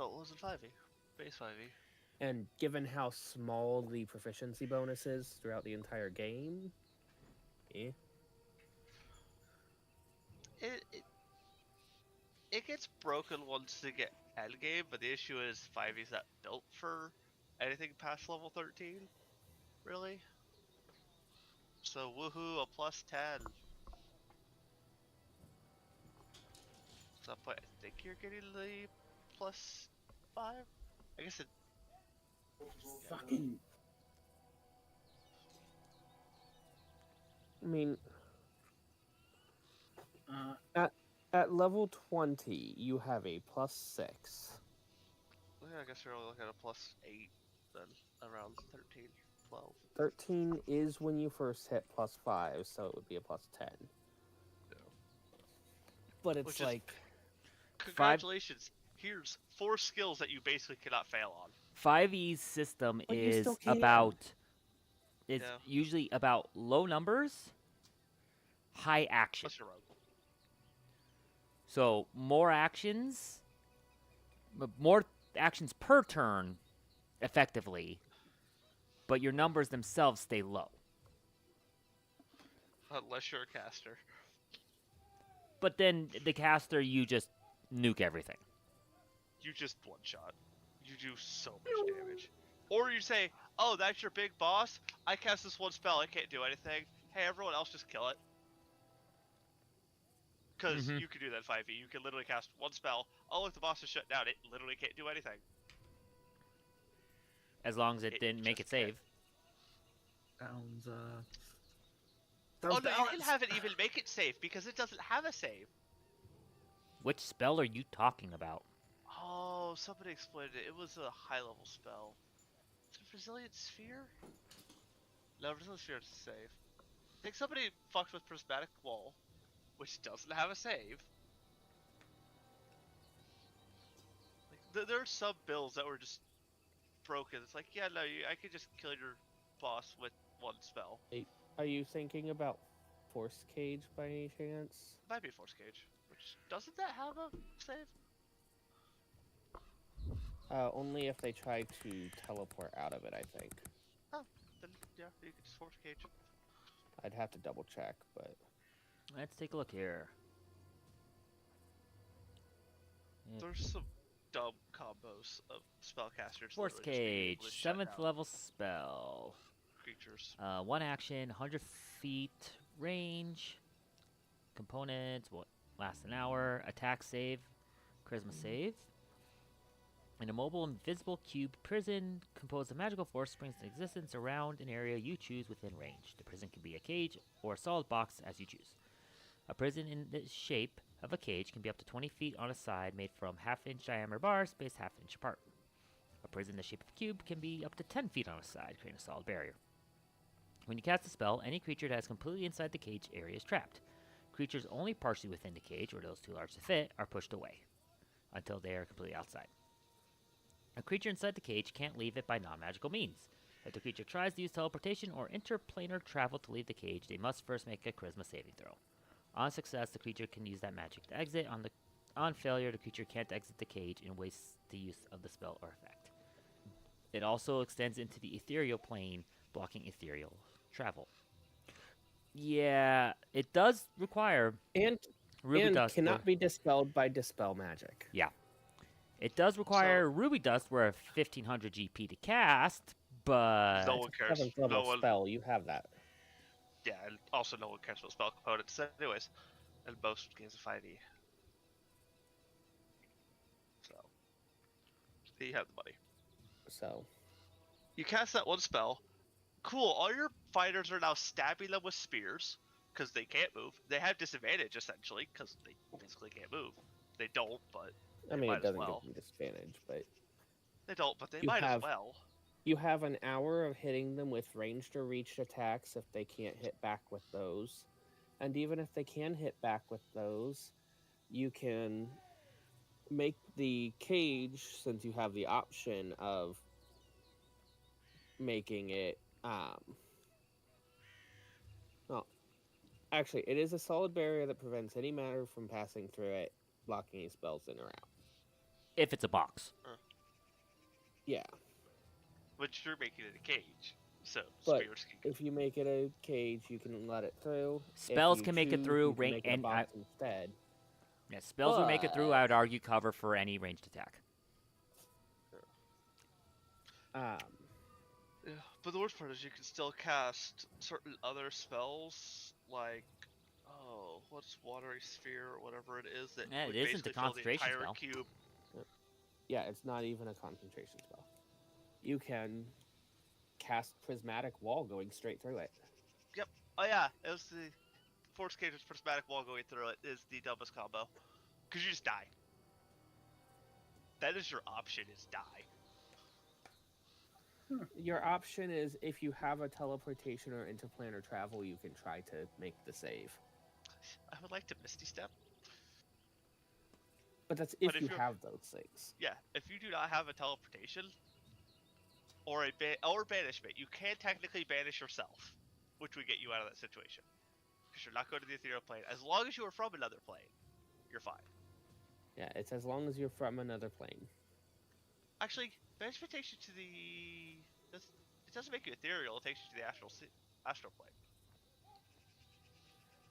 how it was in 5e. Base 5e. And given how small the proficiency bonus is throughout the entire game, eh. It it gets broken once you get endgame, but the issue is 5e's not built for anything past level 13, really. So woohoo, a plus 10. At that point, I think you're getting the plus 5? I guess it. Yeah. Fucking. I mean, Uh, at level 20, you have a +6. Yeah, I guess you're only looking at a plus 8, then around 13, 12. 13 is when you first hit +5, so it would be a +10. Yeah. But it's Which is like, congratulations. Here's 4 skills that you basically cannot fail on. 5E's system but you still is can. about is Yeah. usually about low numbers, high action. Plus your rogue. So more actions per turn, effectively, but your numbers themselves stay low. Unless you're a caster. But then the caster, you just nuke everything. You just one shot. You do so much damage. Or you say, oh, that's your big boss? I cast this one spell, it can't do anything. Hey, everyone else just kill it. Because Mhm. you can do that in 5e. You can literally cast one spell. Oh, look, the boss is shut down. It literally can't do anything. As long as it It didn't make it just can't. save. sounds. Oh, Sounds no, you can balanced. have it even make it safe because it doesn't have a save. Which spell are you talking about? Oh, somebody explained it. It was a high-level spell. Is it Resilient Sphere? No, Resilient Sphere is safe. I think somebody fucked with Prismatic Wall, which doesn't have a save. Like, there are some builds that were just broken. It's like, yeah, no, I could just kill your boss with one spell. are you thinking about Force Cage by any chance? Might be Force Cage, which doesn't that have a save? Only if they try to teleport out of it, I think. Oh, then yeah, you could just Force Cage. I'd have to double check, but Let's take a look here. There's some dumb combos of spellcasters. Force literally just being able Cage, to shut 7th down level spell. creatures. 1 action, 100 feet range. Components, what lasts an hour. Attack save, charisma save. An immobile, invisible cube prison composed of magical force springs into existence around an area you choose within range. The prison can be a cage or a solid box as you choose. A prison in the shape of a cage can be up to 20 feet on a side, made from half-inch diameter bars spaced half-inch apart. A prison in the shape of a cube can be up to 10 feet on a side, creating a solid barrier. When you cast a spell, any creature that is completely inside the cage area is trapped. Creatures only partially within the cage, or those too large to fit, are pushed away until they are completely outside. A creature inside the cage can't leave it by non-magical means. If the creature tries to use teleportation or interplanar travel to leave the cage, they must first make a charisma saving throw. On success, the creature can use that magic to exit. On failure, the creature can't exit the cage and wastes the use of the spell or effect. It also extends into the ethereal plane, blocking ethereal travel. Yeah, it does require and ruby dust. cannot be dispelled by dispel magic. Yeah, it does require ruby dust, where 1500 GP to cast, but No one cares. 7th level No one. spell, you have that. Yeah, and also no one cares about spell components. Anyways, in most games of 5e. So, you have the money. So You cast that one spell. Cool. All your fighters are now stabbing them with spears because they can't move. They have disadvantage essentially because they physically can't move. They don't, but I they mean, might it doesn't as well. give them disadvantage, but They don't, but they You might as have- well. you have an hour of hitting them with ranged or reached attacks if they can't hit back with those. And even if they can hit back with those, you can make the cage, since you have the option of making it well, actually, it is a solid barrier that prevents any matter from passing through it, blocking any spells in or out. if it's a box. Yeah, Which you're making it a cage, so but spirits can go. if you make it a cage, you can let it through. If Spells you can make it choose, through you can make it a and box instead. yeah, spells would make it through. I But would argue cover for any ranged attack. um, Yeah, but the worst part is you can still cast certain other spells, like what's watery sphere or whatever it is that Yeah, it would isn't a basically fill the concentration entire spell. cube. yeah, it's not even a concentration spell. You can cast prismatic wall going straight through it. Yep. Oh yeah, it was the Force Cage with prismatic wall going through it is the dumbest combo, because you just die. That is your option: is die. Your option is if you have a teleportation or interplanar travel, you can try to make the save. I would like to Misty Step, But that's but if you have those things. yeah, if you do not have a teleportation or or banishment, you can technically banish yourself, which would get you out of that situation. Because you're not going to the ethereal plane. As long as you are from another plane, you're fine. Yeah, it's as long as you're from another plane. Actually, banishment takes you to the. It doesn't make you ethereal. It takes you to the astral plane.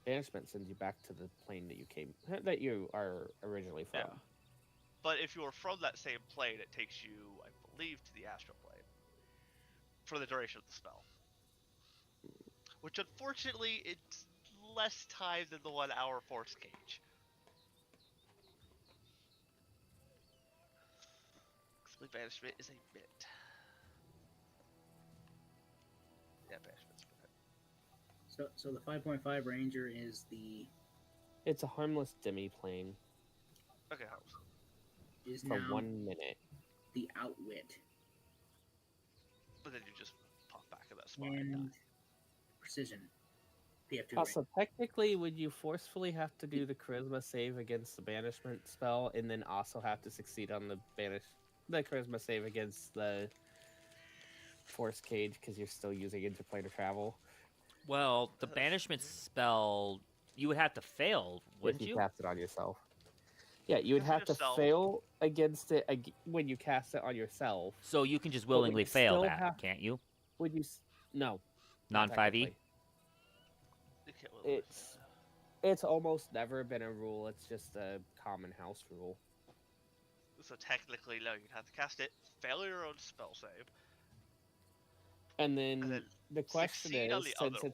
Banishment sends you back to the plane that you are originally from. Yeah. But if you are from that same plane, it takes you, I believe, to the astral plane for the duration of the spell. Which, unfortunately, it's less time than the 1 hour force cage. Because banishment is a bit. Yeah, banishment's a bit. So the 5.5 Ranger is It's a harmless demi-plane Okay, for now 1 minute. the Outwit but then you just pop back in that spot and die. and Precision. PF2 Also, technically, would you forcefully have to do the charisma save against the banishment spell, and then also have to succeed on the charisma save against the force cage because you're still using interplanar travel? Well, the banishment spell, you would have to fail, wouldn't if you you? cast it on yourself. Yeah, you would Cast it have to yourself. fail against it when you cast it on yourself. So you can just But would willingly you fail still that, have- can't you? Would you? No. Non not 5e? technically. You can't willingly It's it's almost never been a rule. It's just a common house rule. So technically, no, you'd have to cast it, fail your own spell save, And then, and then the question succeed is, on the other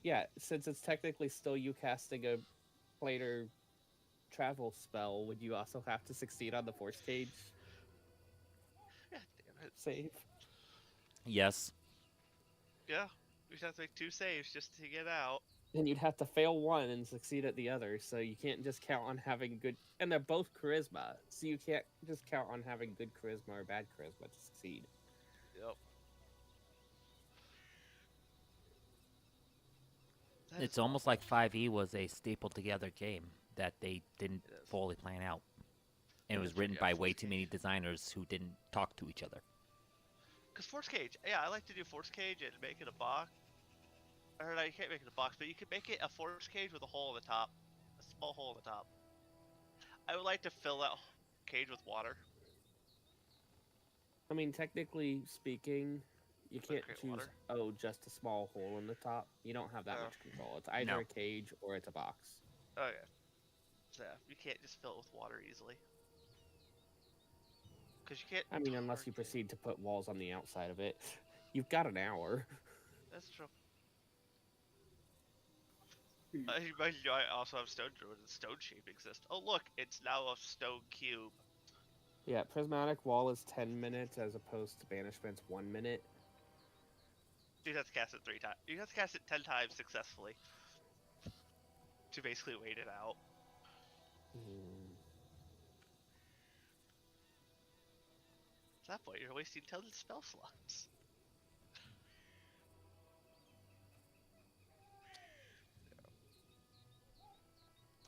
one. since it's technically still you casting a planar travel spell, would you also have to succeed on the force cage Yeah, damn it. save? Yes. Yeah, you'd have to make 2 saves just to get out. And you'd have to fail one and succeed at the other, so you can't just count on having good. And they're both charisma, so you can't just count on having good charisma or bad charisma to succeed. Yep. That It's is almost awful. like 5e was a stapled together game that they didn't It is. fully plan out. And it was That's written pretty by way Force too Cage. many designers who didn't talk to each other. Because Force Cage, yeah, I like to do Force Cage and make it a box. Or no, you can't make it a box, but you can make it a Force Cage with a hole in the top. A small hole in the top. I would like to fill that cage with water. I mean, technically speaking, you can't create choose, water. just a small hole in the top. You don't have that Oh. much control. It's either No. a cage or it's a box. Okay. So yeah, you can't just fill it with water easily. Because you can't. I mean, unless you target- proceed to put walls on the outside of it. You've got an hour. That's true. I also have Stone Druid and Stone Shape exist. Oh look, it's now a stone cube. Yeah, prismatic wall is 10 minutes as opposed to banishment's 1 minute. You have to cast it 3 times. You have to cast it 10 times successfully to basically wait it out. At that point, you're wasting 10 spell slots.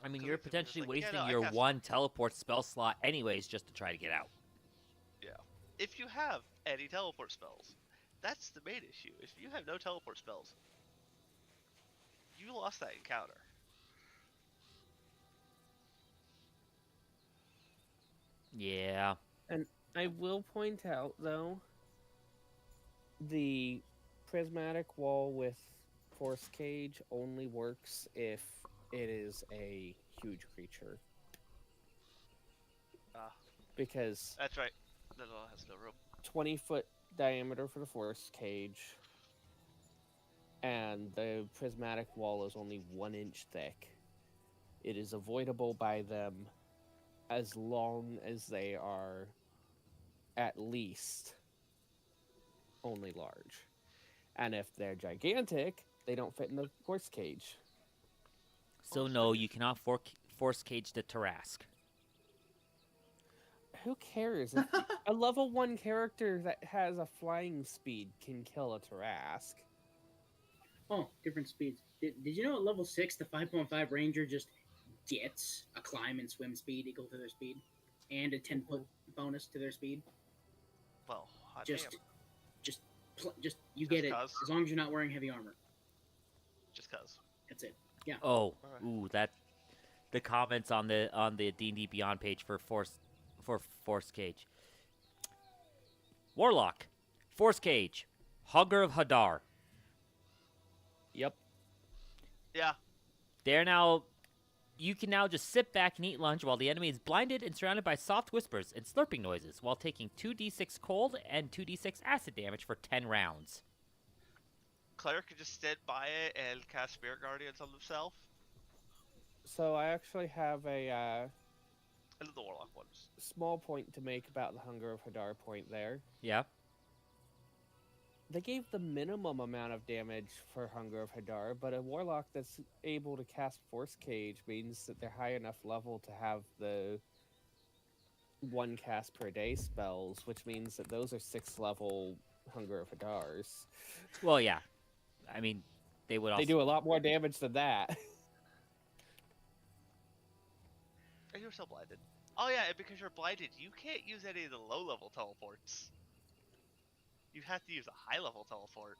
I mean, 'Cause you're it's just potentially like, yeah, wasting no, I your cast- one teleport spell slot anyways just to try to get out. Yeah. If you have any teleport spells, that's the main issue. If you have no teleport spells, you lost that encounter. Yeah. And I will point out, though, the prismatic wall with force cage only works if it is a huge creature. Ah, Because that's right. That all has no room. 20-foot diameter for the force cage, and the prismatic wall is only 1 inch thick. It is avoidable by them as long as they are at least only large. And if they're gigantic, they don't fit in the force cage. So no, you cannot force cage the Tarask. Who cares? If a level 1 character that has a flying speed can kill a Tarask. Oh, different speeds. Did you know at level 6, the 5.5 Ranger just gets a climb and swim speed equal to their speed? And a 10-foot bonus to their speed? Well, hot Just, damn. just, just you Just get it 'cause. as long as you're not wearing heavy armor. Just cause. That's it. Oh, Alright. ooh, that the comments on the D&D Beyond page for force cage. Warlock, force cage, Hunger of Hadar. Yep. Yeah. They're now. You can now just sit back and eat lunch while the enemy is blinded and surrounded by soft whispers and slurping noises, while taking 2d6 cold and 2d6 acid damage for 10 rounds. Cleric can just sit by it and cast Spirit Guardians on himself. So I actually have a And the Warlock ones. small point to make about the Hunger of Hadar point there. Yeah. They gave the minimum amount of damage for Hunger of Hadar, but a Warlock that's able to cast Force Cage means that they're high enough level to have the 1 cast per day spells, which means that those are 6th level Hunger of Hadars. Well, yeah. I mean, they would also. They do a lot more damage than that. And you're so blinded. Oh yeah, and because you're blinded, you can't use any of the low-level teleports. You have to use a high-level teleport.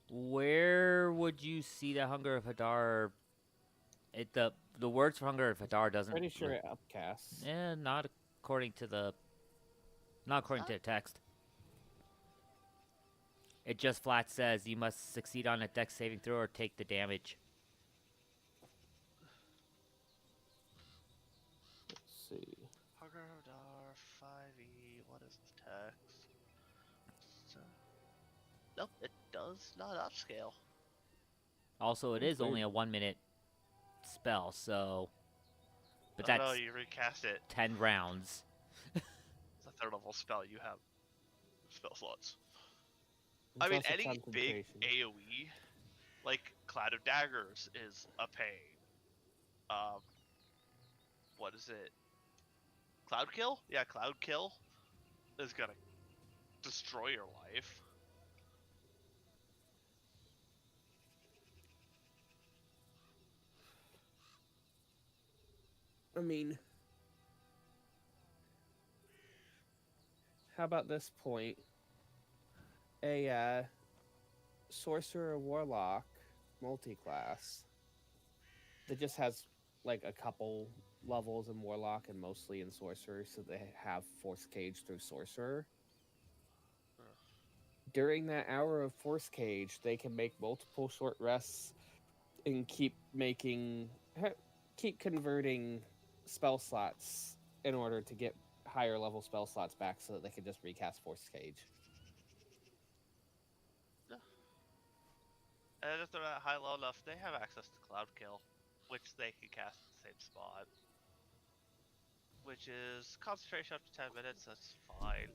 Where would you see the Hunger of Hadar? The words for Hunger of Hadar doesn't. Pretty sure it upcasts. Not according to the. Not according to the text. It just flat says you must succeed on a dex saving throw or take the damage. Let's see. Hunger of Dar 5e. What is the text? So... Nope, it does not upscale. Also, it is only a 1 minute spell, so. But Oh, that's no, you recast it. 10 rounds. It's a third-level spell. You have spell slots. It's I mean, also any big concentration. AoE, like Cloud of Daggers, is a pain. What is it? Cloud Kill? Yeah, Cloud Kill is gonna destroy your life. I mean, how about this point? A sorcerer warlock multi-class that just has like a couple levels in warlock and mostly in sorcerer, so they have force cage through sorcerer. During that hour of force cage, they can make multiple short rests and keep converting spell slots in order to get higher level spell slots back so that they can just recast force cage. And if they're not high low enough, they have access to Cloud Kill, which they can cast at the same spot. Which is concentration up to 10 minutes, that's fine.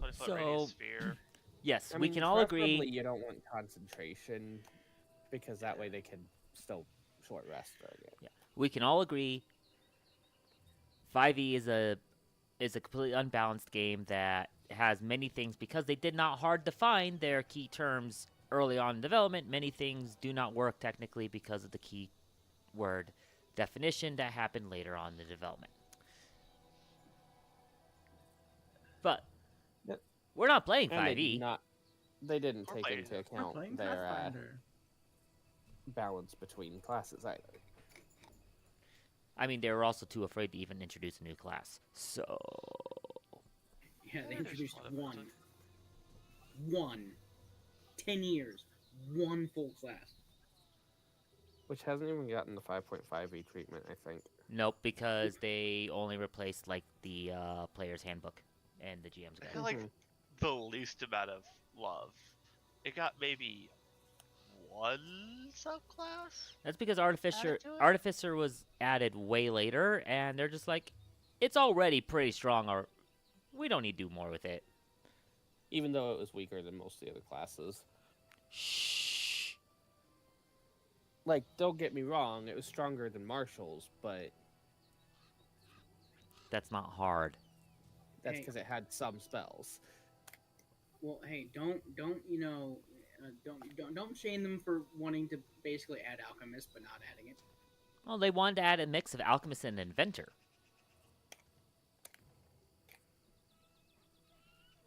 20-foot radius sphere. Yes, I we mean, can all preferably agree. you don't want concentration because that way they can still short rest during it. Yeah, we can all agree. 5e is a completely unbalanced game that has many things because they did not hard define their key terms early on in development. Many things do not work technically because of the key word definition that happened later on in the development. But Yep. we're not playing And 5e. they didn't We're take playing- into We're account playing their Pathfinder. balance between classes either. I mean, they were also too afraid to even introduce a new class. So Yeah, they there's introduced one one. eventually. One. 10 years. One full class. Which hasn't even gotten the 5.5e treatment, I think. Nope, because they only replaced like the player's handbook and the GM's I guide. feel like the least amount of love. It got maybe one subclass That's because added to it. Artificer was added way later, and they're just like, it's already pretty strong, or we don't need to do more with it. Even though it was weaker than most of the other classes. Shh. Like, don't get me wrong, it was stronger than Marshall's, but That's not hard. that's Hey. because it had some spells. Well, hey, don't don't shame them for wanting to basically add alchemist but not adding it. Well, they wanted to add a mix of alchemist and inventor.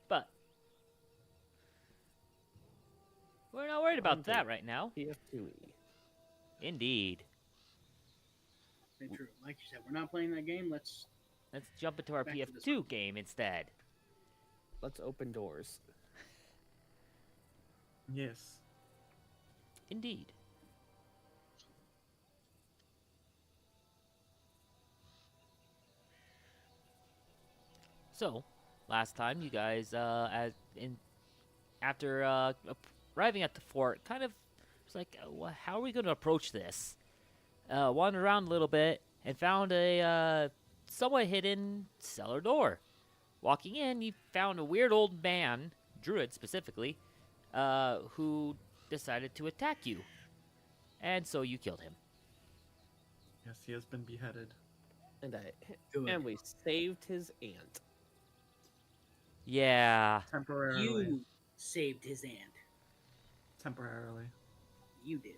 But we're not worried about that right now. PF2E. Indeed. Very true. Like you said, we're not playing that game. Let's Jump into our Back to this PF2 game instead. Let's open doors. Yes. Indeed. So, last time you guys, after arriving at the fort, kind of was like, how are we going to approach this? Wandered around a little bit and found a somewhat hidden cellar door. Walking in, you found a weird old man, druid specifically, who decided to attack you. And so you killed him. Yes, he has been beheaded. And we saved his aunt. Yeah. Temporarily. You saved his aunt. Temporarily. You did.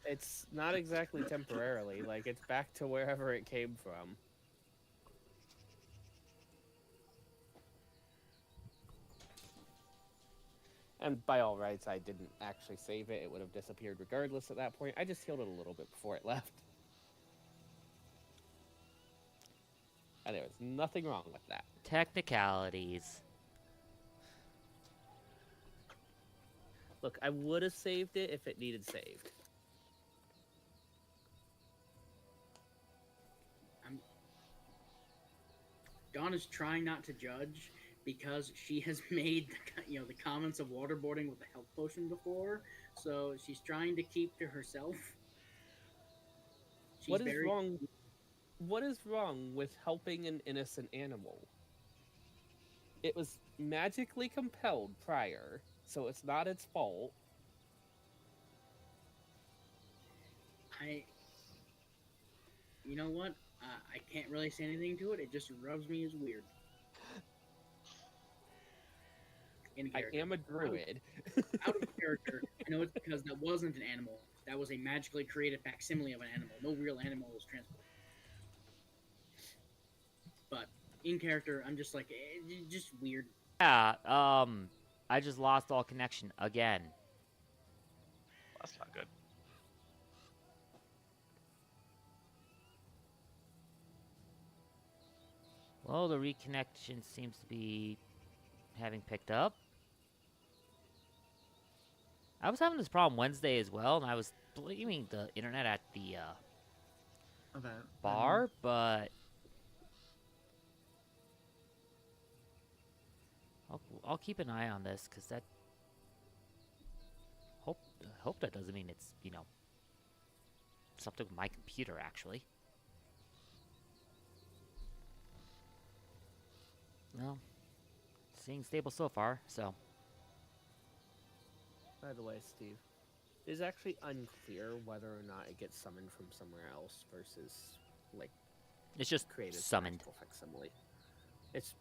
It's not exactly temporarily. Like, it's back to wherever it came from. And by all rights, I didn't actually save it. It would have disappeared regardless at that point. I just healed it a little bit before it left. And there was nothing wrong with that. Technicalities. Look, I would have saved it if it needed saved. Dawn is trying not to judge because she has made the comments of waterboarding with the health potion before, so she's trying to keep to herself. She's What is wrong? What is wrong with helping an innocent animal? It was magically compelled prior, so it's not its fault. You know what? I can't really say anything to it. It just rubs me as weird. In I character. am a druid. Out of character, I know it's because that wasn't an animal. That was a magically created facsimile of an animal. No real animal was transported. But in character, I'm just like, just weird. Yeah, I just lost all connection again. That's not good. Well, the reconnection seems to be having picked up. I was having this problem Wednesday as well, and I was blaming the internet at the Event. bar, but I'll keep an eye on this because that hope that doesn't mean it's something with my computer actually. Well, seeing stable so far, so. By the way, Steve, it is actually unclear whether or not it gets summoned from somewhere else versus like It's just created summoned. facsimile. It's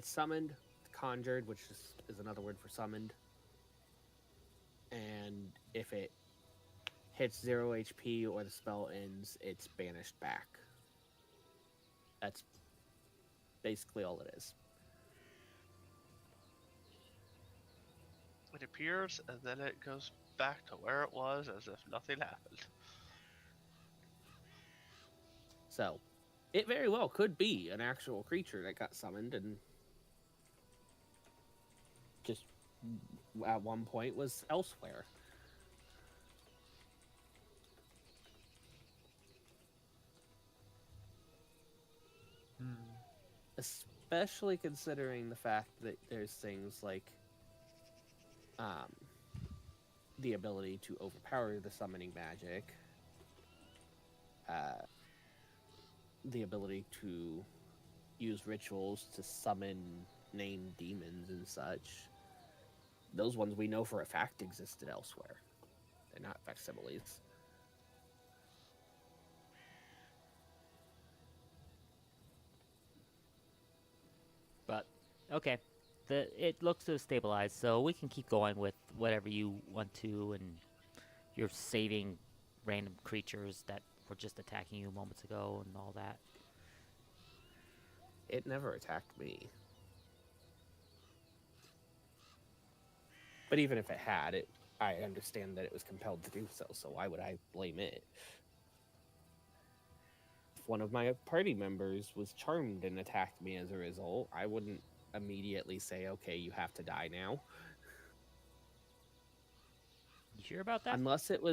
summoned, conjured, which is another word for summoned. And if it hits 0 HP or the spell ends, it's banished back. That's basically all it is. It appears and then it goes back to where it was as if nothing happened. So, it very well could be an actual creature that got summoned and at one point was elsewhere. Hmm. Especially considering the fact that there's things like um, the ability to overpower the summoning magic, uh, the ability to use rituals to summon named demons and such. Those ones we know for a fact existed elsewhere. They're not facsimiles. But okay, it looks to have stabilized, so we can keep going with whatever you want to, and you're saving random creatures that were just attacking you moments ago and all that. It never attacked me. But even if it had, I understand that it was compelled to do so, so why would I blame it? If one of my party members was charmed and attacked me as a result, I wouldn't immediately say, okay, you have to die now. You sure about that? Unless it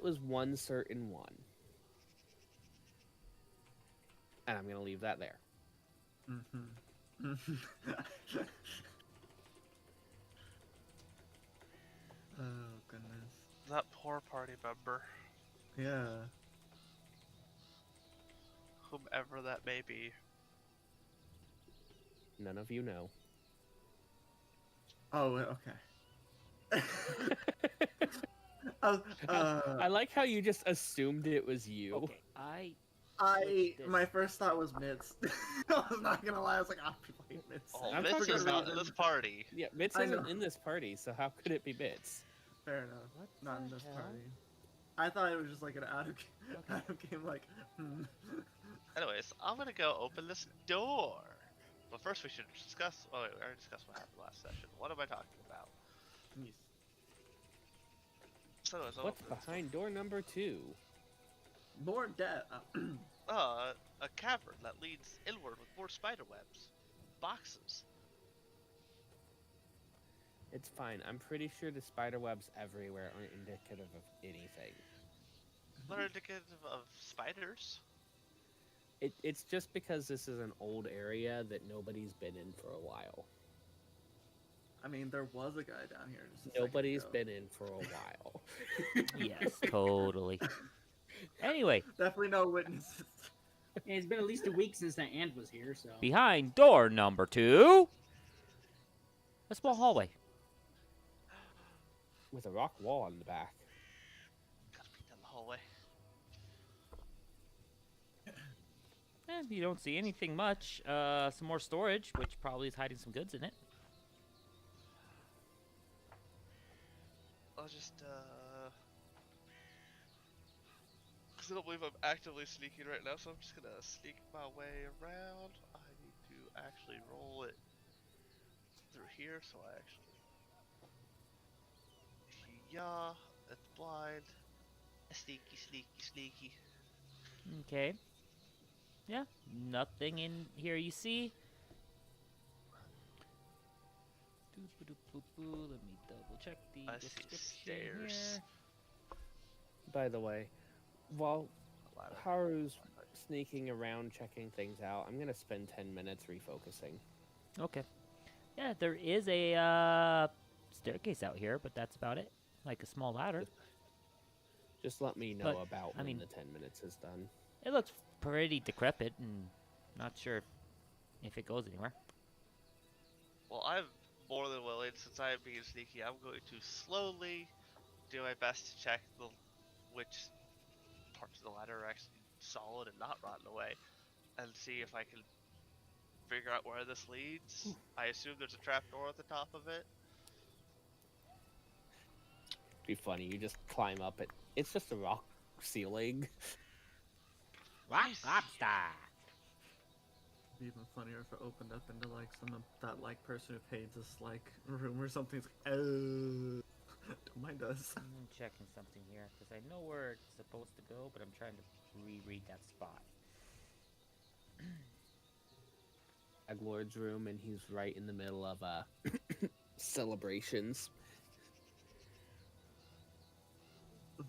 was one certain one. And I'm going to leave that there. Mm-hmm. Oh, goodness. That poor party member, Yeah. whomever that may be. None of you know. Oh, okay. I, was, I like how you just assumed it was you. Okay, What's my this? first thought was Mitz. I was not gonna lie. I was like, I'll be playing Mitz. Oh, I'm Mitz talking is not about- in this party. Yeah, Mitz I isn't know. in this party, so how could it be Mitz? Fair enough. What Not in the this hell? party. I thought it was just like an out of game, like, Anyways, I'm gonna go open this door. But first we should discuss. Oh wait, we already discussed what happened last session. What am I talking about? Yes. So anyways, I'll What's open this behind door number 2? More debt. a cavern that leads inward with more spider webs. Boxes. It's fine. I'm pretty sure the spider webs everywhere aren't indicative of anything. What are indicative of spiders? It's just because this is an old area that nobody's been in for a while. I mean, there was a guy down here. Just a second Nobody's ago. been in for a while. Yes, totally. Anyway, Definitely no witnesses. Yeah, it's been at least a week since that ant was here, so. behind door number 2, a small hallway. With a rock wall in the back. Gotta be down the hallway. And you don't see anything much. Some more storage, which probably is hiding some goods in it. I'll just because I don't believe I'm actively sneaking right now, so I'm just gonna sneak my way around. I need to actually roll it through here, so I actually. Yeah, it's blind. Sneaky, sneaky, sneaky. Okay. Yeah, nothing in here you see. Doop-a-doop-boop-boo. Let me double check the I see description stairs. here. By the way, while A ladder. Haru's sneaking around checking things out, I'm gonna spend 10 minutes refocusing. Okay. Yeah, there is a staircase out here, but that's about it. Like a small ladder. Just let me know But, about I when mean- the 10 minutes is done. It looks pretty decrepit, and not sure if it goes anywhere. Well, I'm more than willing, since I am being sneaky, I'm going to slowly do my best to check which parts of the ladder are actually solid and not rotten away, and see if I can figure out where this leads. I assume there's a trapdoor at the top of it. It'd be funny, you just climb up it. It's just a rock ceiling. Rock Nice. lobster. It'd be even funnier if it opened up into like some of that like person who paid this like room or something. It's like, don't mind us. I'm checking something here because I know where it's supposed to go, but I'm trying to reread that spot. Aglord's room, and he's right in the middle of celebrations.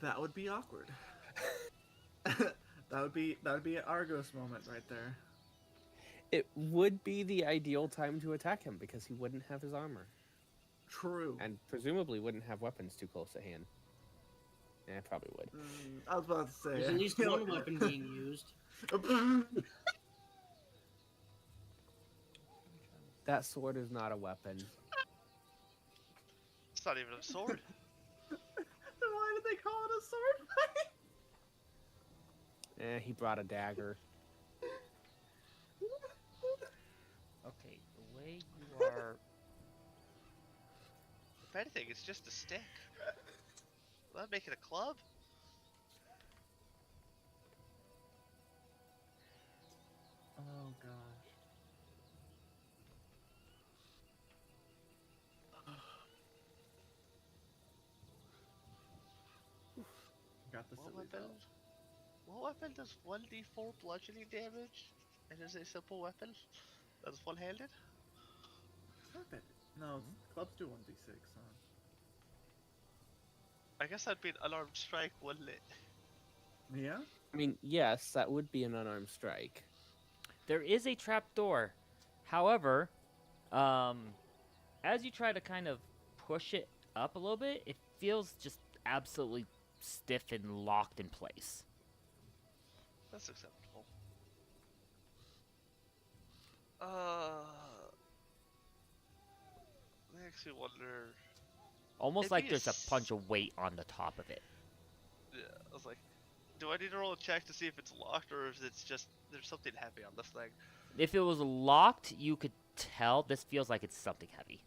That would be awkward. that would be an Argos moment right there. It would be the ideal time to attack him because he wouldn't have his armor. True. And presumably wouldn't have weapons too close at hand. Yeah, probably would. I was about to say. There's at least one weapon being used. That sword is not a weapon. It's not even a sword. Then why did they call it a sword fight? He brought a dagger. Okay, the way you are. If anything, it's just a stick. That'd make it a club. Oh gosh. Got the What silly weapon? belt. What weapon does 1d4 bludgeoning damage and is a simple weapon that is one-handed? Perfect. No, clubs do 1d6. I guess that'd be an unarmed strike, wouldn't it? Yeah? I mean, yes, that would be an unarmed strike. There is a trap door. However, as you try to kind of push it up a little bit, it feels just absolutely stiff and locked in place. That's acceptable. I makes me wonder. Almost It'd like be there's a bunch of weight on the top of it. Yeah, I was like, do I need to roll a check to see if it's locked or if it's just there's something heavy on this thing? If it was locked, you could tell this feels like it's something heavy.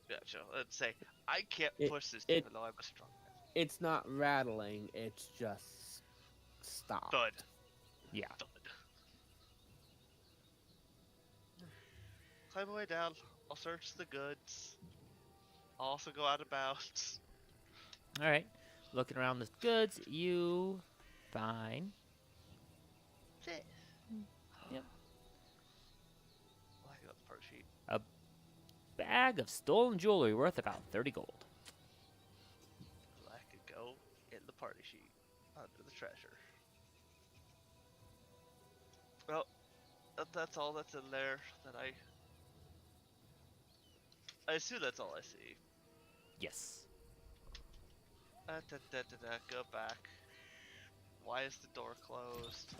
Gotcha. Let's say I can't It- push this it- even though I'm a strong man. It's not rattling, it's just stopped. Thud. Yeah. Thud. Climb my way down. I'll search the goods. I'll also go out of bounds. All right. Looking around the goods, you find Shit. Yep. I got the part sheet. bag of stolen jewelry worth about 30 gold. I could go in the party sheet under the treasure. Well, that's all that's in there that I assume that's all I see. Yes. Go back. Why is the door closed?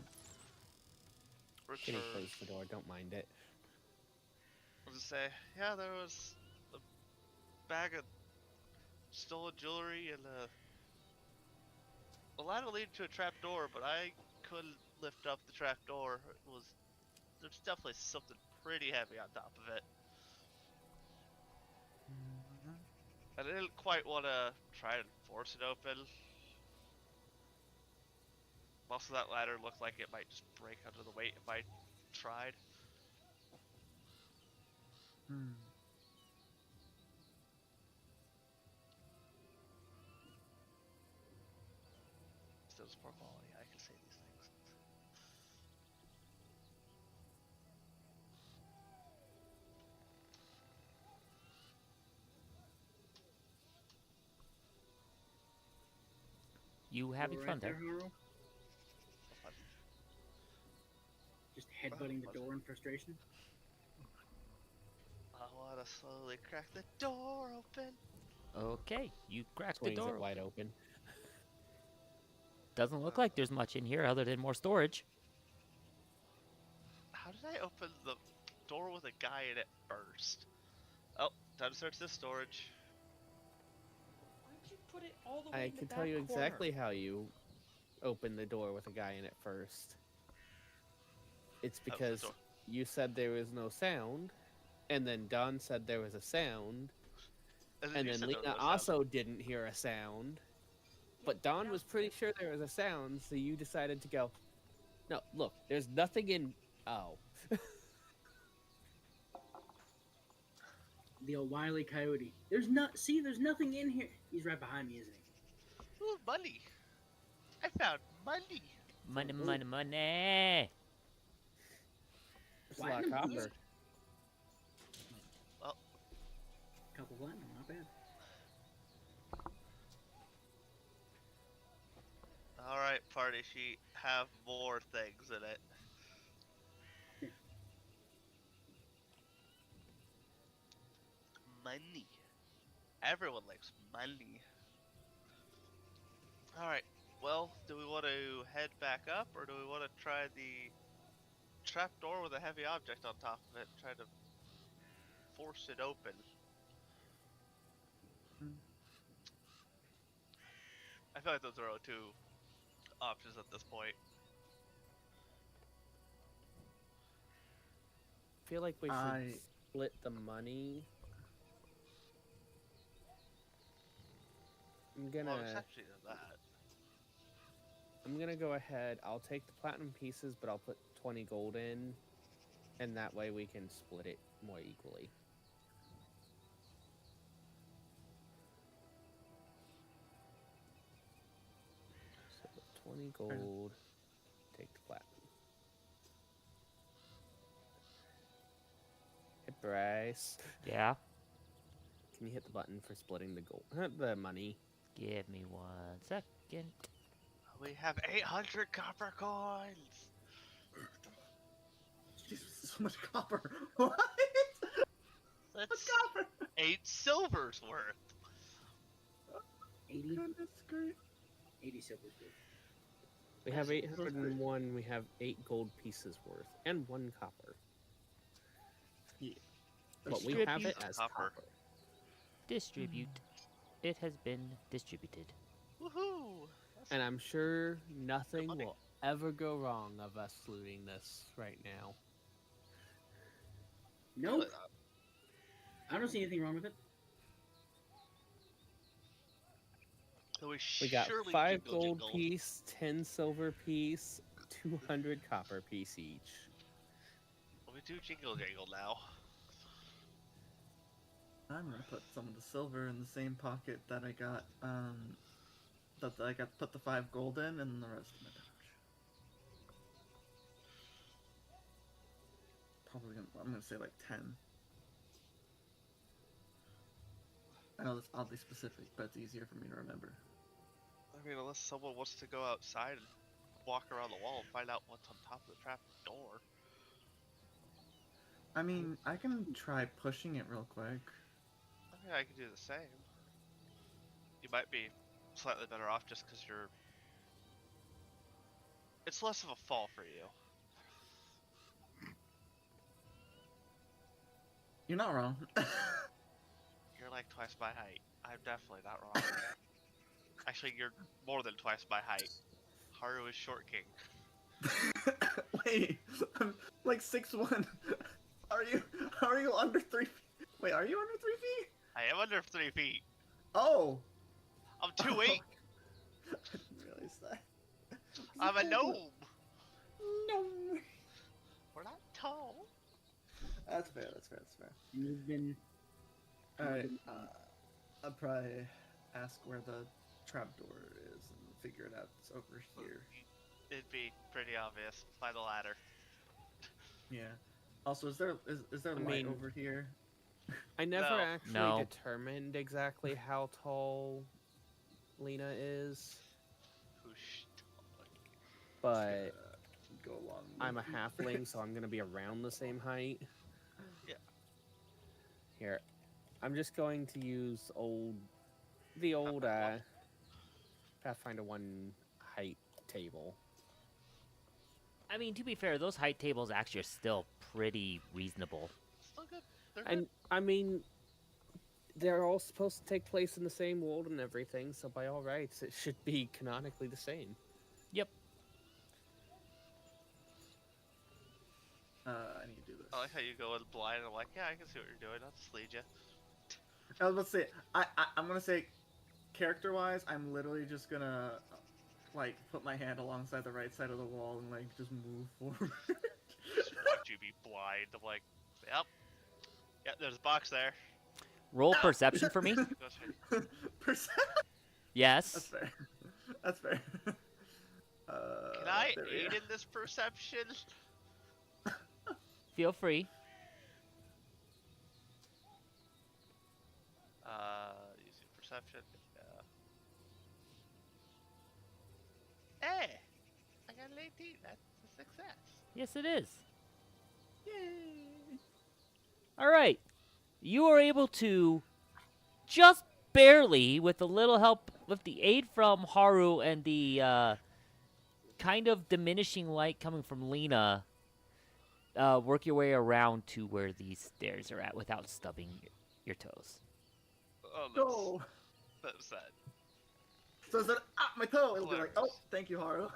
Can Return. you close the door? Don't mind it. I'll just say, yeah, there was a bag of stolen jewelry and a ladder leading to a trap door, but I couldn't lift up the trap door. There's definitely something pretty heavy on top of it. I didn't quite want to try and force it open. Also, that ladder looked like it might just break under the weight if I tried. Still, it's poor quality. I can say these things. You having Right fun there. Haru? Just headbutting the door in frustration. I want to slowly crack the door open. Okay, you crack the Swings door. it wide open. Doesn't look like there's much in here other than more storage. How did I open the door with a guy in it first? Oh, time to search this storage. Why'd you put it all the I can tell you exactly how you opened the door with a guy in it first. It's That was the because door. you said there was no sound, and then Don said there was a sound, and you then said there Lena was no sound. also didn't hear a sound, but Don was pretty sure there was a sound, so you decided to go, no, look, there's nothing in... Oh. The old Wile E. Coyote. There's nothing in here. He's right behind me, isn't he? Ooh, money! I found money! Money, money, money. It's a lot of Platinum copper. piece? Couple platinum, not bad. All right, party sheet. Have more things in it. Money. Everyone likes money. All right. Well, do we want to head back up, or do we want to try the trapdoor with a heavy object on top of it and try to force it open? I feel like those are our two options at this point. I feel like we should I split the money. I'm Well, gonna exception to that. go ahead. I'll take the platinum pieces, but I'll put 20 gold in, and that way we can split it more equally. So 20 gold, take the platinum. Hey Bryce, Yeah. can you hit the button for splitting the gold, the money? Give me 1 second. We have 800 copper coins. Jesus, so much copper. What? What's That's copper? 8 silvers worth. 80, Goodness great. 80 silver's good. We have That's 801. We have 8 gold pieces worth and 1 copper. Yeah. But we have it Distribute. as Copper. copper. Distribute. It has been distributed. Woohoo! And I'm sure nothing money. will ever go wrong of us looting this right now. Nope. I don't see anything wrong with it. So We got surely 5 jingle gold jingle. piece, 10 silver piece, 200 copper piece each. We do jingle jangle now. I'm gonna put some of the silver in the same pocket that I got. Put the 5 gold in, and the rest of my damage. I'm gonna say like 10. I know that's oddly specific, but it's easier for me to remember. I mean, unless someone wants to go outside and walk around the wall and find out what's on top of the trap door. I mean, I can try pushing it real quick. I mean, I could do the same. You might be slightly better off just because you're... It's less of a fall for you. You're not wrong. You're like twice my height. I'm definitely not wrong. Actually, you're more than twice my height. Haru is short king. Wait, I'm like 6'1". Are you under 3 feet? Wait, are you under 3 feet? I am under 3 feet. Oh! I'm 2'8". I didn't realize that. I'm a gnome. No. We're not tall. That's fair. You've been. Alright, I'll probably ask where the trapdoor is and figure it out. It's over here. It'd be pretty obvious by the ladder. Yeah. Also, is there light mean- over here? I never No. actually No. determined exactly how tall Lena is, Whoosh. but Go along. I'm a with- halfling, so I'm gonna be around the same height. Yeah. Here, I'm just going to use the old Pathfinder 1 height table. I mean, to be fair, those height tables actually are still pretty reasonable. Still good. They're good. And I mean, they're all supposed to take place in the same world and everything, so by all rights, it should be canonically the same. Yep. I need to do this. I like how you go in blind and I'm like, yeah, I can see what you're doing. I'll just lead you. I was about to say, I'm gonna say, character-wise, I'm literally just gonna, like, put my hand alongside the right side of the wall and, like, just move forward. Just watch you be blind. I'm like, yep. Yep, there's a box there. Roll perception for me. Go straight. Percent? That's Yes. fair. That's fair. Can I there we aid go. in this perception? Feel free. perception. Yeah. Hey, I got an 18. That's a success. Yes, it is. Yay! All right. You are able to just barely, with a little help, with the aid from Haru and the kind of diminishing light coming from Lena, work your way around to where these stairs are at without stubbing your toes. Oh, Go! that's sad. So is that my toe? It'll be like, oh, Hilarious. thank you, Haru.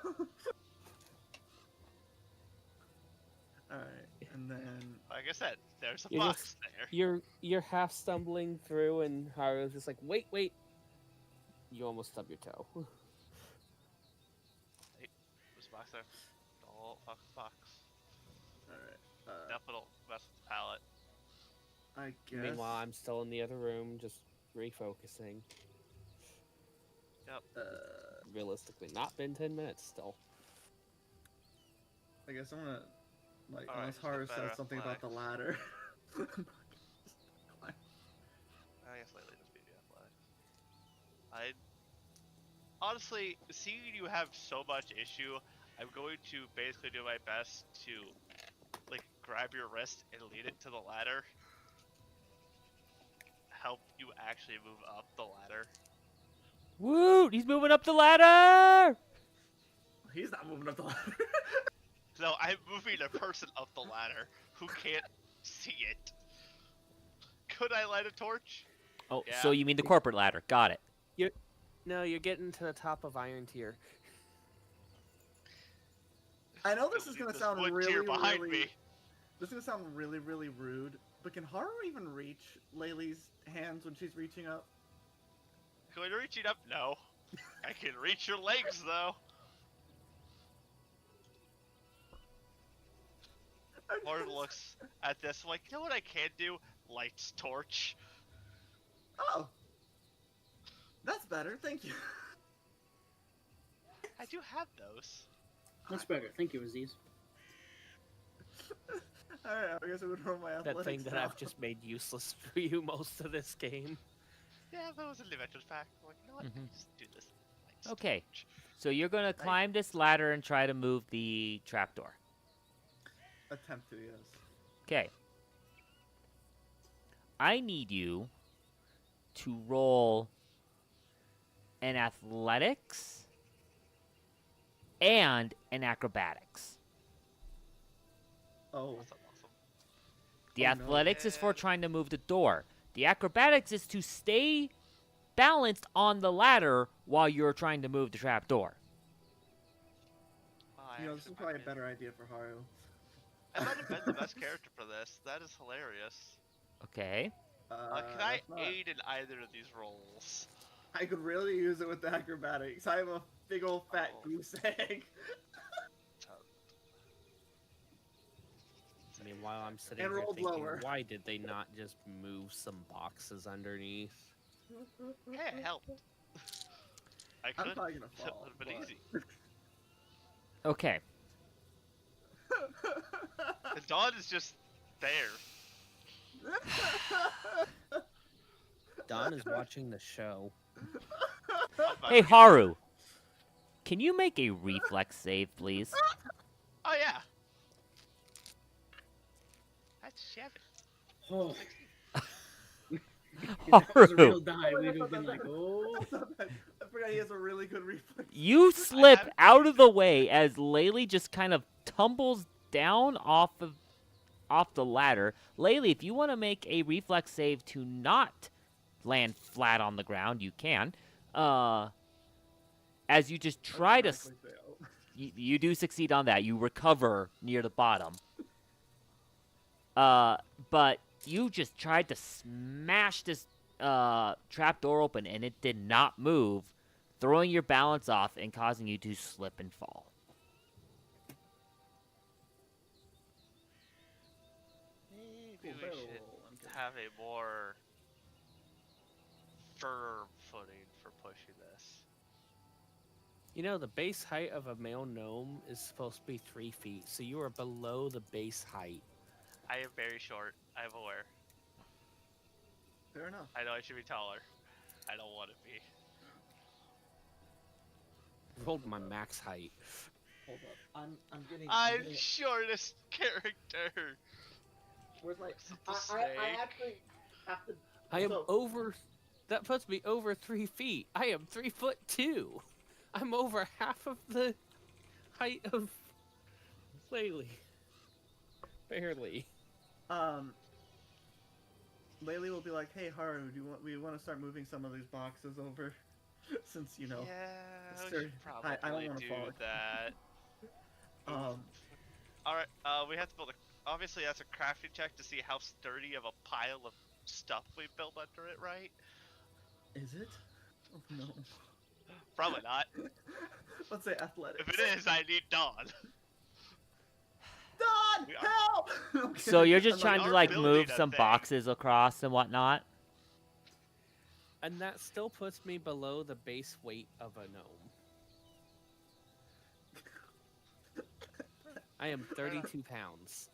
Alright, and then Like I said, there's a You're box just- there. You're half stumbling through, and Haru's just like, wait. You almost stub your toe. There's a box there. Don't fuck the box. alright. Definitely don't mess with the pallet. I guess. Meanwhile, I'm still in the other room, just refocusing. Realistically, not been 10 minutes still. I guess I'm gonna like Alright, unless just get Haru better says something about the ladder. I guess lately just be athletics. I honestly, seeing you have so much issue, I'm going to basically do my best to like grab your wrist and lead it to the ladder. Help you actually move up the ladder. Woot! He's moving up the ladder! He's not moving up the ladder. So I'm moving a person up the ladder who can't see it. Could I light a torch? Oh, Yeah. so you mean the corporate ladder. Got it. No, you're getting to the top of Iron Tier. I know this You'll is leave gonna this sound wood really, tier behind really. me. This is gonna sound really, really rude. But can Haru even reach Laylee's hands when she's reaching up? Can I reach it up? No. I can reach your legs though. Lord looks at this like, you know what I can do? Lights torch. Oh, that's better. Thank you. I do have those. That's better. Thank you, Aziz. All right, I guess I would roll my That athletics thing that now. I've just made useless for you most of this game. Yeah, that was in the adventures pack. I'm like, you know what? Mhm. Just do this. Lights Okay. torch. So you're gonna climb this ladder and try to move the trapdoor. Attempt to, yes. Okay. I need you to roll an athletics and an acrobatics. Oh, That's awesome. The Oh, no. athletics is for Yeah. trying to move the door. The acrobatics is to stay balanced on the ladder while you're trying to move the trapdoor. Oh, I you know, this actually is probably a might be- better idea for Haru. I might have been the best character for this. That is hilarious. Okay. Can I that's not- aid in either of these roles? I could really use it with the acrobatics. I have a big old fat Oh. goose egg. Meanwhile, I'm sitting And here rolled thinking, lower. why did they not just move some boxes underneath? Hey, I helped. I I'm could. probably gonna That fall. would have been but- easy. Okay. The dawn is just there. Don is watching the show. I'm about Hey, to get- Haru. Can you make a reflex save, please? Oh yeah. That's Chevy. Oh, if that was a real Haru, die, we'd have been like, oh. I forgot he has a really good reflex. you slip haven't out used of the way as Laylee just kind of tumbles down off the ladder. Laylee, if you want to make a reflex save to not land flat on the ground, you can. As you just try to, Automatically fail. you do succeed on that. You recover near the bottom. But you just tried to smash this trap door open, and it did not move, throwing your balance off and causing you to slip and fall. Maybe we Barrel should roll, I'm kidding. have a more firm footing for pushing this. You know, the base height of a male gnome is supposed to be 3 feet, so you are below the base height. I am very short. I'm aware. Fair enough. I know I should be taller. I don't want to be. Rolled my max height. Hold up. I'm getting. I'm shortest character. Where's my? Is it the I snake? actually have to. I am So- over. That puts me over 3 feet. I am 3'2". I'm over half of the height of Laylee. Barely. Laylee will be like, "Hey Haru, we want to start moving some of these boxes over, since you know." Yeah, we sir, should I probably don't wanna do fall. that. Um, All right, we have to build a. Obviously, that's a crafting check to see how sturdy of a pile of stuff we build under it, right? is it? Oh no. Probably not. Let's say athletics. If it is, I need Dawn. Don, We are- help! I'm So kidding. you're just I'm trying we to are like building move a some thing. boxes across and whatnot. And that still puts me below the base weight of a gnome. I am 32 pounds.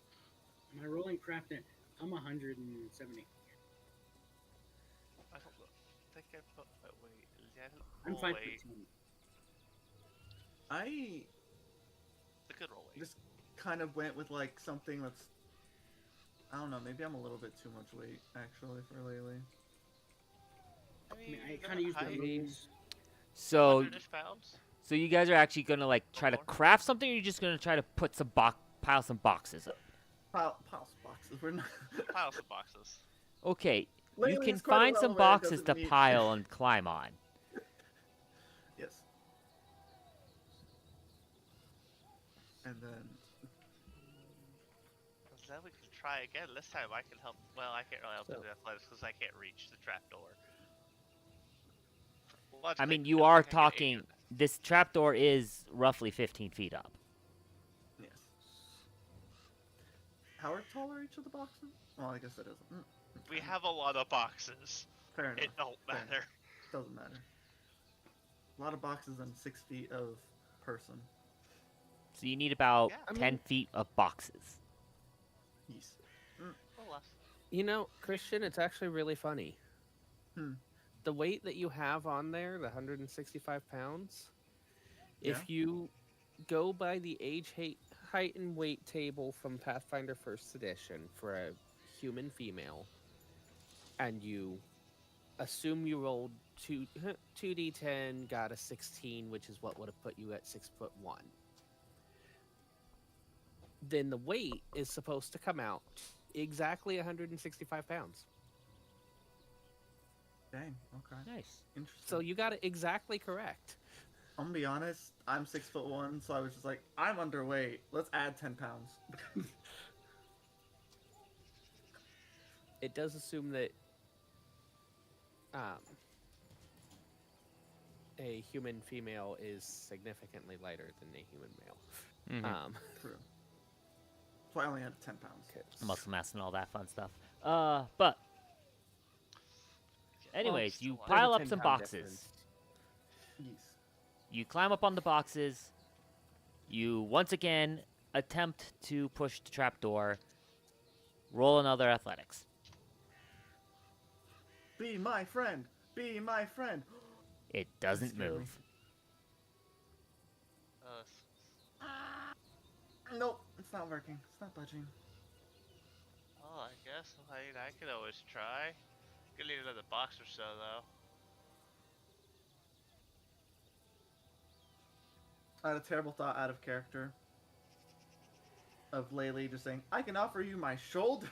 Am I rolling crafting? I'm 170. I don't know. I think I put my weight a little. I'm 5'10". I The good roll weight. just kind of went with like something that's, I don't know, maybe I'm a little bit too much weight actually for Laylee. I mean, I kind of use the rules. So 100-ish pounds. so you guys are actually gonna like try to more. craft something, or you're just gonna try to put some pile some boxes up. Pile boxes. We're not. Pile some boxes. Okay, you Laylee can is quite a find some elevator, boxes doesn't to need- pile and climb on. Yes. And then Then we can try again. This time I can help. Well, I can't really help So- with the athletics because I can't reach the trapdoor. I mean, you are talking. This trapdoor is roughly 15 feet up. yes. How are taller each of the boxes? Well, I guess that doesn't. We have a lot of boxes. Fair enough. It don't Fair matter. Doesn't matter. A lot of boxes and 6 feet of person. So you need about Yeah. I 10 mean- feet of boxes. Yes. Or less. You know, Christian, it's actually really funny. Hmm. The weight that you have on there, the 165 pounds, Yeah. if you go by the age, height, and weight table from Pathfinder First Edition for a human female, and you assume you rolled 2d10, got a 16, which is what would have put you at 6'1", then the weight is supposed to come out exactly 165 pounds. Dang. Okay. Nice. Interesting. So you got it exactly correct. I'm gonna be honest. I'm 6'1", so I was just like, I'm underweight. Let's add 10 pounds. It does assume that a human female is significantly lighter than a human male. Mhm. True. So I only had 10 pounds. Muscle mass and all that fun stuff. But anyways, you There's a pile up 10 some pound boxes. difference. Yes. You climb up on the boxes. You once again attempt to push the trapdoor. Roll another athletics. Be my friend. Be my friend. It doesn't scared me. move. Nope, it's not working. It's not budging. Oh, I guess. I could always try. Gonna need another box or so, though. I had a terrible thought out of character. Of Laylee just saying, I can offer you my shoulder.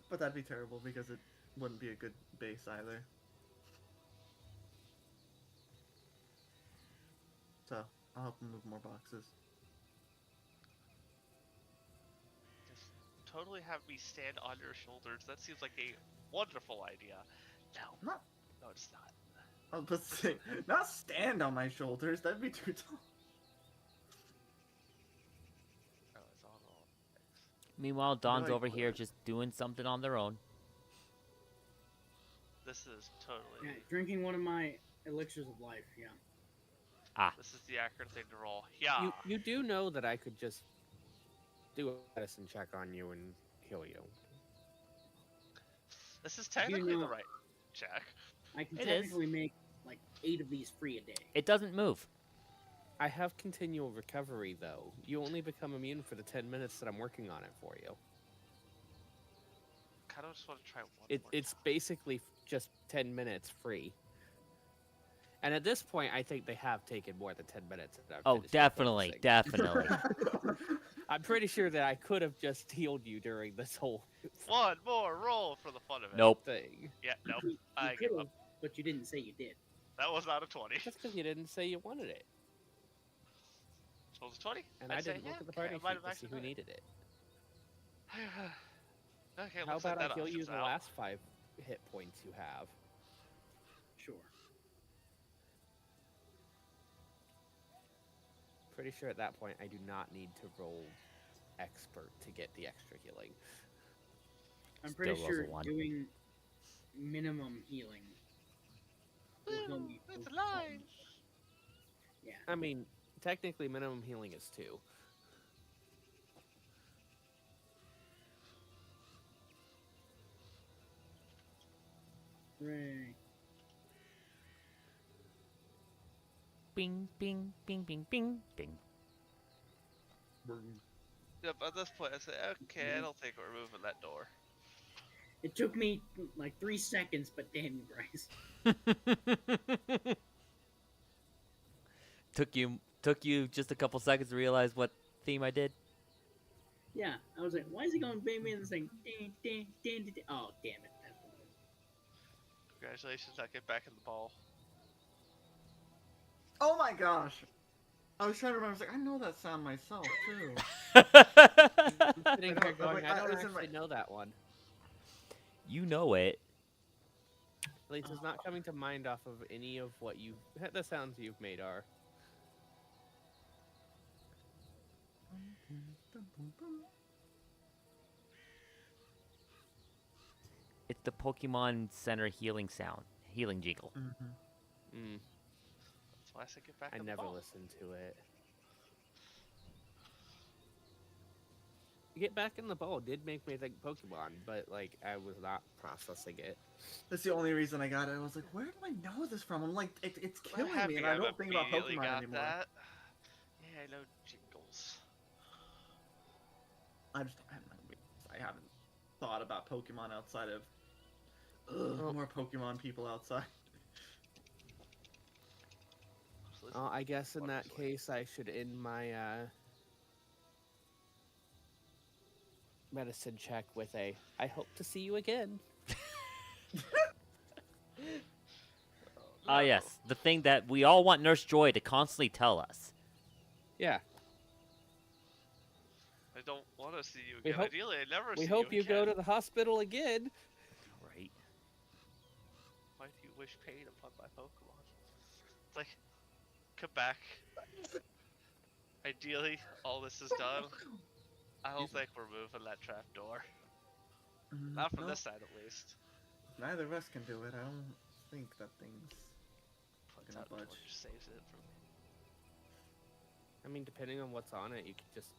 But that'd be terrible because it wouldn't be a good base either. So, I'll help him move more boxes. Just totally have me stand on your shoulders. That seems like a wonderful idea. No, Not, no, it's not. I was about to say, not stand on my shoulders. That'd be too tall. Oh, it's all. Meanwhile, Dawn's like, over here just doing something on their own. This is totally. Yeah, drinking one of my elixirs of life. Yeah. This is the accurate thing to roll. Yeah. You do know that I could just do a medicine check on you and heal you. This is You technically the know, right check. I can It is. technically make like 8 of these free a day. It doesn't move. I have continual recovery, though. You only become immune for the 10 minutes that I'm working on it for you. Kind of just want to try one more It's time. basically just 10 minutes free. And at this point, I think they have taken more than 10 minutes. And I've Oh, finished definitely, refocusing. definitely. I'm pretty sure that I could have just healed you during this whole One more roll for the fun of it. Nope. thing. Yeah, nope. You I could give have, up. but you didn't say you did. That was not a 20. That's because you didn't say you wanted it. So it was 20? And I'd I say, didn't look yeah, at the okay, party I might sheet have to see actually who done it. needed it. Okay, How looks about like I that heal you option's the out. last 5 hit points you have? Sure. Pretty sure at that point I do not need to roll expert to get the extra healing. I'm Still pretty rolls a sure one. doing minimum healing will heal Ooh, me. it's for- alive. Yeah. I mean, technically minimum healing is 2. Hooray. Bing, bing, bing, bing, bing, bing. Yep, at this point I say, okay, I don't think we're moving that door. It took me like 3 seconds, but damn you, Bryce. took you just a couple seconds to realize what theme I did. Yeah, I was like, why is he going bang bang this thing? Ding, ding, ding, ding, ding. Oh, damn it. That's what it is. Congratulations, I get back in the ball. Oh my gosh! I was trying to remember. I was like, I know that sound myself too. I'm sitting I here don't- going, like, I don't it's in actually my- know that one. You know it. At least it's not coming to mind off of any of what you the sounds you've made are. It's the Pokemon Center healing sound, healing jingle. Mhm. Mm, That's why I said get back I in the never ball. listened to it. Get back in the ball did make me think Pokemon, but like I was not processing it. That's the only reason I got it. I was like, where do I know this from? I'm like, it's I'm killing happy me, and I I've don't think about immediately Pokemon got anymore. that. Yeah, I know jingles. I haven't thought about Pokemon outside of Oh. more Pokemon people outside. So this is I guess in that honestly- case I should end my medicine check with a I hope to see you again. Ah, No. yes, the thing that we all want Nurse Joy to constantly tell us. Yeah. I don't want to see you We again. hope- Ideally, I never We see hope you again. go to the hospital again. Right. Why do you wish pain upon my Pokemon? It's like, come back. Ideally, all this is done. I don't think we're moving that trap door. Not from No, this side, at least. neither of us can do it. I don't think that thing's. Puts Gonna out torch, budge. saves it from. I mean, depending on what's on it, you could just,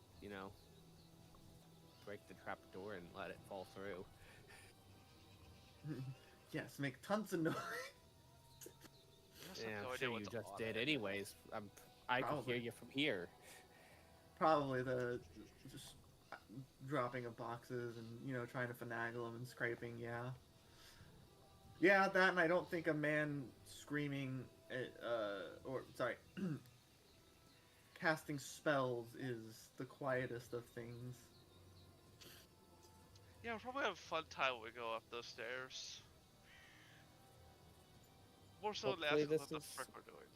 break the trap door and let it fall through. Yes, make tons of noise. I just have Yeah, no I'm idea sure you what's just on did it. anyways. I can Probably. hear you from here. Probably the just dropping of boxes and trying to finagle them and scraping. Yeah, that, and I don't think a man screaming casting spells is the quietest of things. Yeah, we'll probably have a fun time when we go up those stairs. More so than Hopefully asking what this the is- frick we're doing.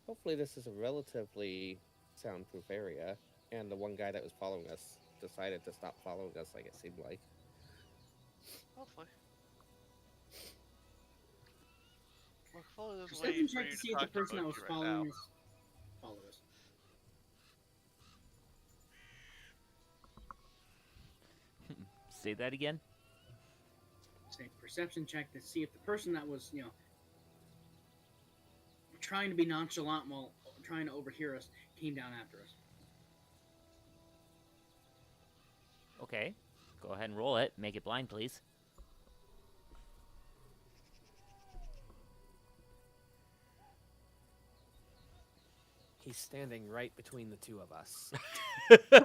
Hopefully this is a relatively soundproof area, and the one guy that was following us decided to stop following us like it seemed like. Hopefully. Look, follow this way Perception for check you to to see if the talk to person that was Mochi right following now. us followed us. Say that again. Say perception check to see if the person that was, trying to be nonchalant while trying to overhear us came down after us. Okay. Go ahead and roll it. Make it blind, please. He's standing right between the two of us. Dun,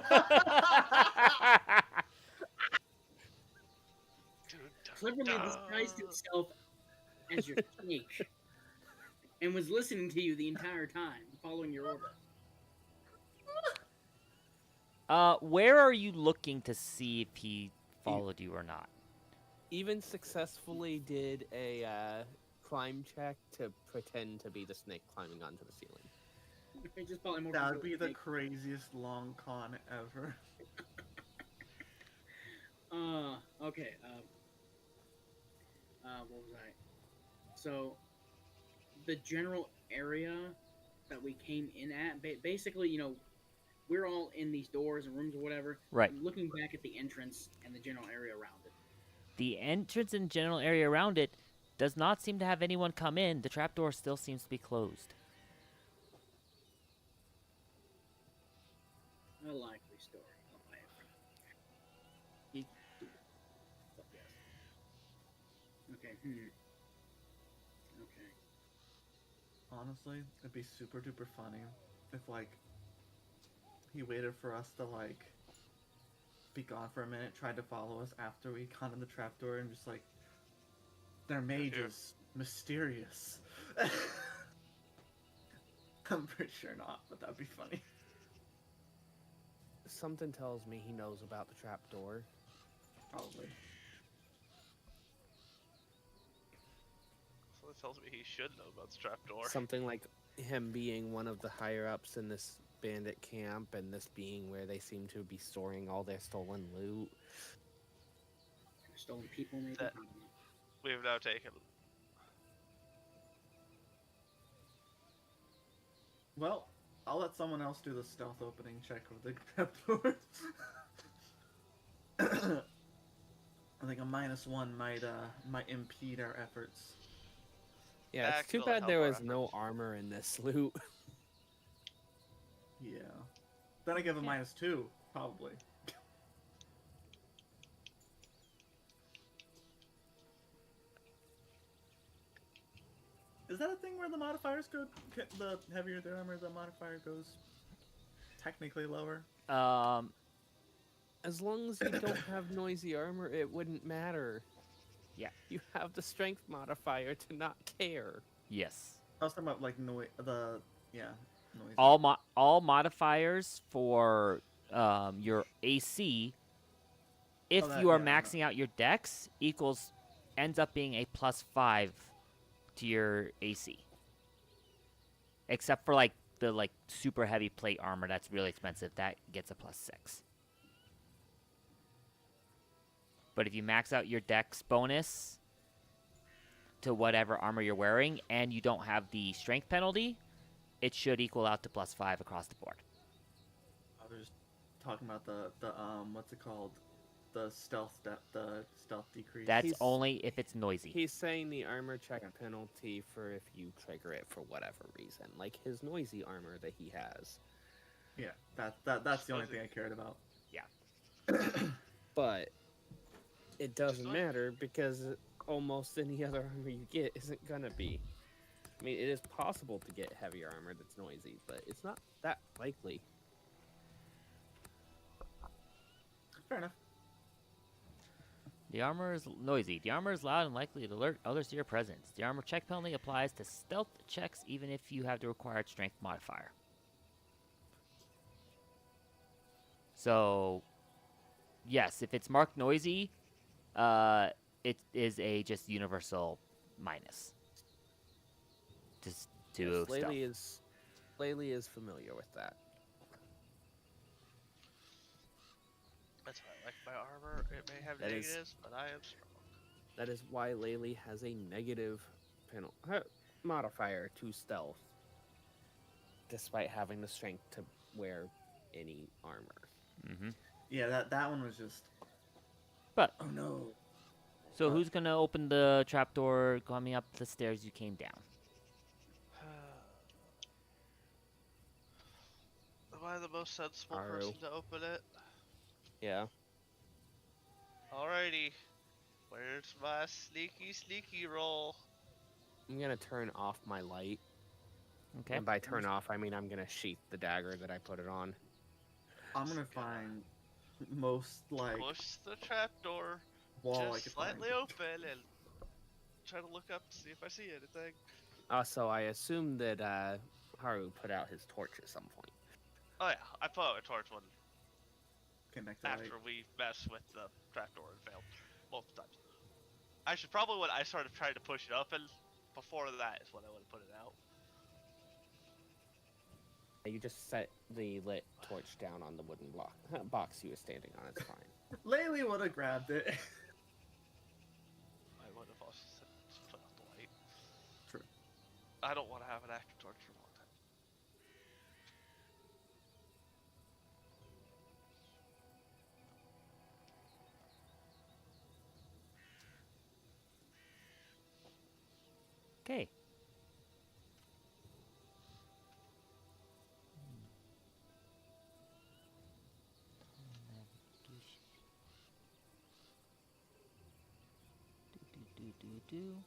dun, Cleverly dun. disguised himself as your snake and was listening to you the entire time, following your order. Where are you looking to see if he followed you or not? Even successfully did a climb check to pretend to be the snake climbing onto the ceiling. Just probably more That would comfortable be with the snake. craziest long con ever. Okay. What was I? So, the general area that we came in at, basically, we're all in these doors and rooms or whatever. Right. I'm looking back at the entrance and the general area around it. The entrance and general area around it does not seem to have anyone come in. The trapdoor still seems to be closed. A likely story. I'll buy it from you. Fuck yes. Okay. Okay. Honestly, it'd be super duper funny if like he waited for us to like be gone for a minute, tried to follow us after we got in the trapdoor, and just like their mage Sure. is mysterious. I'm pretty sure not, but that'd be funny. Something tells me he knows about the trapdoor. Probably. So it tells me he should know about the trapdoor. Something like him being one of the higher ups in this bandit camp, and this being where they seem to be storing all their stolen loot. Stolen people, maybe. That- I don't know. We've now taken. Well, I'll let someone else do the stealth opening check of the trapdoor. I think a -1 might impede our efforts. Yeah, That it's too could only bad there help our was no efforts. armor in this loot. Yeah. Then I give a -2, probably. Is that a thing where the modifiers go? The heavier the armor, the modifier goes technically lower. As long as you don't have noisy armor, it wouldn't matter. Yeah. You have the strength modifier to not care. Yes. I was talking about like noise. Noise. All modifiers for your AC, if Oh, that- you are yeah, I know. maxing out your dex, ends up being a +5 to your AC. Except for like the super heavy plate armor that's really expensive, that gets a +6. But if you max out your dex bonus to whatever armor you're wearing and you don't have the strength penalty, it should equal out to +5 across the board. I was just talking about the what's it called? The stealth decrease. That's He's- only if it's noisy. He's saying the armor check Yeah. penalty for if you trigger it for whatever reason, like his noisy armor that he has. Yeah, that's the only thing I cared about. But it doesn't like- matter because almost any other armor you get isn't gonna be. I mean, it is possible to get heavier armor that's noisy, but it's not that likely. Fair enough. The armor is noisy. The armor is loud and likely to alert others to your presence. The armor check penalty applies to stealth checks even if you have the required strength modifier. So, yes, if it's marked noisy, it is a just universal minus. Just to Yes, stealth. Laylee is familiar with that. That's why I like my armor. It may have That is- negatives, but I am strong. That is why Laylee has a negative modifier to stealth, despite having the strength to wear any armor. Mm-hmm. Yeah, that one was just. But Oh no. so who's gonna open the trapdoor coming up the stairs you came down? Am I the most sensible Aru. person to open it? Yeah. Alrighty. Where's my sneaky roll? I'm gonna turn off my light. Okay. And by turn off, I mean I'm gonna sheath the dagger that I put it on. I'm gonna find most like Push the trapdoor wall I just could find. slightly open and try to look up to see if I see anything. Also, I assume that Haru put out his torch at some point. Oh yeah, I put out a torch one Connect to after we messed with the trapdoor and failed multiple times. I should probably, when I started trying to push it open, before that is when I would have put it out. You just set the lit torch down on the wooden box you were standing on. It's fine. Laylee would have grabbed it. I would have also said just put out the light. True. I don't want to have an active torch for a long time. Okay. Do.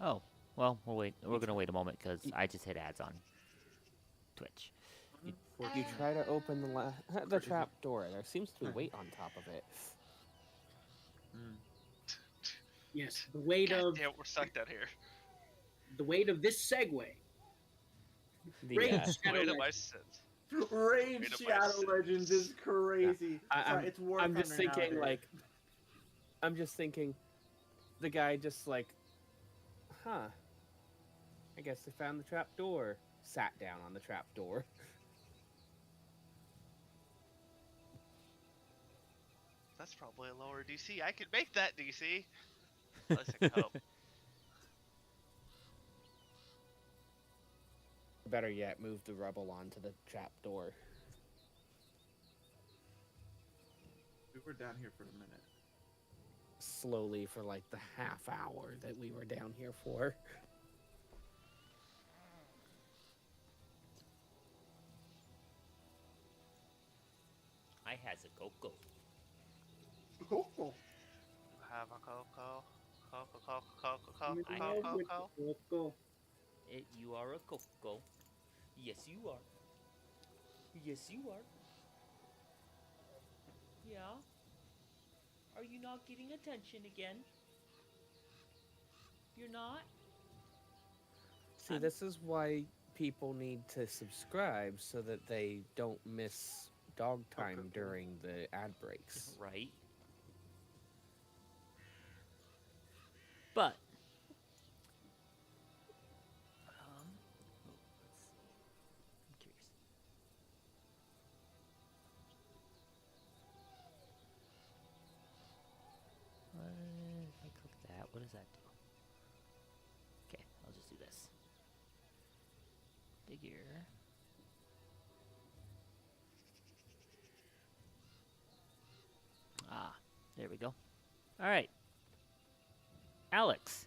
Oh, well, we'll wait. We're gonna wait a moment because I just hit ads on Twitch. You try to open the Crazy. trap door. There seems to be weight on top of it. Yes, the weight God of damn, we're stuck down here. this segue. The, Raid Shadow Weight of Legends. my sins. Raid Raid of my Shadow sins. Legends is crazy. Sorry, it's War I'm just Thunder thinking nowadays. the guy just like, huh? I guess they found the trap door. Sat down on the trap door. That's probably a lower DC. I can make that DC. At least I can hope. Better yet, move the rubble onto the trap door. We were down here for a minute. Slowly for like the half hour that we were down here for. I has a cocoa. Cool. Have a cocoa. Cocoa. Go. You are a cocoa. Yes, you are. Yes, you are. Yeah. Are you not getting attention again? You're not? See, this is why people need to subscribe so that they don't miss dog time cool. during the ad breaks. Right. But let's see. I'm curious. If I click that, what does that do? Okay, I'll just do this. Figure. Ah, there we go. All right. Alex.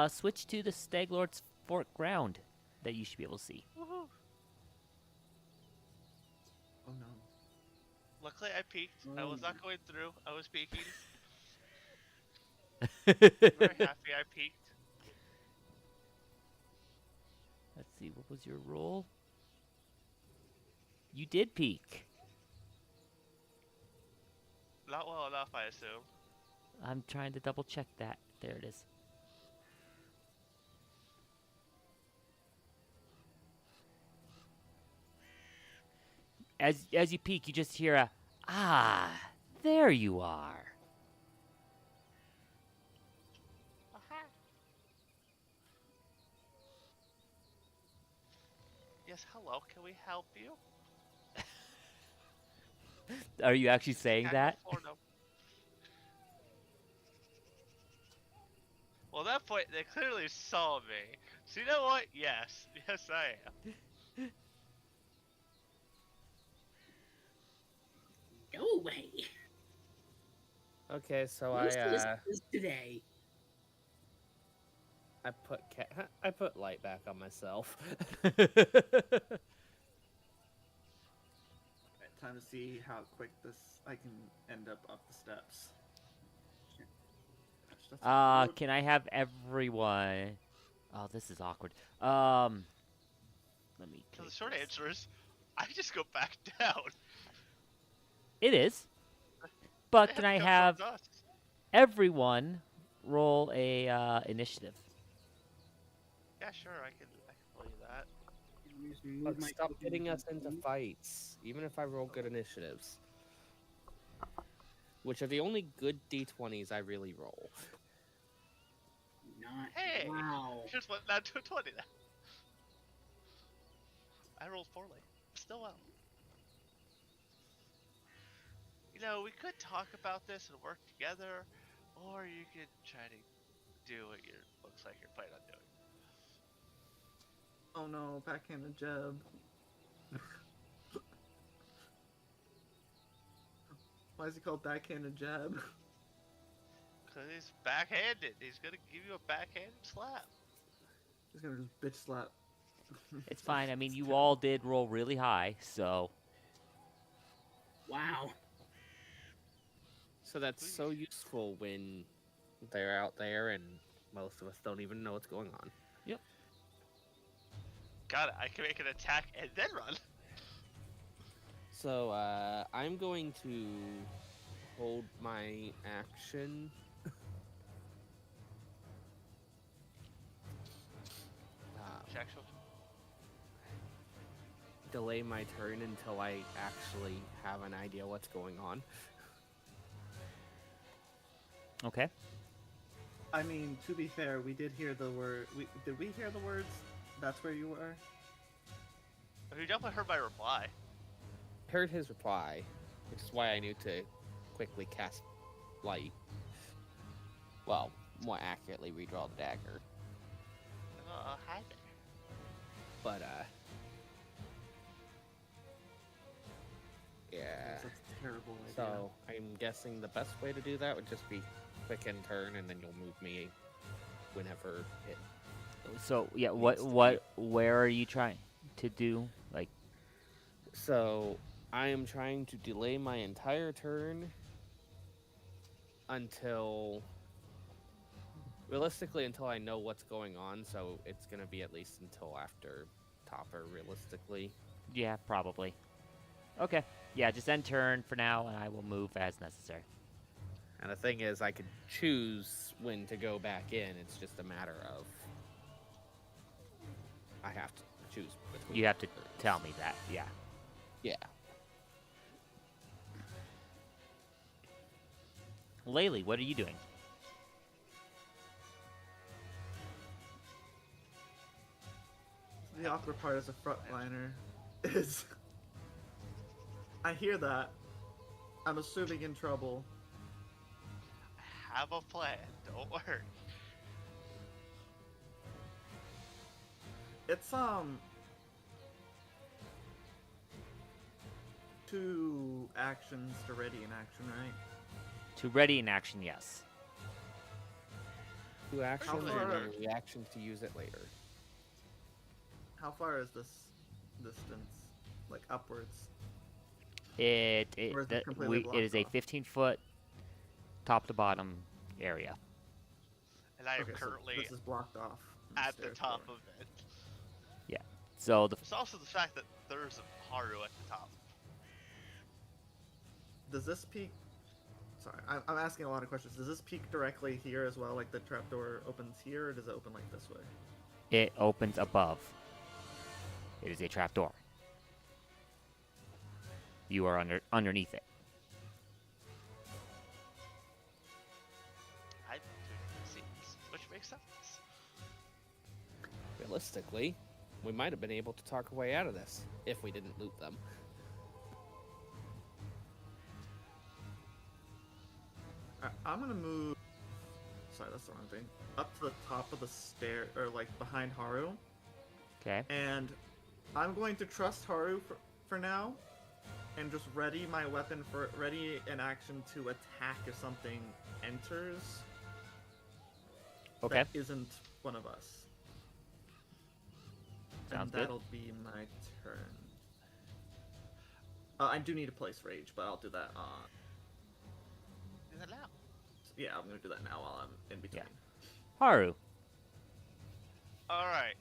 Switch to the Staglord's Fort Ground that you should be able to see. Woohoo. Oh no. Luckily, I peeked. I was not going through. I was peeking. Very happy I peeked. Let's see, what was your roll? You did peek. Not well enough, I assume. I'm trying to double check that. There it is. As you peek, you just hear a, ah, there you are. Yes, hello. Can we help you? Are you actually saying that? Well, at that point, they clearly saw me. So you know what? Yes. Yes, I am. Go away. Okay, so Most of this is today. I put light back on myself. Time to see how quick I can end up the steps. That's rude. Can I have everyone? Oh, this is awkward. Let me. So the take short this. answer is, I just go back down. It is. But They can have to I come have towards us. everyone roll a initiative? Yeah, sure, I can tell you that. Just move But my stop token getting us and into move. fights, even if I roll good initiatives. Which are the only good d20s I really roll. Not. Hey, Wow. just went down to a 20 now. I rolled poorly. Still well. You know, we could talk about this and work together, or you could try to do what you looks like you're planning on doing. Oh no, backhanded jab. Why is he called backhanded jab? Cause he's backhanded. He's gonna give you a backhanded slap. He's gonna just bitch slap. It's fine. I mean, It's you terrible. all did roll really high, so Wow. So that's so useful when they're out there and most of us don't even know what's going on. Got it. I can make an attack and then run. So I'm going to hold my action. Actual. Delay my turn until I actually have an idea what's going on. okay. I mean, to be fair, we did hear the word. Did we hear the words? That's where you were. You definitely heard my reply. Heard his reply, which is why I knew to quickly cast light. Well, more accurately, redraw the dagger. Hi there. But yeah. That's a terrible idea. So I'm guessing the best way to do that would just be quick end turn, and then you'll move me whenever it. So yeah, Needs to where are you trying to do? Like, So I am trying to delay my entire turn until, realistically, until I know what's going on. So it's gonna be at least until after Topper, realistically. yeah, probably. Okay. Yeah, just end turn for now, and I will move as necessary. And the thing is, I could choose when to go back in. It's just a matter of I have to choose between. You have to turns. tell me that. Yeah. Yeah. Laylee, what are you doing? The awkward part as a frontliner is I hear that. I'm assuming in trouble. I have a plan. Don't worry. It's 2 actions to ready in action, right? To ready in action, yes. 2 actions and far- a reaction to use it later. How far is this distance? Like upwards? Or is it completely It is a blocked off? 15-foot top to bottom area. And I am Okay, so currently this is blocked off. at the top of it. So the There's also the fact that there's a Haru at the top. Does this peak? Sorry, I'm asking a lot of questions. Does this peak directly here as well? Like the trapdoor opens here, or does it open like this way? it opens above. It is a trapdoor. You are underneath it. I do seems, which makes sense. Realistically, we might have been able to talk our way out of this if we didn't loot them. I'm gonna move. Sorry, that's the wrong thing. Up to the top of the stair, or like behind Haru, Okay. and I'm going to trust Haru for now, and just ready my weapon for ready an action to attack if something enters. Okay. That isn't one of us. Sounds And good. that'll be my turn. I do need to place rage, but I'll do that on. Do that now. Yeah, I'm gonna do that now while I'm in between. Haru. All right.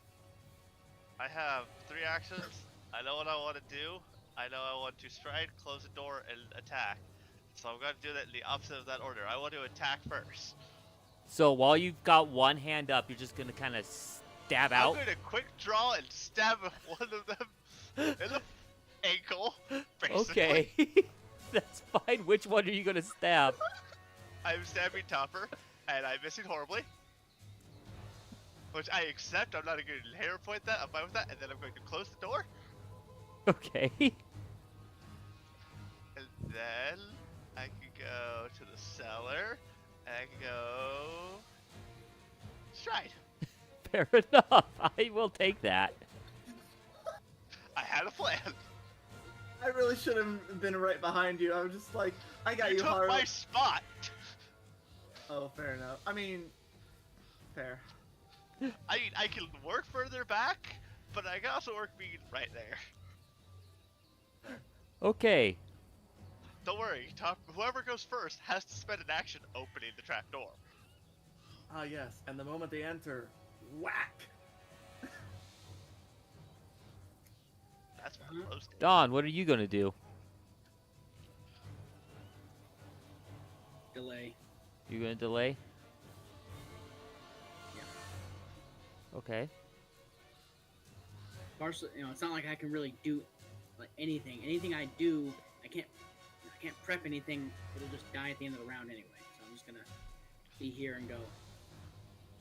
I have 3 actions. I know what I want to do. I know I want to stride, close the door, and attack. So I'm going to do that in the opposite of that order. I want to attack first. So while you've got one hand up, you're just gonna kind of stab I'm out. going to quick draw and stab one of them in the ankle, basically. Okay, that's fine. Which one are you gonna stab? I'm stabbing Topper, and I'm missing horribly. Which I accept. I'm not going to hair point that. I'm fine with that. And then I'm going to close the door. Okay. And then I can go to the cellar. And I can go stride. Fair enough. I will take that. I had a plan. I really should have been right behind you. I was just like, I got you, took Haru. my spot. Oh, fair enough. I mean, fair. I mean, I can work further back, but I can also work being right there. Okay. Don't worry, whoever goes first has to spend an action opening the trap door. Ah, yes. And the moment they enter, whack. That's what I'm close to. Dawn, what are you gonna do? Delay. You gonna delay? Yeah. Okay. Partially, it's not like I can really do like anything. Anything I do, I can't prep anything. It'll just die at the end of the round anyway. So I'm just gonna be here and go.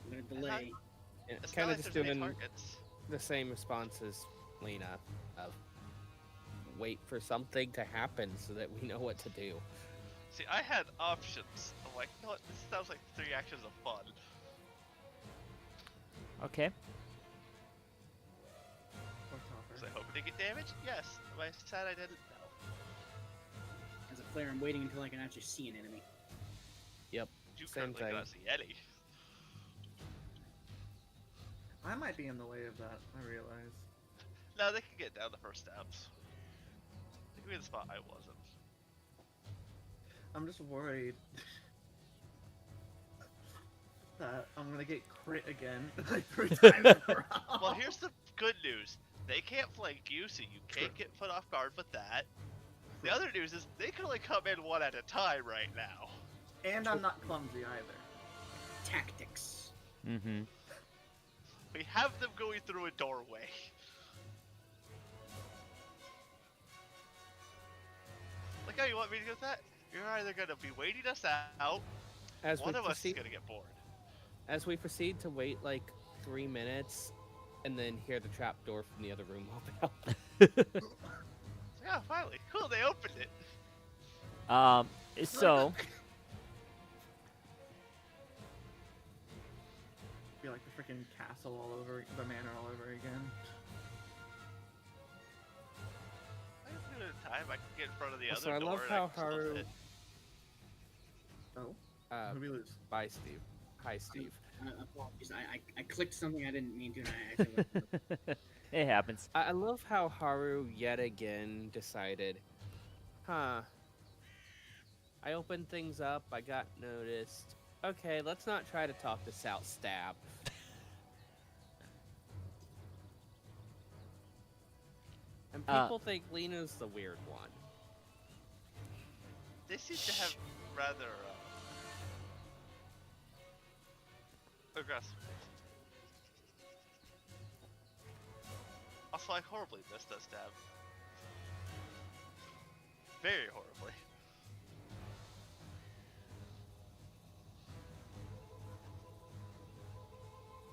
I'm gonna delay. Yeah, It's kind not of like just there's any doing targets. the same response as Lena of wait for something to happen so that we know what to do. See, I had options. I'm like, you know what? This sounds like 3 actions of fun. Okay. Poor Topper. Was I hoping to get damaged? Yes. Am I sad I didn't? No. As a player, I'm waiting until I can actually see an enemy. Yep. You Same currently thing. cannot see any. I might be in the way of that, I realize. No, they can get down the first steps. They can be in the spot I wasn't. I'm just worried that I'm gonna get crit again like 3 times in a row. Well, here's the good news. They can't flank you, so you can't True. get put off guard with that. The other news is they can only come in one at a time right now. And I'm not clumsy either. Tactics. Mm-hmm. We have them going through a doorway. Like how you want me to do that? You're either gonna be waiting us out, As we one of us is proceed, gonna get bored. as we proceed to wait like 3 minutes, and then hear the trap door from the other room open up. Yeah, finally. Cool, they opened it. So Be like the freaking castle all over, the manor all over again. I can do it in time. I can get in front of the Also, other I door. love and how can still Haru. fit. Oh, who we lose? Bye, Steve. Hi, Steve. Apologies. I clicked something I didn't mean to, and I accidentally. it happens. I love how Haru yet again decided, huh, I opened things up, I got noticed. Okay, let's not try to talk this out, stab. And people think Lena's the weird one. They seem to have rather aggressive. Also, I horribly missed that stab. Very horribly.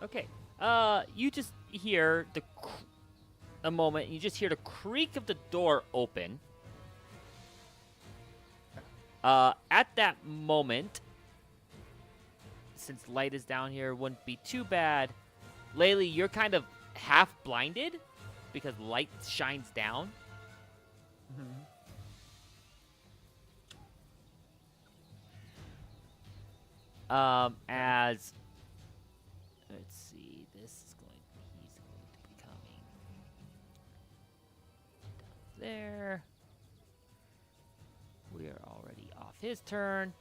Okay. You just hear a moment. You just hear the creak of the door open. At that moment, since light is down here, wouldn't be too bad. Laylee, you're kind of half blinded because light shines down. Mm-hmm. As let's see, this is going. He's going to be coming down there. We are already off his turn.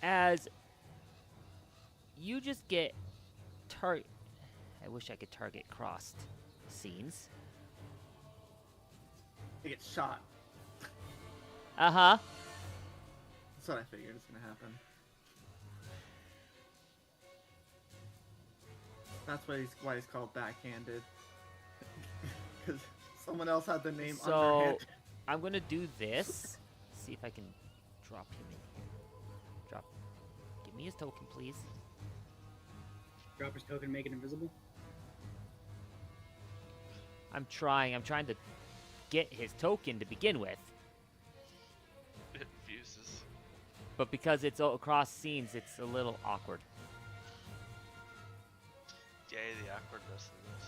as you just get target. I wish I could target crossed scenes. He gets shot. Uh-huh. That's what I figured is gonna happen. That's why he's called backhanded. Because someone else had the name So underhanded. I'm gonna do this. See if I can drop him in here. Drop. Give me his token, please. Drop his token, make it invisible. I'm trying to get his token to begin with. It fuses. But because it's across scenes, it's a little awkward. Yay, the awkwardness in this.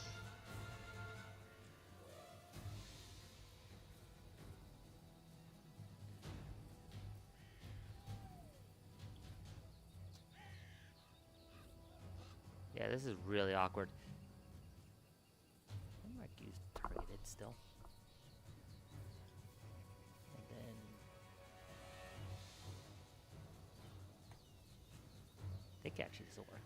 Yeah, this is really awkward. I might use targeted still. And then I think actually this will work.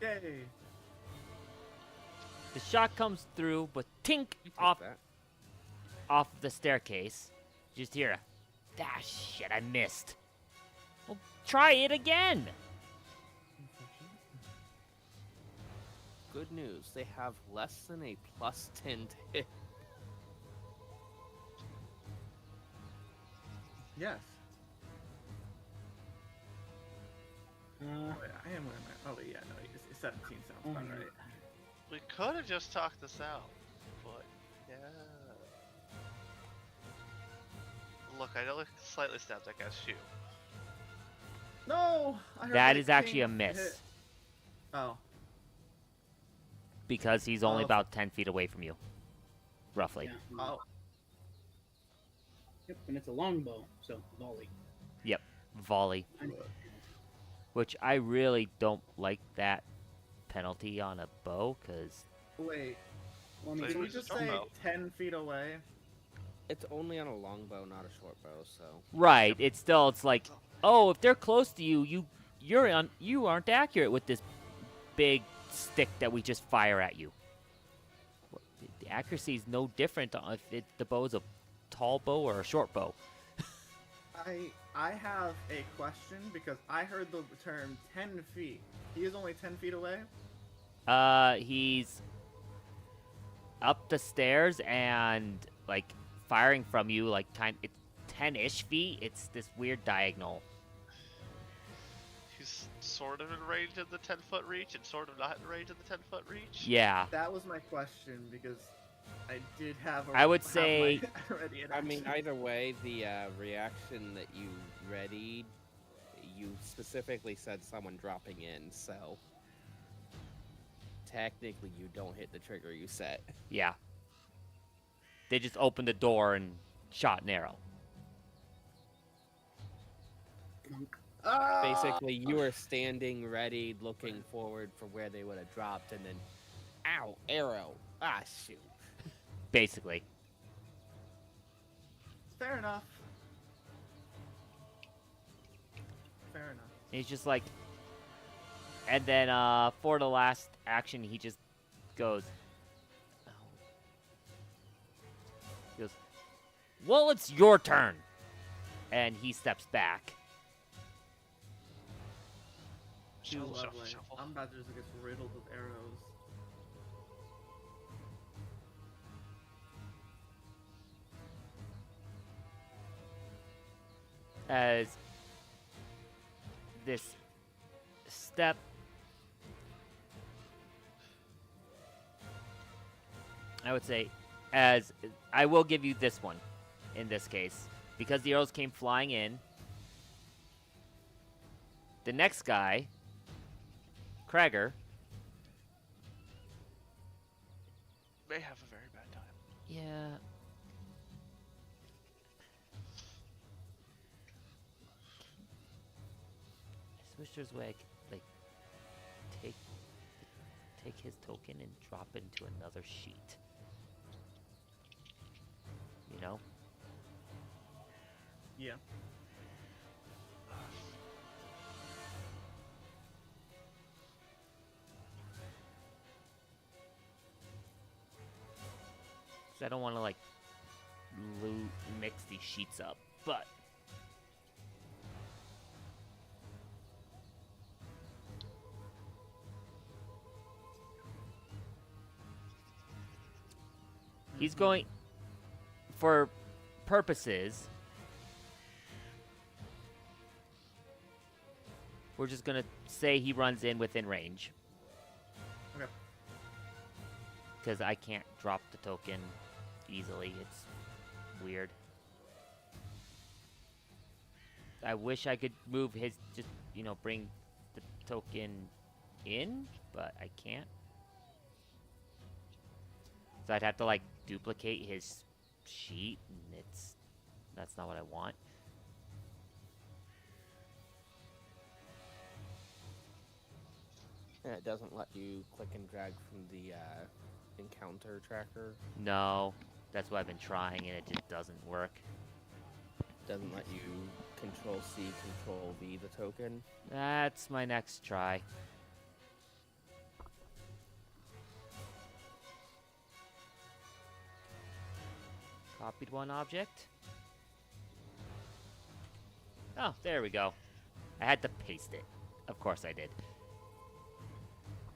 Yay! The shot comes through, but tink You take off that. the staircase. Just hear a, ah shit, I missed. Well, try it again. Good news, they have less than a +10 to hit. Yes. Uh, Oh, yeah, I am wearing my. Oh yeah, no, 17 sounds about right. We could have just talked this out, but yeah. Look, I know it slightly stepped. I guess shoot. No, I heard That the is actually a king miss. hit. Oh, Because he's only Oh. about 10 feet away from you. Roughly. yeah. oh, Yep, and it's a longbow, so volley. Volley. Which I really don't like that penalty on a bow, because wait. Well, I mean, Wait, Did we who's just the say longbow? 10 feet away? It's only on a longbow, not a short bow, so. right, it's like, oh, if they're close to you, you aren't accurate with this big stick that we just fire at you. The accuracy is no different if the bow is a tall bow or a short bow. I have a question because I heard the term 10 feet. He is only 10 feet away? He's up the stairs and like firing from you, like it's 10-ish feet. It's this weird diagonal. He's sort of in range of the 10-foot reach and sort of not in range of the 10-foot reach. Yeah. That was my question because I did have a. I would have say- my ready in I mean, action. either way, the reaction that you readied, you specifically said someone dropping in, so. Technically, you don't hit the trigger you set. Yeah. They just opened the door and shot an arrow. Ah! Basically, you were standing ready, looking forward for where they would have dropped, and then, ow, arrow. Ah, shoot. Basically. Fair enough. Fair enough. He's just like, and then for the last action, he just goes. He goes, well, it's your turn, and he steps back. Too Shuffle, shuffle, lovely. shuffle. I'm about to just get riddled with arrows. As this step I would say, as I will give you this one in this case, because the arrows came flying in. The next guy, Krager, May have a very bad time. yeah. I just wish there's a way I could, like, take his token and drop it into another sheet. You know? Yeah. So I don't want to like mix these sheets up, but he's going for purposes. We're just gonna say he runs in within range. Okay. Because I can't drop the token easily. It's weird. I wish I could move his, just, bring the token in, but I can't. So I'd have to, like, duplicate his sheet, and that's not what I want. And it doesn't let you click and drag from the encounter tracker. No, that's what I've been trying, and it just doesn't work. Doesn't let you Control C, Control V the token. That's my next try. Copied one object. Oh, there we go. I had to paste it. Of course I did.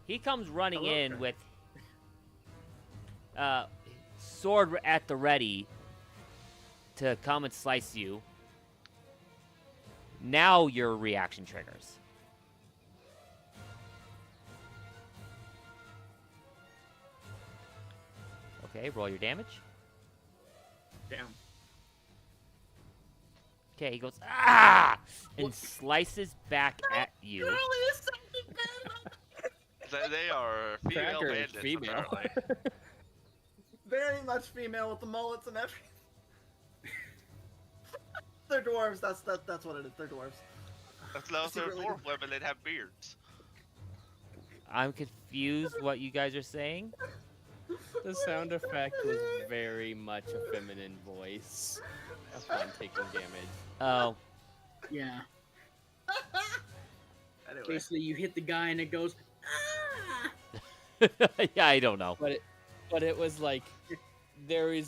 He comes running in with sword at the ready to come and slice you. Now your reaction triggers. Okay, roll your damage. Damn. Okay, he goes, ah! And slices back at you. They are female Tracker is bandits, female. apparently. Very much female with the mullets and everything. They're dwarves. That's what it is. They're dwarves. If those are Secretly- dwarf women, they'd have beards. I'm confused what you guys are saying. The sound effect was very much a feminine voice upon taking damage. Oh, Yeah. Anyway. Basically, you hit the guy and it goes, ah! yeah, I don't know. But it was like there are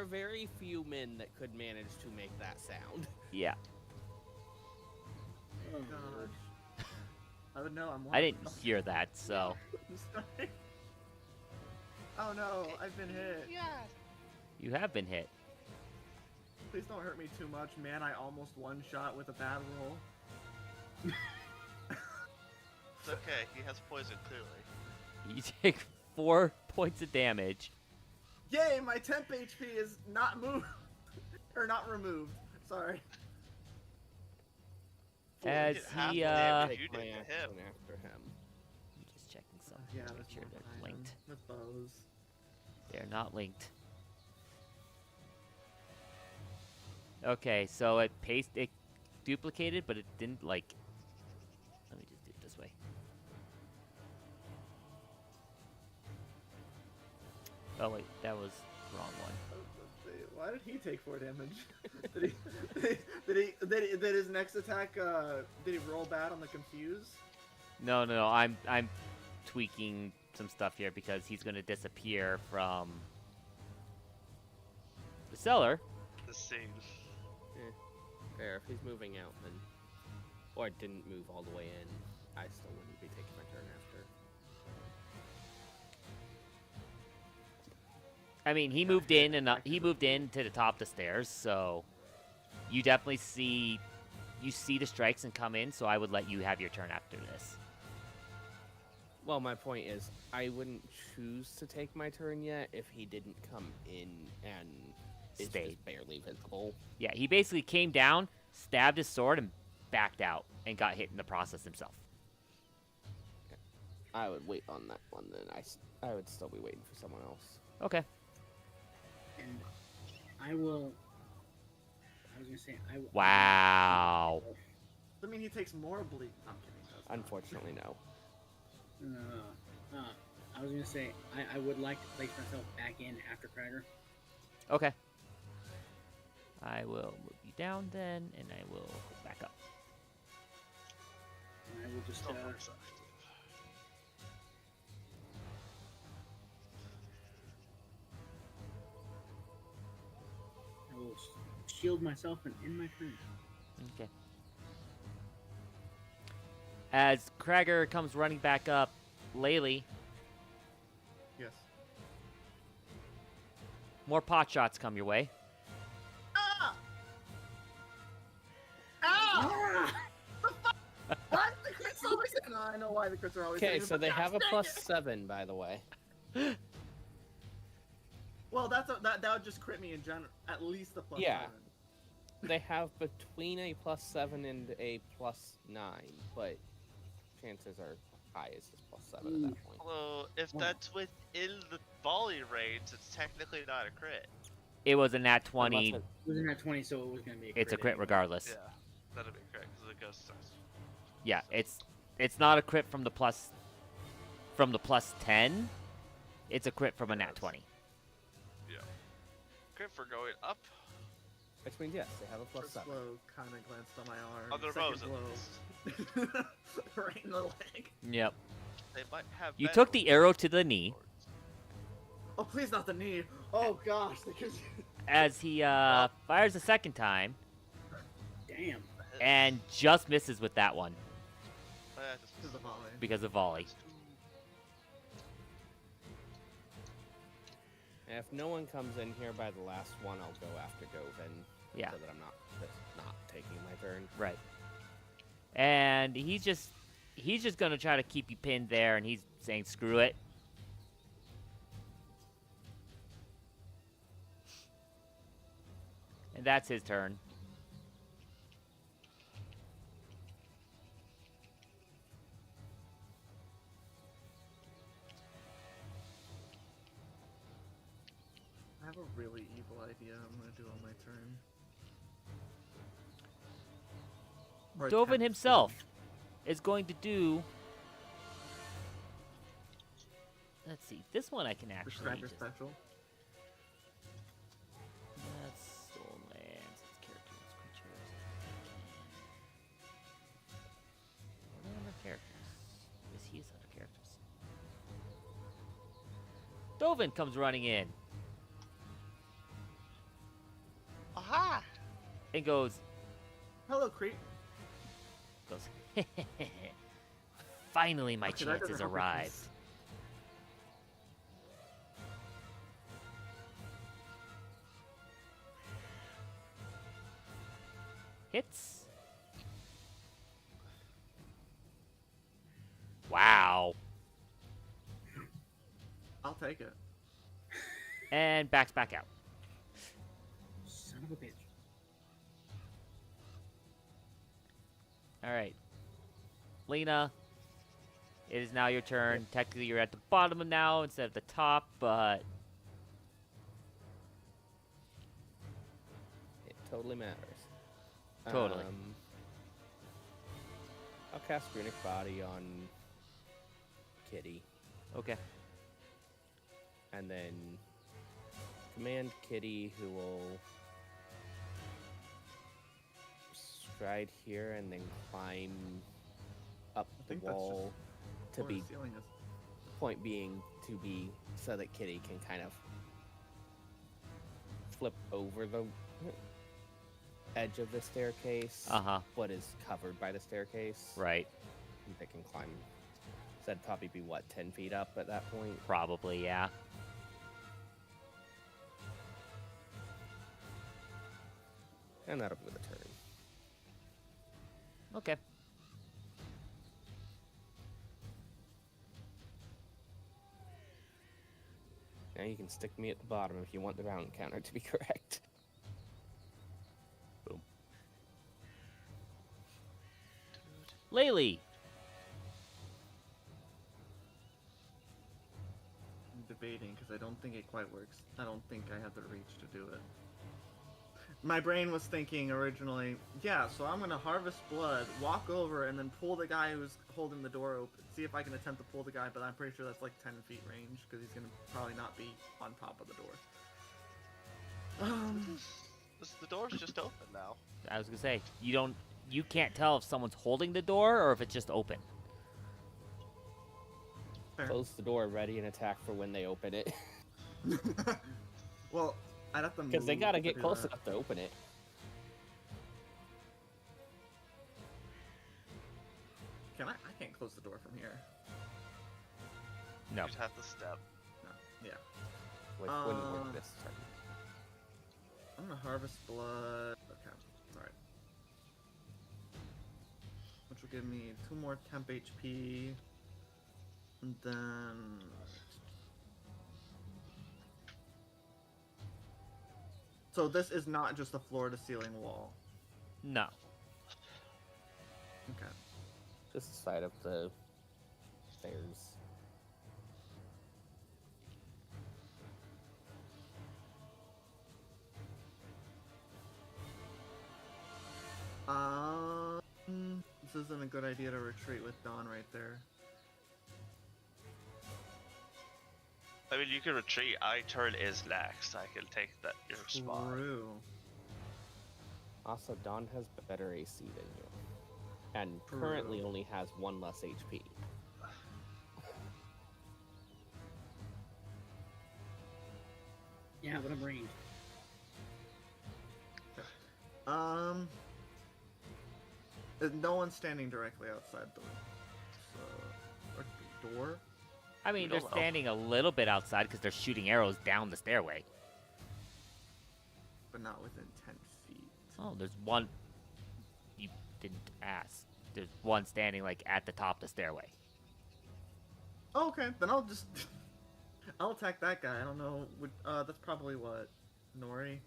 very few men that could manage to make that sound. Yeah, Oh, Gosh. I would know. I'm. I didn't hear that, so I'm sorry. Oh no, I've been hit. you have been hit. Please don't hurt me too much, man. I almost one shot with a bad roll. It's okay, he has poison, clearly. You take 4 points of damage. Yay, my temp HP is not moved. Or not removed. Sorry. As get half he, the damage Take you my did to action him. after him. I'm just checking something Yeah, to that's make sure more they're fine. linked. With bows. They're not linked. Okay, so it duplicated, but it didn't like. Let me just do it this way. Oh wait, that was the wrong one. Why did he take 4 damage? Did his next attack? Did he roll bad on the confuse? No. I'm tweaking some stuff here because he's gonna disappear from the cellar. The scene. Fair, if he's moving out, then, or didn't move all the way in, I still wouldn't be taking my turn after. I mean, he moved in and he moved in to the top of the stairs, so you definitely see the strikes and come in. So I would let you have your turn after this. Well, my point is, I wouldn't choose to take my turn yet if he didn't come in and is Stayed. just barely visible. Yeah, he basically came down, stabbed his sword, and backed out and got hit in the process himself. I would wait on that one, then I would still be waiting for someone else. Okay. and I will. I was gonna say I. Wow. I mean, he takes more bleed. I'm kidding. That's not- Unfortunately, no. I was gonna say I would like to place myself back in after Krager. Okay. I will move you down then, and I will go back up. And I will just Self-works active. I will shield myself and end my turn. Okay. As Krager comes running back up, Laylee, Yes. more pot shots come your way. Ah! Ow! Ah! What? The crits always hit. No, I know why the crits are always Okay, hitting, so but they gosh have a dang it. +7, by the way. Well, that would just crit me in general. At least a +7. Yeah. They have between a +7 and a +9, but chances are high as a +7 at that point. Although, if Wow. that's within the volley range, it's technically not a crit. It was a nat 20. Unless It was in that 20, so it was going to be a crit. It's a crit anyway. regardless. Yeah, that'd be correct because it goes to Yeah, it's not a crit from the +10. It's a crit from a nat 20. yeah. Crit for going up Which means, yes, they have a First +7. blow kind of glanced on my arm. on their Second bows at blow, least. right in the leg. Yep. They might have. You better took the arrow to the knee swords. Oh, please not the knee. Oh gosh, because as he fires a second time Damn. and just misses with that one Just Because of volley. because of volley. And if no one comes in here by the last one, I'll go after Dovin. Yeah. So that I'm not taking my turn. Right. And he's just gonna try to keep you pinned there, and he's saying screw it. And that's his turn. I have a really evil idea I'm gonna do on my turn. Or Dovin attempt to. himself is going to do. Let's see. This one I can actually Prescribe your just. special. That's stolen lands. It's characters, creatures. What are other characters? Yes, he is other characters. Dovin comes running in Aha! and goes. Hello, creep. Finally, my Okay, that chance doesn't has help your arrived. case. Hits. Wow. I'll take it. And backs back out. Son of a bitch. All right. Lena, it is now your turn. Technically, you're at the bottom now instead of the top, but It totally matters. Totally. I'll cast Runic Body on Kitty, okay. and then command Kitty, who will stride here and then climb up I the think that's just wall to Floor be to ceiling is. point being to be so that Kitty can kind of flip over the edge of the staircase, Uh-huh. what is covered by the staircase. Right. And they can climb. So that'd probably be what, 10 feet up at that point? Probably, yeah. And that'll be the turn. Okay. Now you can stick me at the bottom if you want the round counter to be correct. Boom. Laylee. I'm debating because I don't think it quite works. I don't think I have the reach to do it. My brain was thinking originally, yeah, so I'm gonna harvest blood, walk over, and then pull the guy who's holding the door open. See if I can attempt to pull the guy, but I'm pretty sure that's like 10 feet range because he's gonna probably not be on top of the door. The door's just open now. I was gonna say you can't tell if someone's holding the door or if it's just open. Fair. Close the door, ready and attack for when they open it. Well, I'd have to move Because they gotta to get do close that. enough to open it. Can I can't close the door from here. No. You'd have to step. No. Yeah. Which wouldn't work this turn. I'm gonna harvest blood. Okay. Alright. Which will give me 2 more temp HP. And then so this is not just a floor to ceiling wall. No. Okay. Just the side of the stairs. This isn't a good idea to retreat with Dawn right there. I mean, you can retreat. Turn is next. I can take your spot. True. Also, Dawn has better AC than you. And currently True. only has 1 less HP. Yeah, but I'm ranged. No one's standing directly outside the door. I mean, We they're don't know. standing a little bit outside because they're shooting arrows down the stairway. But not within 10 feet. Oh, there's one. You didn't ask. There's one standing like at the top of the stairway. Oh, okay, then I'll just I'll attack that guy. I don't know. That's probably what Nori.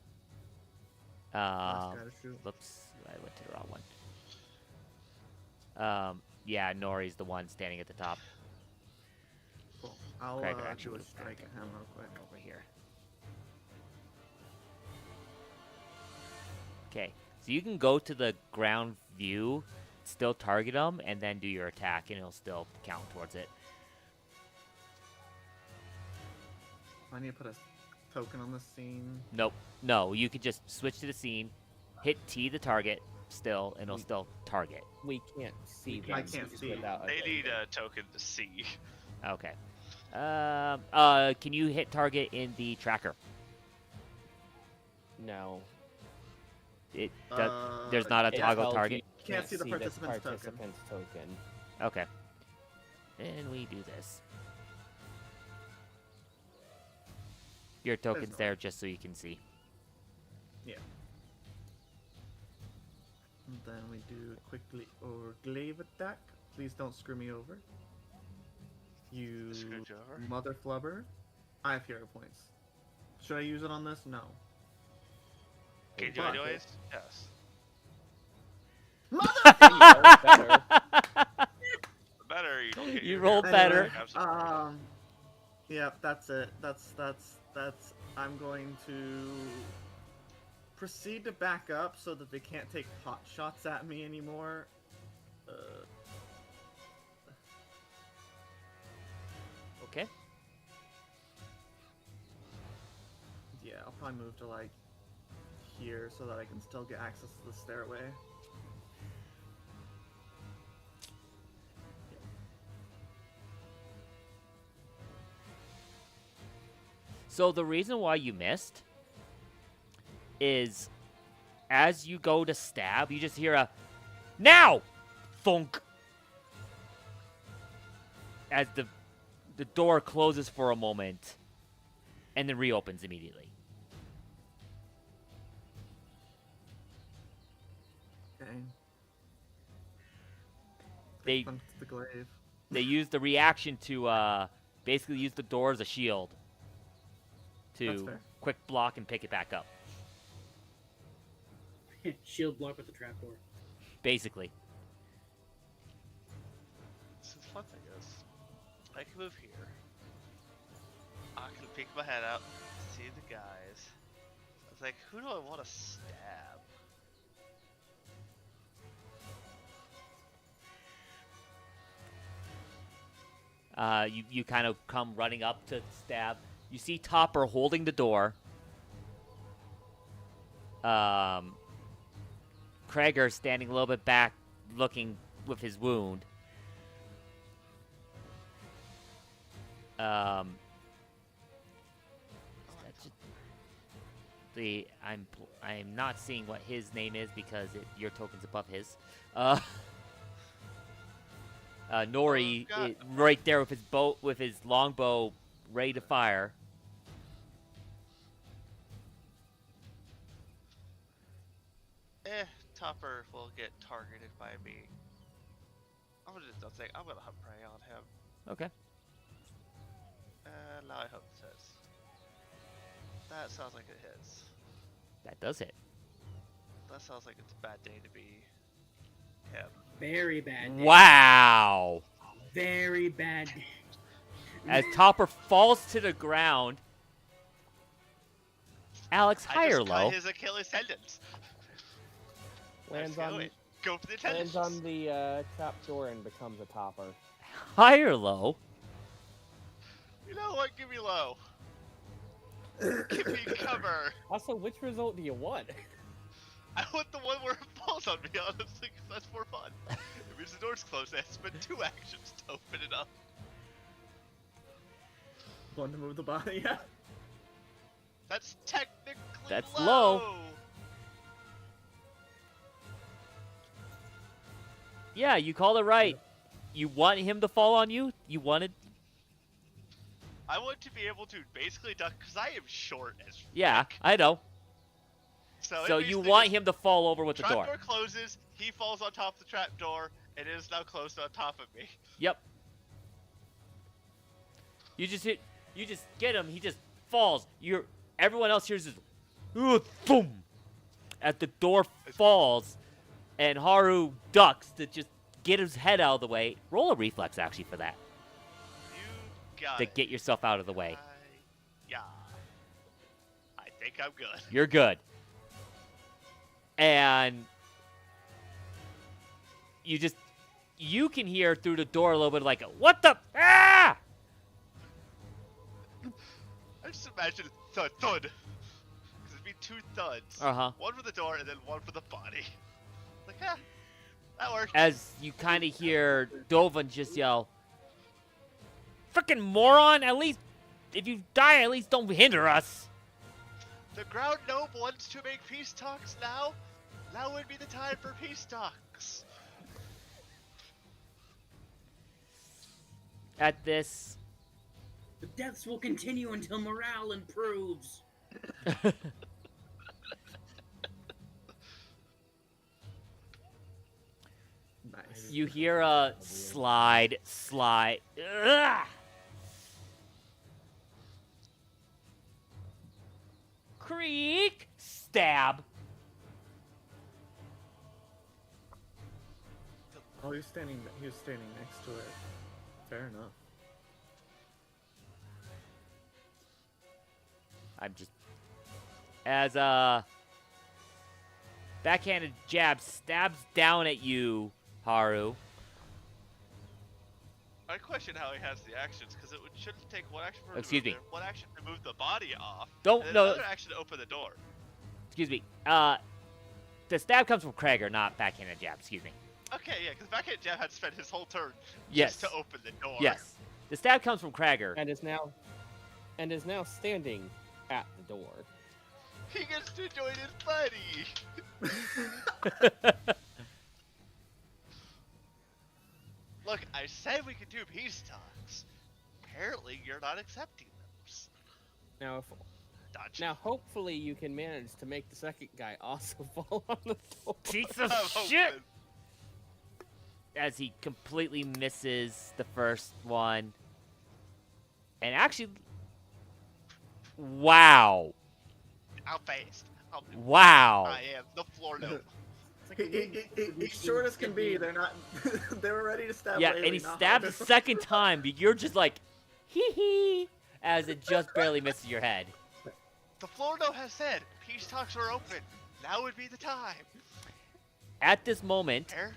Last guy to shoot. Whoops, I went to the wrong one. Yeah, Nori's the one standing at the top. Cool. I'll Craig do actually a would've strike backed at him real quick. Over here. Okay, so you can go to the ground view, still target him, and then do your attack, and it'll still count towards it. I need to put a token on the scene. Nope. No, you could just switch to the scene, hit T the target, still, and it'll still target. We can't see I them can't see. without a They need token. a token to see. Okay. Can you hit target in the tracker? No. It does, there's not a It toggle tells you target. you Can't see the the participant's token. participant's token. Okay. And we do this. Your token's no- there just so you can see. Yeah. And then we do quickly or glaive attack. Please don't screw me over. You Screwed you over? mother flubber. I have hero points. Should I use it on this? No. Can you do Fuck. anyways? Yes. Better. Better you don't get You your rolled hero better. back, I'm sorry. Yeah, that's it. That's I'm going to proceed to back up so that they can't take pot shots at me anymore. Okay. Yeah, I'll probably move to like here so that I can still get access to the stairway. So the reason why you missed is as you go to stab, you just hear a now thunk as the door closes for a moment and then reopens immediately. Okay. They Fun to the glaive. they use the reaction to basically use the door as a shield That's to fair. quick block and pick it back up. Shield block with the trapdoor. Basically. So the fun thing is, I can move here. I can peek my head out, see the guys. It's like, who do I want to stab? You kind of come running up to stab. You see Topper holding the door. Krager standing a little bit back, looking with his wound. That's just I'm not seeing what his name is because your token's above his. Nori got- right there with his longbow ready to fire. Topper will get targeted by me. I'm gonna just don't think I'm gonna hunt prey on him. Okay. Now I hope this hits. That sounds like it hits. That does hit. That sounds like it's a bad day to be him. Very bad. Day. Wow. Very bad. Day. As Topper falls to the ground, Alex, high or I just low? cut his Achilles tendons. Lands Let's on go for the tendons. lands on the trap door and becomes a topper. High or low? You know what? Give me low. Give me cover. Also, which result do you want? I want the one where it falls on me, honestly, because that's more fun. It means the door's closed. I have to spend 2 actions to open it up. One to move the body, yeah. That's technically That's low. low. Yeah, you called it right. You want him to fall on you? You wanted... I want to be able to basically duck, because I am short as Yeah, frick. I know. So So you want him to fall over with the door. Trapdoor closes, he falls on top of the trapdoor, and it is now closed on top of me. Yep. You just get him, he just falls. Everyone else hears this, boom, as the door falls, and Haru ducks to just get his head out of the way. Roll a reflex, actually, for that, You got to it. get yourself out of the way. Yeah. I think I'm good. You're good. And you can hear through the door a little bit like, what the, ah! I just imagine thud, thud. Because it'd be 2 thuds. Uh-huh. One for the door and then one for the body. Like, that worked. As you kind of hear Dovan just yell, frickin' moron, at least, if you die, at least don't hinder us. The ground noble wants to make peace talks now. Now would be the time for peace talks. At this, The deaths will continue until morale improves. Nice. you hear a slide. Ugh! Creak, stab. Oh, he was standing next to it. Fair enough. I'm just as backhanded jab stabs down at you, Haru. I question how he has the actions, because it shouldn't take 1 action for Excuse me. 1 action to move the body off. Don't- and then no. another action to open the door. Excuse me. The stab comes from Krager, not backhanded jab. Excuse me. Okay, yeah, because Backhand Jab had spent his whole turn Yes. just to open the door. Yes. The stab comes from Krager. And is now standing at the door. He gets to join his buddy. Look, I said we could do peace talks. Apparently, you're not accepting those. Now, Dodge. now hopefully you can manage to make the second guy also fall on the door. Piece of I'm shit! hoping. As he completely misses the first one. And actually... Wow. Outfaced. Wow. I am the floor note. He's short as can be. They're not. They were ready to stab. Yeah, Rayleigh, and he not stabs a Haru. second time, but you're just like, hee hee, as it just barely misses your head. The floor note has said peace talks are open. Now would be the time. At this moment, Air.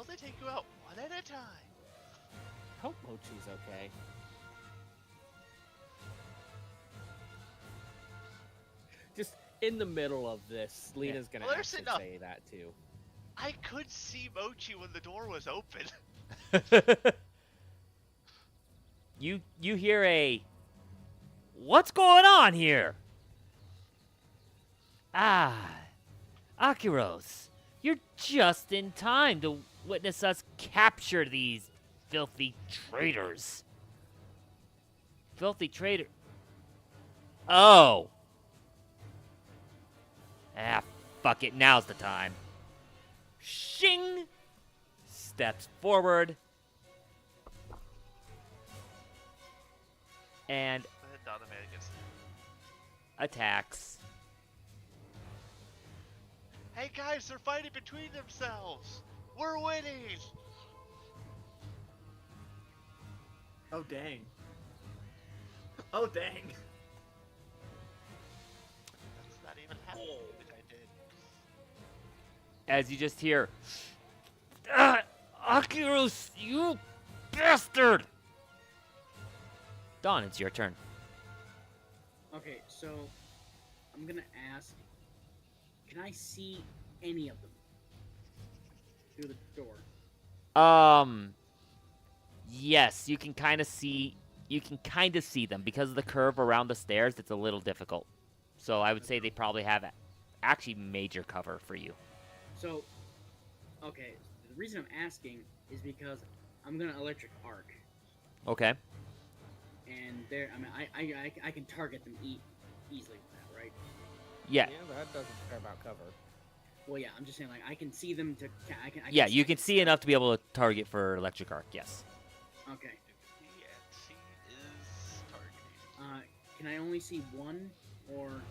they take you out one at a time. Hope Mochi's okay. Just in the middle of this, Lena's gonna Well, there's actually enough. say that too. I could see Mochi when the door was open. you hear a, what's going on here? Ah, Akiros, you're just in time to witness us capture these filthy traitors. Filthy traitor. Oh. Ah, fuck it, now's the time. Shing! Steps forward. And Donovan against. attacks. Hey guys, they're fighting between themselves. We're winning. Oh dang. Oh dang. That's not even half the damage I did. As you just hear, Akiros, you bastard! Dawn, it's your turn. Okay, so I'm gonna ask, can I see any of them through the door? Yes, you can kind of see them because of the curve around the stairs. It's a little difficult. So I would say they probably have actually major cover for you. So, okay, the reason I'm asking is because I'm gonna electric arc, Okay. and there, I mean, I can target them easily with that, right? Yeah. That doesn't care about cover. Well, yeah, I'm just saying, like, I can see them to, I can Yeah, you can see enough to be able to target for electric arc. Yes. Okay. Yeah, she is targeting. Can I only see one, or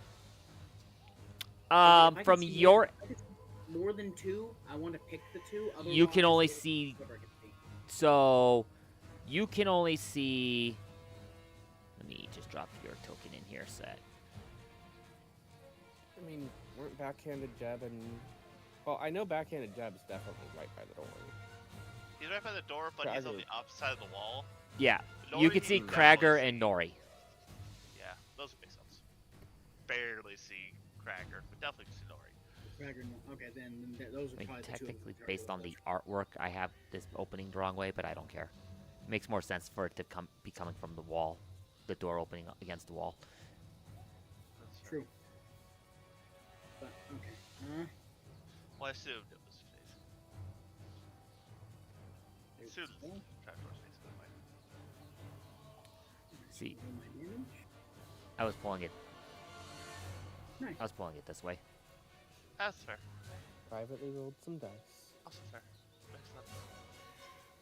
if I can From see your, if I can see more than two, I want to pick the two. you can otherwise only it- see. whatever I can see. So, you can only see. Let me just drop your token in here, set. I mean, weren't backhanded Jeb and... Well, I know backhanded Jeb's definitely right by the door. He's right by the door, but he's on the opposite side of the wall. Yeah, you Nori can see can Krager definitely and Nori. Yeah, those would make sense. Barely see Krager, but definitely see Nori. Krager, no. Okay, then those are I mean, probably the two. technically, based on the artwork, I have this opening the wrong way, but I don't care. It makes more sense for it to be coming from the wall, the door opening against the wall. That's right. True. But okay. Well, I assumed it was facing. There's Assumed one. trapdoor's facing that way. See, Roll my damage. I was pulling it. Nice. I was pulling it this way. That's fair. Privately rolled some dice. Also fair. Makes sense.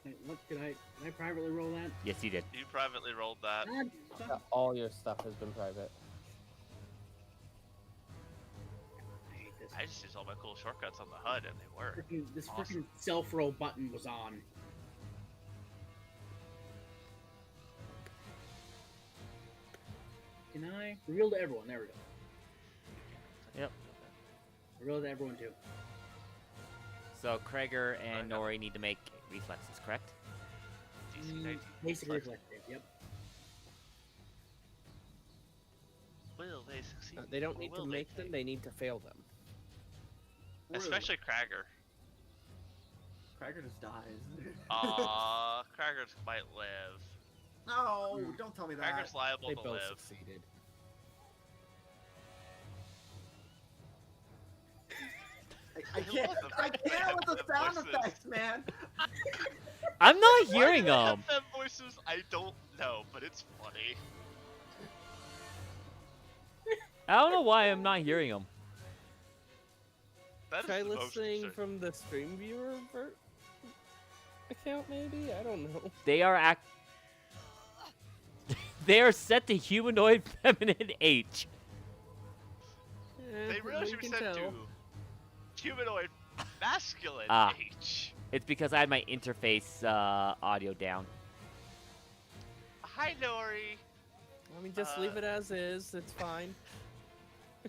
Hey, look, did I privately roll that? Yes, you did. You privately rolled that. God, fuck. All your stuff has been private. I hate this. I just used all my cool shortcuts on the HUD and they work. This Awesome. freaking self-roll button was on. Can I reveal to everyone? There we go. Yep. Reveal to everyone too. So Krager and Okay. Nori need to make reflexes, correct? DC 19. Basic Reflex. reflective. Yep. Will they succeed? They don't or need to will make them, fail? they need to fail them. Especially Krager. Krager just dies. Krager might live. No, don't tell me that. Krager's liable They to both live. succeeded. I can't. I can't with the sound effects, man. I'm not Why hearing do they have them. them voices? I don't know, but it's funny. I don't know why I'm not hearing them. That is Try the most listening concerning. from the stream viewer account, maybe? I don't know. They are They are set to humanoid feminine H. They really we should be can sent tell. to humanoid masculine Ah. H. It's because I had my interface audio down. Hi, Nori. I mean, just leave it as is. It's fine.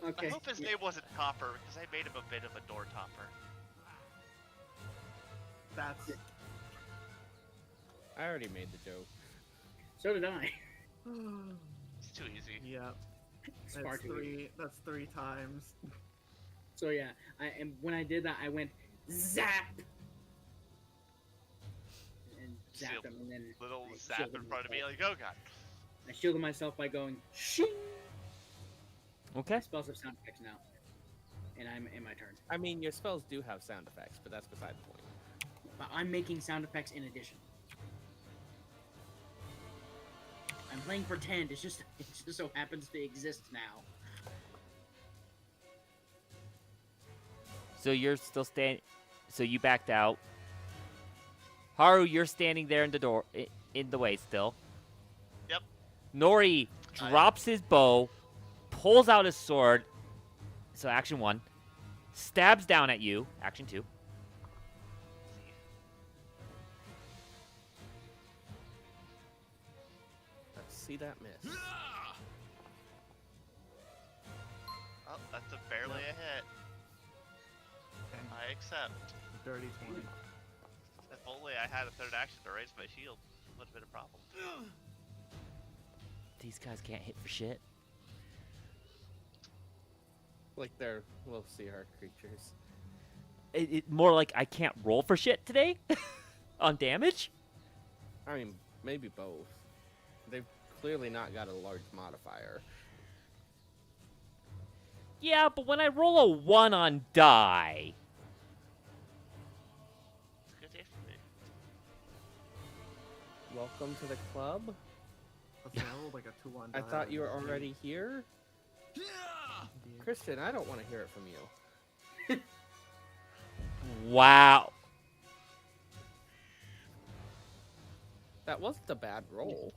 Okay. I hope his name wasn't Topper because I made him a bit of a door topper. That's I already made the joke. So did I. It's too easy. yeah. It's far too easy. That's 3 times. So yeah, and when I did that, I went zap and zapped Shield- him, and then Little I zap shielded in front of me, myself. like, oh god. I shielded myself by going shing. Okay. My spells have sound effects now, and I'm in my turn. I mean, your spells do have sound effects, but that's beside the point. But I'm making sound effects in addition. I'm playing pretend. It just so happens to exist now. So you're still standing. So you backed out. Haru, you're standing there in the door, in the way still. Yep. Nori drops his bow, pulls out his sword. So action 1. Stabs down at you. Action 2. Let's see that miss. Oh, that's a barely a hit. Okay. I accept. Dirty 20. If only I had a third action to raise my shield, would have been a problem. These guys can't hit for shit. Like they're low CR creatures. It more like I can't roll for shit today on damage. I mean, maybe both. They've clearly not got a large modifier. Yeah, but when I roll a 1 on die, It's a good day for me. Welcome to the club. Let's roll like a 2-1 I die thought or you were something. already here. Indeed. Christian, I don't want to hear it from you. wow. That wasn't a bad roll.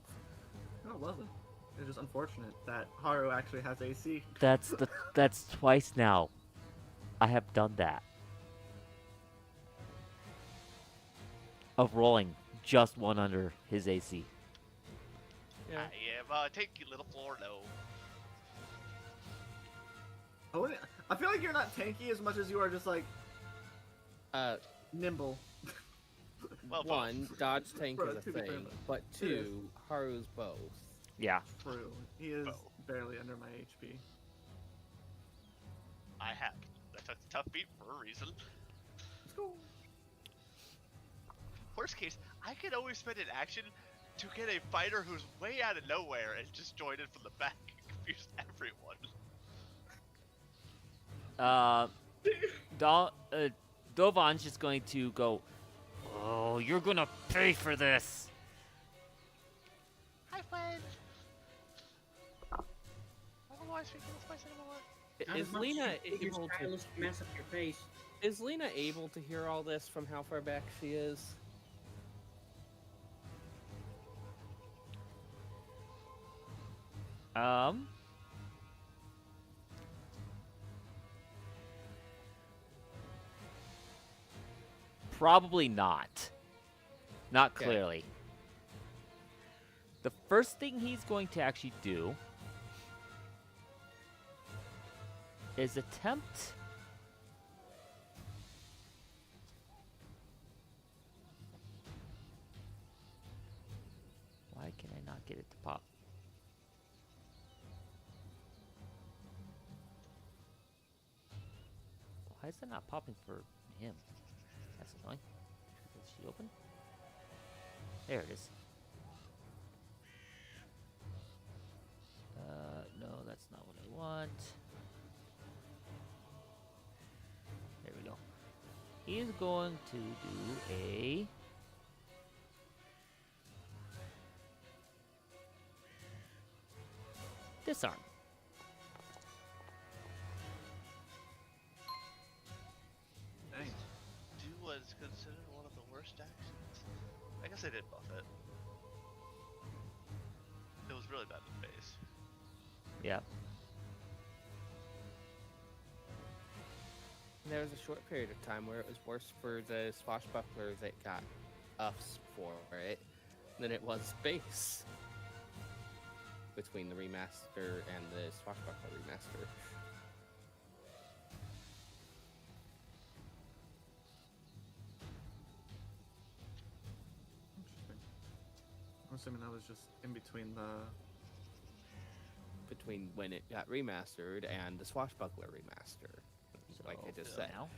No, it wasn't. It's just unfortunate that Haru actually has AC. That's twice now. I have done that. Of rolling just 1 under his AC. Yeah. I am tanky little floor low. I feel like you're not tanky as much as you are just like nimble. Well, One, dodge tank Bro, is a to be fair, thing, but it is. 2, Haru's both. Yeah. True. He is Bow. barely under my HP. I have. That's a tough beat for a reason. Let's go. Worst case, I could always spend an action to get a fighter who's way out of nowhere and just join in from the back and confuse everyone. Dovan's just going to go, oh, you're gonna pay for this. Hi, friend. Otherwise, we can spice it a lot. Not Is as much Lena with your able to? stylus mess up your face. Is Lena able to hear all this from how far back she is? Probably not. Not Okay. clearly. The first thing he's going to actually do is attempt Why can I not get it to pop? Why is it not popping for him? That's annoying. Is she open? There it is. No, that's not what I want. There we go. He is going to do a disarm. Dang. Do was considered one of the worst actions. I guess I did buff it. It was really bad in the face. Yeah. There was a short period of time where it was worse for the swashbuckler that got ups for it than it was base. Between the remaster and the swashbuckler remaster. assuming that was just in between the. Between when it got remastered and the Swashbuckler remaster, like I just said. Now.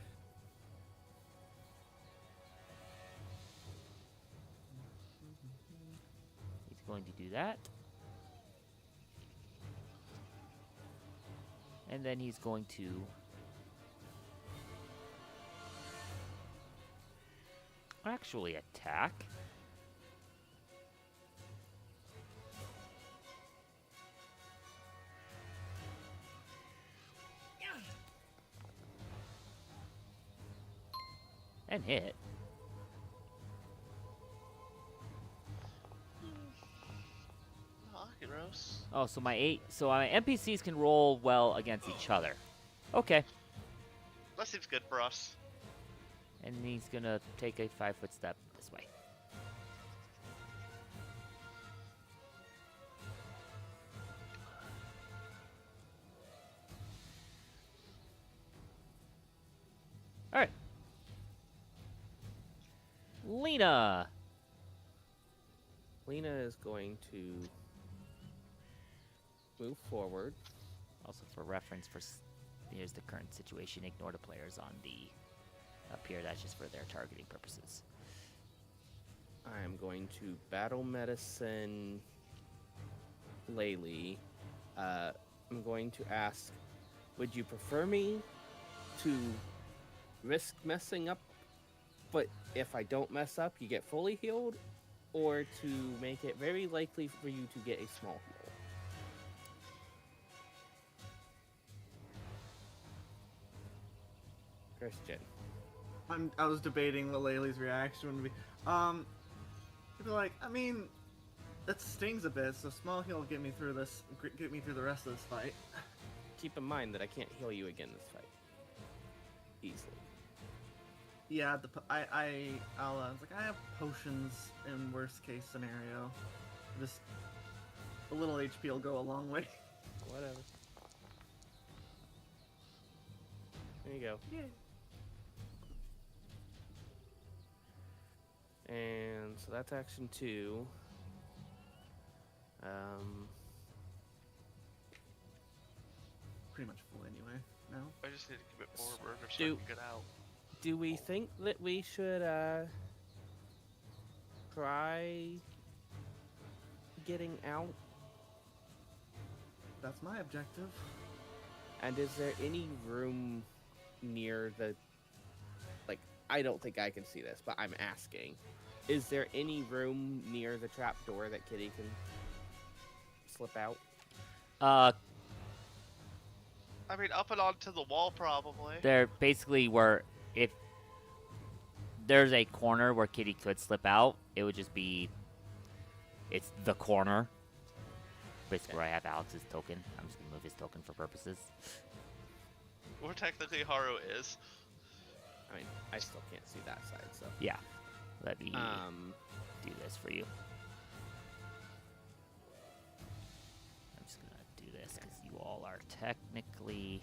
He's going to do that. And then he's going to actually attack. And hit. Oh, heroes. Oh, so my NPCs can roll well against each other. Okay. That seems good for us. And he's gonna take a 5-foot step this way. All right. Lena. Lena is going to move forward. Also, for reference, here's the current situation. Ignore the players on the up here. That's just for their targeting purposes. I am going to battle medicine Laylee. I'm going to ask, would you prefer me to risk messing up, but if I don't mess up, you get fully healed, or to make it very likely for you to get a small heal? Christian. I was debating what Laylee's reaction would be. She'd be like, I mean, it stings a bit, so small heal will get me through this, get me through the rest of this fight. Keep in mind that I can't heal you again this fight. Easily. Yeah, I'll it's like, I have potions in worst case scenario. Just a little HP will go a long way. Whatever. There you go. Yeah. And so that's action 2. Pretty much full anyway now. I just need to commit forward so I Do- can get out. Do we think that we should try getting out? That's my objective. And is there any room near the... Like, I don't think I can see this, but I'm asking. Is there any room near the trap door that Kitty can slip out? I mean, up and onto the wall, probably. They're basically where if there's a corner where Kitty could slip out, it would just be it's the corner. Basically, where I have Alex's token. I'm just gonna move his token for purposes. Where technically Haru is. I mean, I still can't see that side, so... Yeah. Let me do this for you. I'm just gonna do this because you all are technically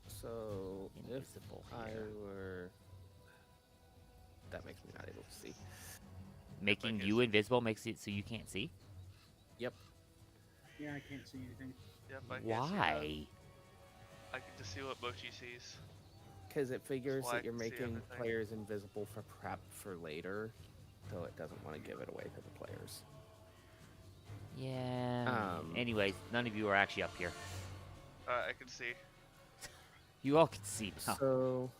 So, if invisible I here. were... That makes me not able to see. Making Like you invisible makes it so you can't see. Yep. Yeah, I can't see anything. Yep, I can't see that. Why? I can just see what Mochi sees. Because it figures Why I that you're can see making everything. players invisible for prep for later, so it doesn't want to give it away to the players. Yeah. Anyways, none of you are actually up here. I can see. You all can see now. So,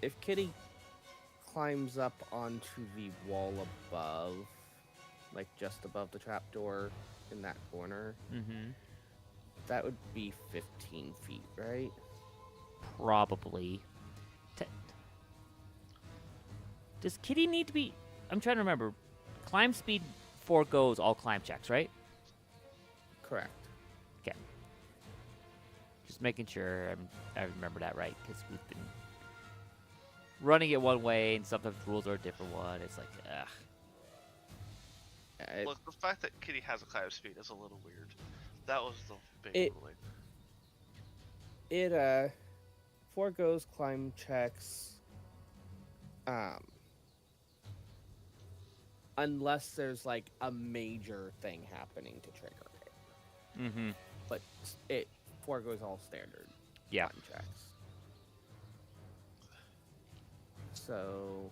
if Kitty climbs up onto the wall above, like just above the trapdoor in that corner, Mm-hmm. that would be 15 feet, right? Probably. Does Kitty need to be... I'm trying to remember. Climb speed foregoes all climb checks, right? Correct. Okay. Just making sure I remember that right, because we've been running it one way, and sometimes the rules are a different one. It's like, ugh. Look, the fact that Kitty has a climb speed is a little weird. That was the big It- ruling. It foregoes climb checks unless there's like a major thing happening to trigger it. Mm-hmm. But it foregoes all standard Yeah. con checks. So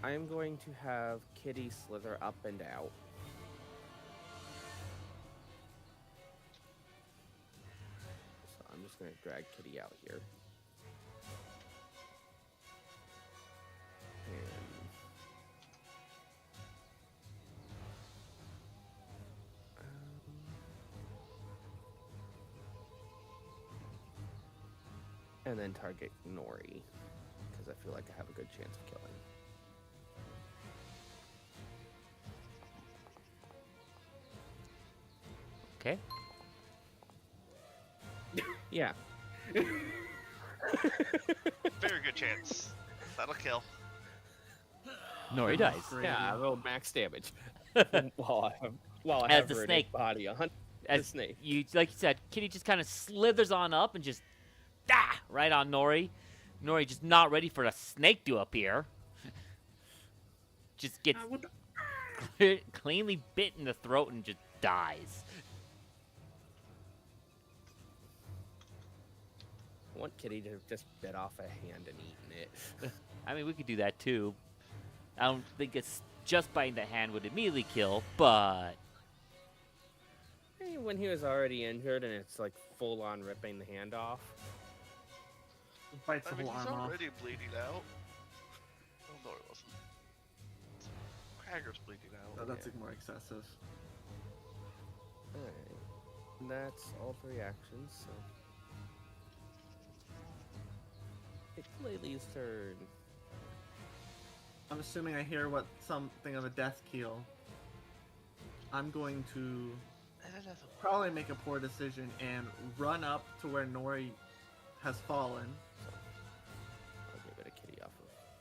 I am going to have Kitty slither up and out. So I'm just going to drag Kitty out here. And then target Nori, because I feel like I have a good chance of killing. Okay. Yeah. Very good chance. That'll kill. Nori dies. Great. Yeah, I rolled max damage. while I As have the her in snake. his body on the As snake. you like you said, Kitty just kind of slithers on up and just right on Nori. Nori just not ready for a snake to appear. Just gets What the? cleanly bit in the throat and just dies. I want Kitty to have just bit off a hand and eaten it. I mean, we could do that too. I don't think it's just biting the hand would immediately kill, but When he was already injured and it's like full on ripping the hand off. Bites I the mean, whole he's arm off. already bleeding out. Oh, no, it wasn't. Cragger's bleeding out. Oh, that's more excessive. Alright. That's all 3 actions, so. It's Lily's turn. I'm assuming I hear something of a death keel. I'm going to probably make a poor decision and run up to where Nori has fallen. I'll get rid of Kitty off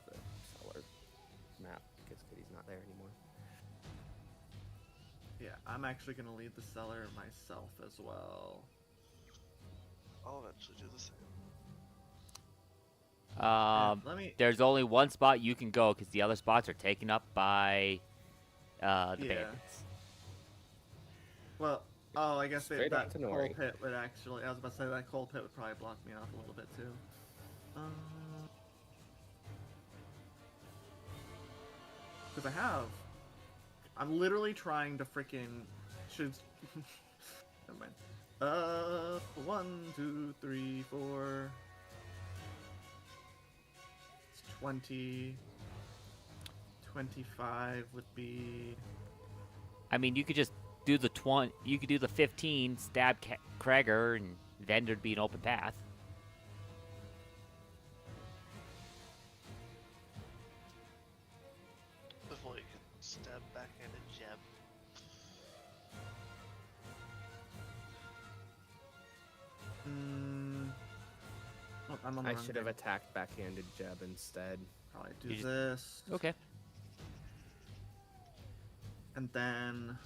of the cellar map because Kitty's not there anymore. Yeah, I'm actually going to leave the cellar myself as well. I'll eventually do the same. Let me. there's only one spot you can go because the other spots are taken up by the Yeah. bandits. Well, oh, I guess Straight that up to coal Nori. pit would actually. I was about to say that coal pit would probably block me off a little bit too. Because I'm literally trying to freaking should. Never mind. 1, 2, 3, 4. It's 20. 25 would be. I mean, you could just do the 20. You could do the 15, stab Krager, and then there'd be an open path. Before you can stab back in a gem. Oh, I'm on the I wrong should have thing. attacked backhanded Jeb instead. Probably do You just- this. Okay. And then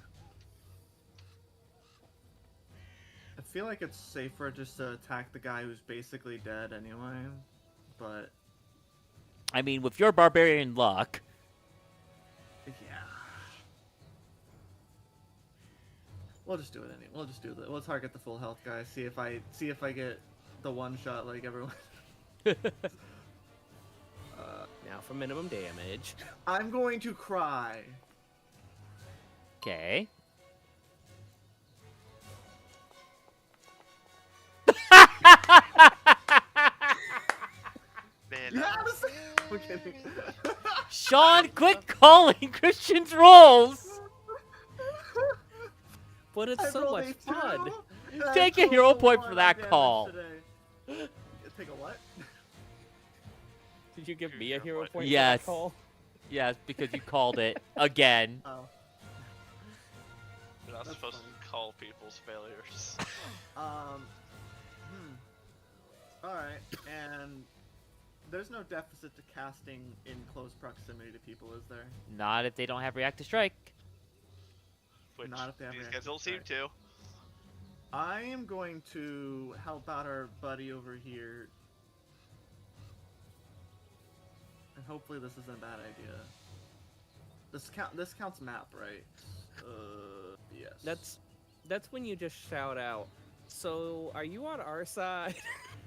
I feel like it's safer just to attack the guy who's basically dead anyway. But I mean, with your barbarian luck, yeah. We'll just do it anyway. We'll just do that. We'll target the full health guy. See if I get the one shot like everyone. Now for minimum damage. I'm going to cry. okay. Man, Yes! I'm kidding. Sean, quit calling Christian's rolls. But it's I so rolled much a fun. 2, and I Take a rolled hero a point 1 for that damage call. today. Take a what? Did you give Your me a hero hero point. point Yes. for that call? Yes, because you called it again. Oh. you're not That's supposed funny. to call people's failures. Alright, and there's no deficit to casting in close proximity to people, is there? Not if they don't have react to strike. Which Not if they have these reaction guys don't seem strike. to. I am going to help out our buddy over here. And hopefully this isn't a bad idea. This counts map, right? Yes. That's when you just shout out. So, are you on our side?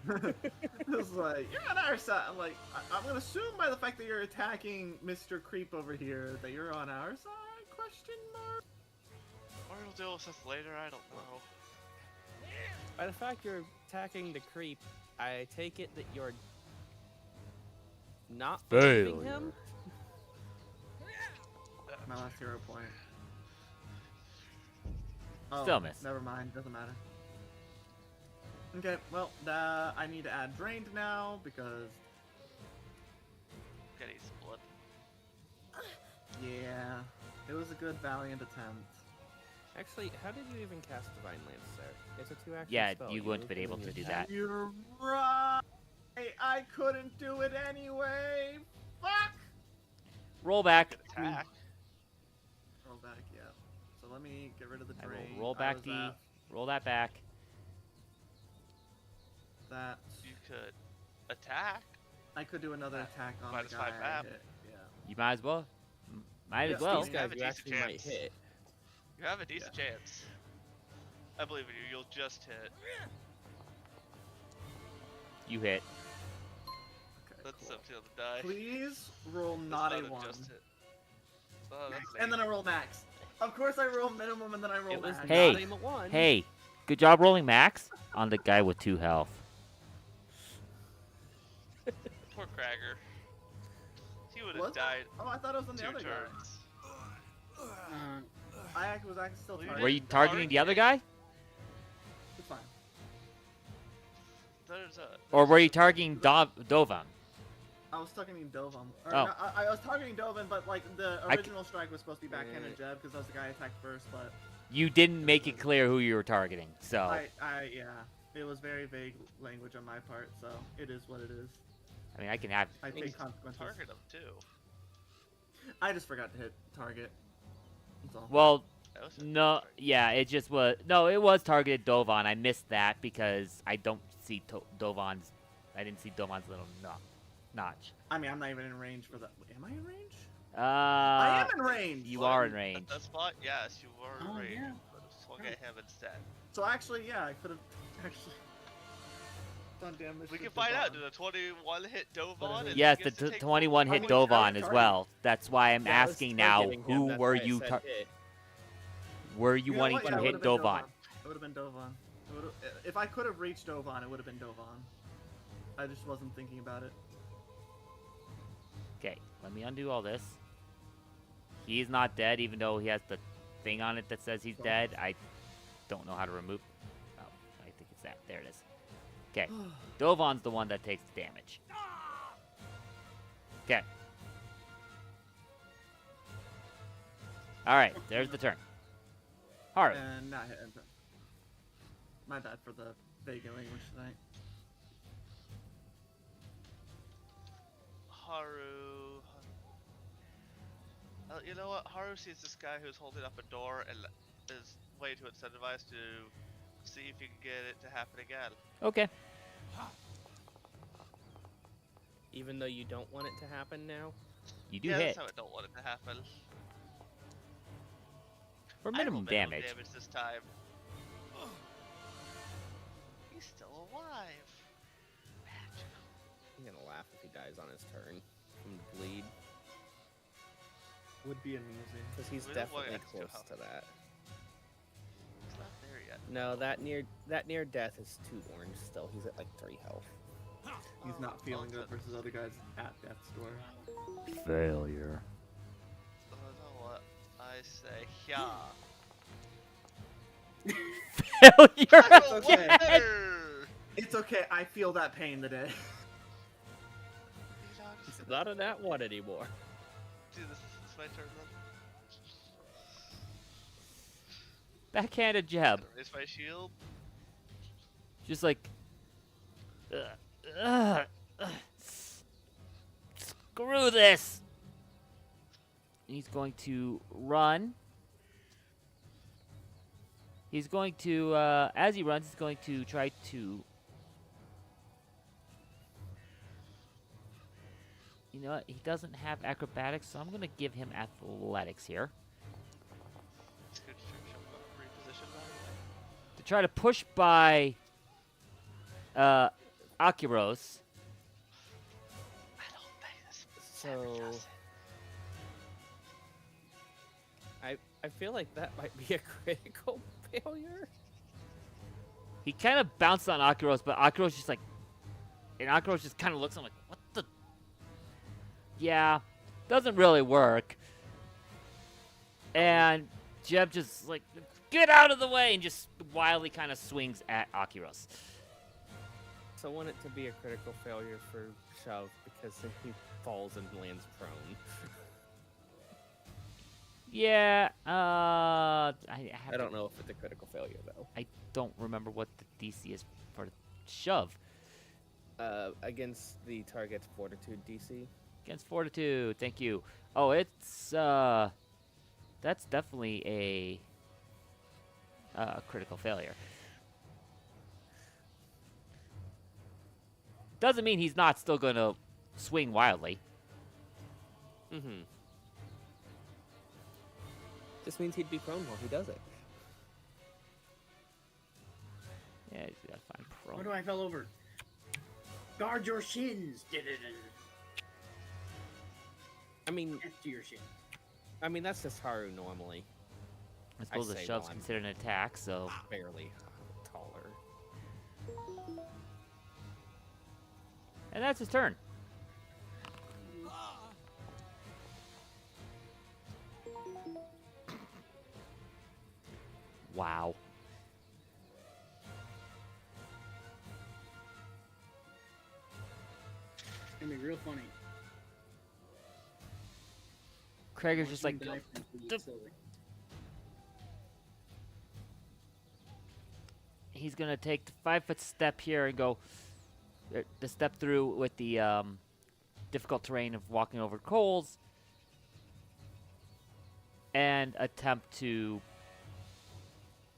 It's like, you're on our side. I'm like, I'm gonna assume by the fact that you're attacking Mr. Creep over here that you're on our side? Question mark. Or you'll deal with this later, I don't know. By the fact you're attacking the creep, I take it that you're not believing him? My last hero point. Oh, Still miss. Never mind. Doesn't matter. Okay, well, I need to add drained now because Getting split. yeah, it was a good valiant attempt. Actually, how did you even cast Divine Lance there? It's a 2-action Yeah, spell. you wouldn't have move been able and to you do that. You're right. I couldn't do it anyway. Fuck. Roll back. Good attack. Roll back, yeah. So let me get rid of the I drain. will roll back was D. at Roll that back. that. You could attack. I could do another attack on minus the 5 guy I map. hit. Yeah. You might as well. Might Yeah, as well. These You have guys a you decent actually might chance. hit. You have a decent chance. I believe in you. You'll just hit. You hit. Okay, That's cool. up to the die. Please roll That's not a a 1. just hit. Oh, that's And then I lame. roll max. Of course I roll minimum and then I roll It was max. Hey. not aim at 1. Hey, good job rolling max on the guy with 2 health. Poor Cragger. He would Was have it? died Oh, I thought it was on the 2 other guy. turns. Was actually still Well, you targeting. Were you targeting the other guy? It's fine. Or were you targeting Dovan? I was targeting Dovan. Or Oh. no, I was targeting Dovan, but like the I c- original strike was supposed to be backhanded Jeb because that was the guy I attacked first. But You didn't make it clear who you were targeting, so. yeah, it was very vague language on my part, so it is what it is. I mean, I can have. I take consequences. Target him too. I just forgot to hit target. That's all. Well, That was a no, target. yeah, it just was. No, it was targeted Dovan. I missed that because I don't see Dovan's. I didn't see Dovan's little notch. I mean, I'm not even in range for that. Am I in range? I I am in range. You are in At range. that spot, yes, you were in Oh, range. yeah. But swung at him instead. So actually, yeah, I could have actually done damage. We to can find out. Dovan. Did a 21 hit Dovan? But and Yes, he the gets to take 21 full hit mean, damage? Dovan as target. well. That's why I'm Yeah, I was asking now, targeting him, who that's were why I you said hit. were you know wanting what? to Yeah, it hit would've been Dovan? It would have been Dovan. If I could have reached Dovan, it would have been Dovan. I just wasn't thinking about it. Okay, let me undo all this. He's not dead, even though he has the thing on it that says he's dead. I don't know how to remove. Oh, I think it's that. There it is. Okay, Dovan's the one that takes the damage. Okay. All right, there's the turn. Haru. And not hit enter. My bad for the vague language tonight. Haru. You know what? Haru sees this guy who's holding up a door and is way too incentivized to see if he can get it to happen again. Okay. Even though you don't want it to happen now. You do Yeah, hit that's how I don't want it to happen. for I roll minimum damage. this time. He's still alive. Magical. I'm gonna laugh if he dies on his turn from bleed. Would be amusing. Because he's We don't want definitely it to close help. to that. He's not there yet. No, that near death is 2 orange still. He's at like 3 health. He's not feeling good versus other guys at death's door. Failure. So I know what I say. Yeah. Failure okay. again! It's okay. I feel that pain today. It's not a that one anymore. See, this is my turn then. Backhanded jab. Raise my shield. Just like. Ugh, screw this! He's going to run. He's going to, as he runs, he's going to try to You know what? He doesn't have acrobatics, so I'm going to give him athletics here. It's good to reposition, by the way. To try to push by Akiros. I don't think this So does I feel like that might be a critical failure. He kind of bounced on Akiros, but Akiros just like... And Akiros just kind of looks at him like, what the... Yeah, doesn't really work. And Jeb just like, get out of the way, and just wildly kind of swings at Akiros. So I want it to be a critical failure for Shove because then he falls and lands prone. Yeah, I don't know if it's a critical failure though. I don't remember what the DC is for Shove. Against the target's fortitude DC. Against Fortitude, thank you. Oh, it's, that's definitely a critical failure. Doesn't mean he's not still going to swing wildly. Mm-hmm. This means he'd be prone while he does it. Yeah, he's got to find prone. What do I fell over? Guard your shins. I mean, F to your shins. that's just Haru normally. I suppose a say shove's while I'm- considered an attack, so... Barely taller. And that's his turn. Wow. It's gonna be real funny. Craig is just like, Watch him die from bleed slowly. he's gonna take the 5-foot step here and go the step through with the difficult terrain of walking over coals and attempt to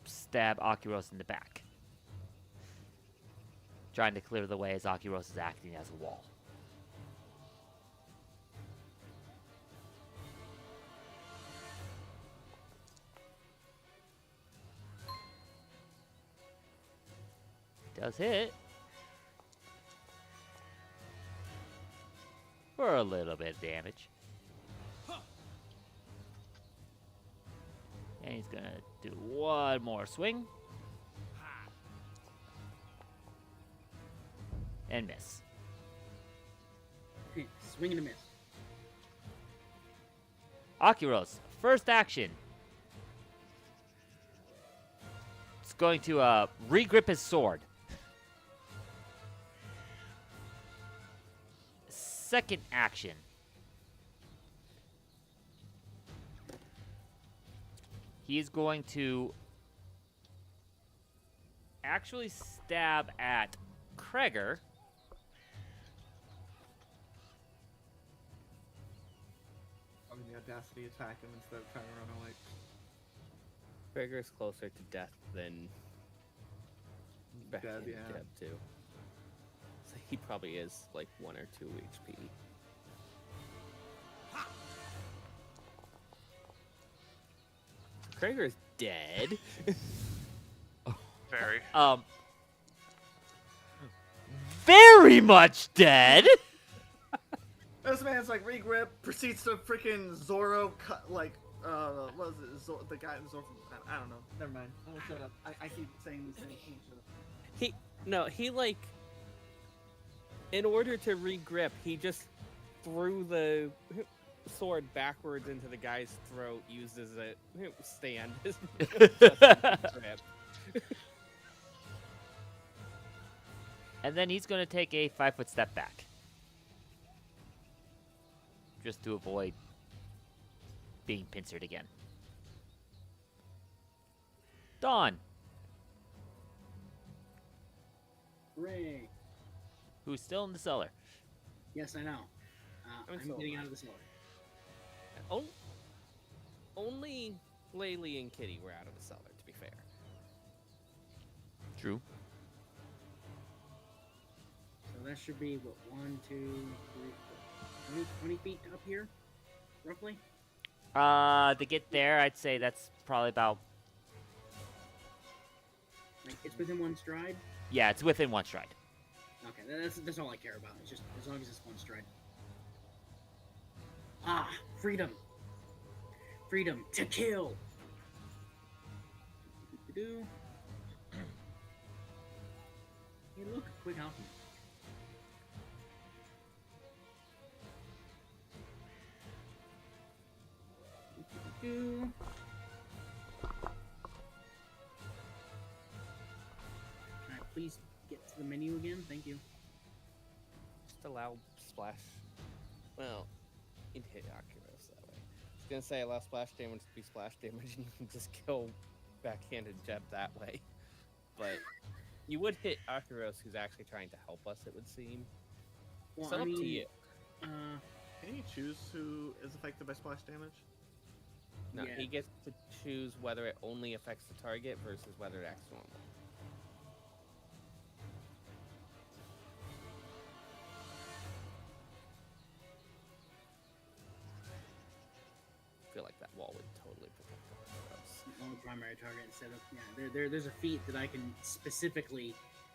stab Akiros in the back, trying to clear the way as Akiros is acting as a wall. Does hit for a little bit of damage. And he's gonna do one more swing. And miss. Swing and a miss. Akiros, first action. It's going to re-grip his sword. Second action. He is going to actually stab at Kreger. Having the audacity to attack him instead of trying to run away. Gregor's closer to death than Becky Deb, and yeah. Jeb too. So he probably is like 1 or 2 HP. Gregor's dead. very. Very much dead. This man's like regrip, proceeds to freaking Zoro cut like what was it? The guy in Zoro. I don't know. Never mind. I'm gonna shut up. I keep saying these things. I'm gonna shut up. He like in order to regrip, he just threw the sword backwards into the guy's throat, used as a stand. Grip. And then he's going to take a 5-foot step back. Just to avoid being pincered again. Dawn, Hooray! who's still in the cellar. Yes, I know. I'm I'm so getting alive. out of the cellar. Only Laylee and Kitty were out of the cellar, to be fair. True. So that should be what 1, 2, 3, 4. 20 feet up here, roughly. To get there, I'd say that's probably about. Like it's within one stride. Yeah, it's within one stride. Okay, that's all I care about. It's just as long as it's one stride. Ah, freedom. Freedom to kill. Do. Hey, look, quick alchemy. Do. Can I please get to the menu again? Thank you. Just allow splash. Well, you'd hit Oculus that way. I was gonna say allow splash damage to be splash damage, and you can just kill backhanded jab that way. But you would hit Akuros, who's actually trying to help us, it would seem. Well, So I up mean, to you. Can you choose who is affected by splash damage? No, yeah. he gets to choose whether it only affects the target versus whether it acts normal. I feel like that wall would totally protect Akuros. On the primary target instead of there's a feat that I can specifically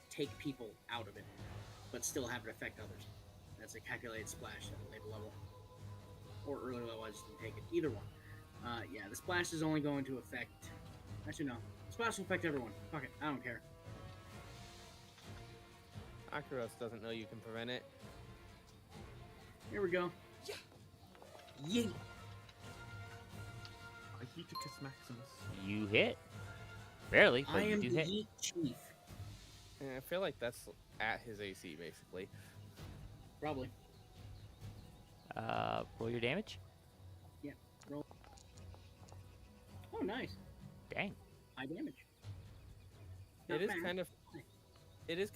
take people out of it, but still have it affect others. That's a calculated splash at a later level or earlier level. I just didn't take it. Either one. Yeah, the splash is only going to affect. Actually, no. Splash will affect everyone. Fuck it. I don't care. Akuros doesn't know you can prevent it. Here we go. Yeah. Yeet. Aeticus Maximus. You hit. Barely, but I you am do the hit. Yeet Chief. And I feel like that's at his AC, basically. Probably. Roll your damage. Roll. Oh, nice. Dang. High damage. It is Not bad.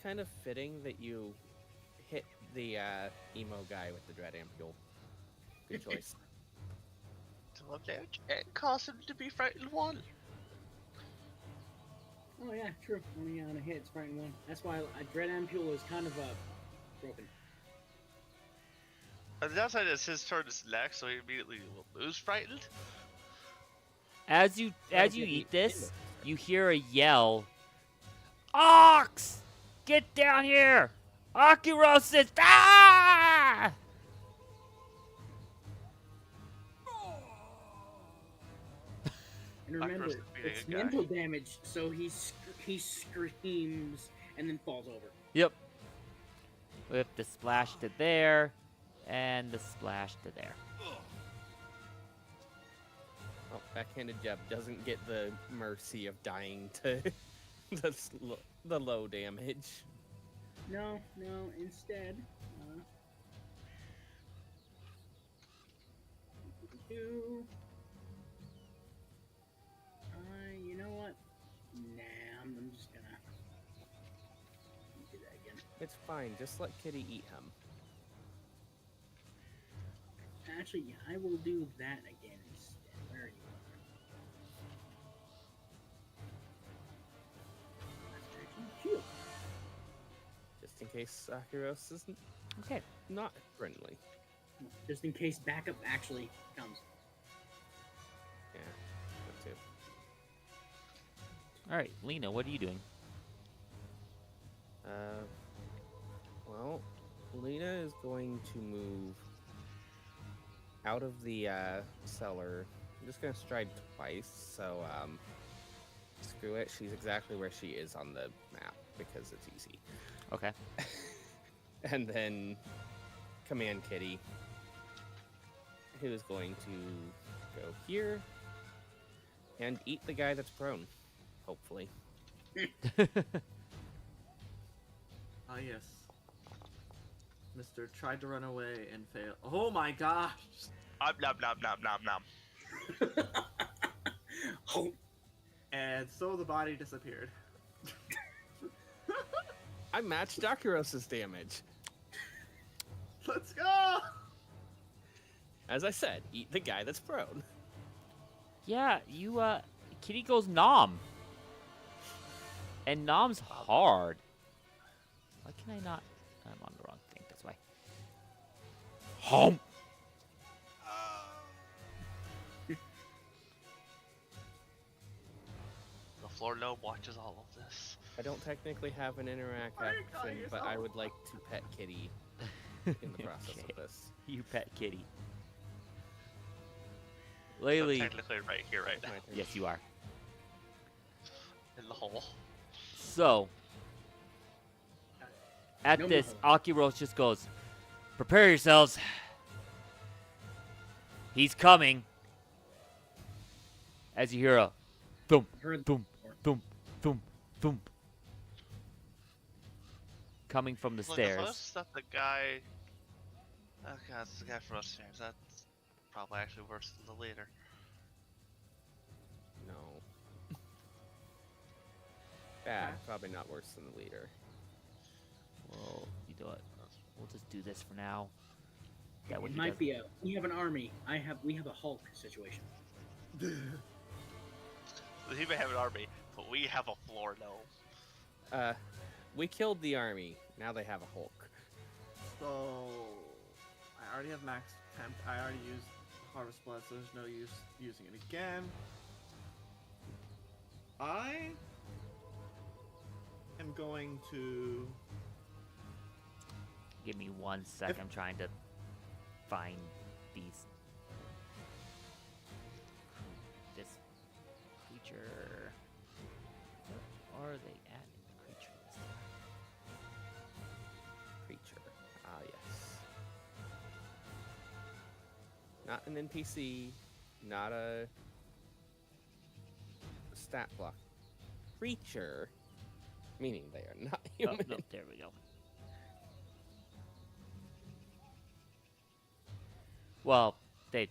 kind of fitting that you hit the emo guy with the dread ampule. Good choice. To love damage and cause him to be frightened 1. Oh yeah, true. Only on a hit, it's frightened 1. That's why Dread Ampule is kind of broken. And the downside is his turn is next, so he immediately will lose frightened. As you That'll get eat me in this, it. you hear a yell. Ox! Get down here! Akuros! Ah! And remember, Akros beating it's a guy. mental damage, so he screams and then falls over. Yep. With the splash to there, and the splash to there. Oh, backhanded jab doesn't get the mercy of dying to the low damage. No, instead. You know what? Nah, I'm just gonna do that again. It's fine, just let Kitty eat him. Actually, yeah, I will do that again instead. Where are you? Shield. Just in case Akuros isn't Okay. not friendly. Just in case backup actually comes. Yeah, that too. All right, Lena, what are you doing? Well, Lena is going to move out of the cellar. I'm just gonna stride twice, so screw it. She's exactly where she is on the map because it's easy. Okay. And then Command Kitty, who is going to go here and eat the guy that's prone, hopefully. Ah, yes. Mr. tried to run away and failed. Oh my gosh! Nom nom nom nom nom. Oh, And so the body disappeared. I matched Dakuros' damage. Let's go! As I said, eat the guy that's prone. Yeah, you Kitty goes nom. And nom's hard. Why can I not? I'm on the wrong thing, that's why. Hump! floor gnome watches all of this. I don't technically have an interact Why are you calling action, but I yourself would like to pet Kitty in the process Okay. of this. You pet kitty. So Laylee. technically right here, right It's now, my turn. Yes, you are. in the hole. So, at No this, more. Akiros just goes, "Prepare yourselves. He's coming." As you hear a thump, Heard thump, thump, thump, thump, coming from the Look, stairs. I noticed that the guy. Oh god, it's the guy from upstairs. That's probably actually worse than the leader. No. Bad. Probably not worse than the leader. Well, you know what? We'll just do this for now. That way It he might doesn't- be a. We have an army. We have a Hulk situation. He may have an army, but we have a floor gnome. We killed the army. Now they have a Hulk. So I already have max temp. I already used Harvest Blood, so there's no use using it again. I am going to. Give me 1 sec. I'm trying to find these. This creature. Where are they at in the creature list? Creature. Ah, yes. Not an NPC. Not a stat block. Creature. Meaning they are not Oh, human. no, there we go. Well, I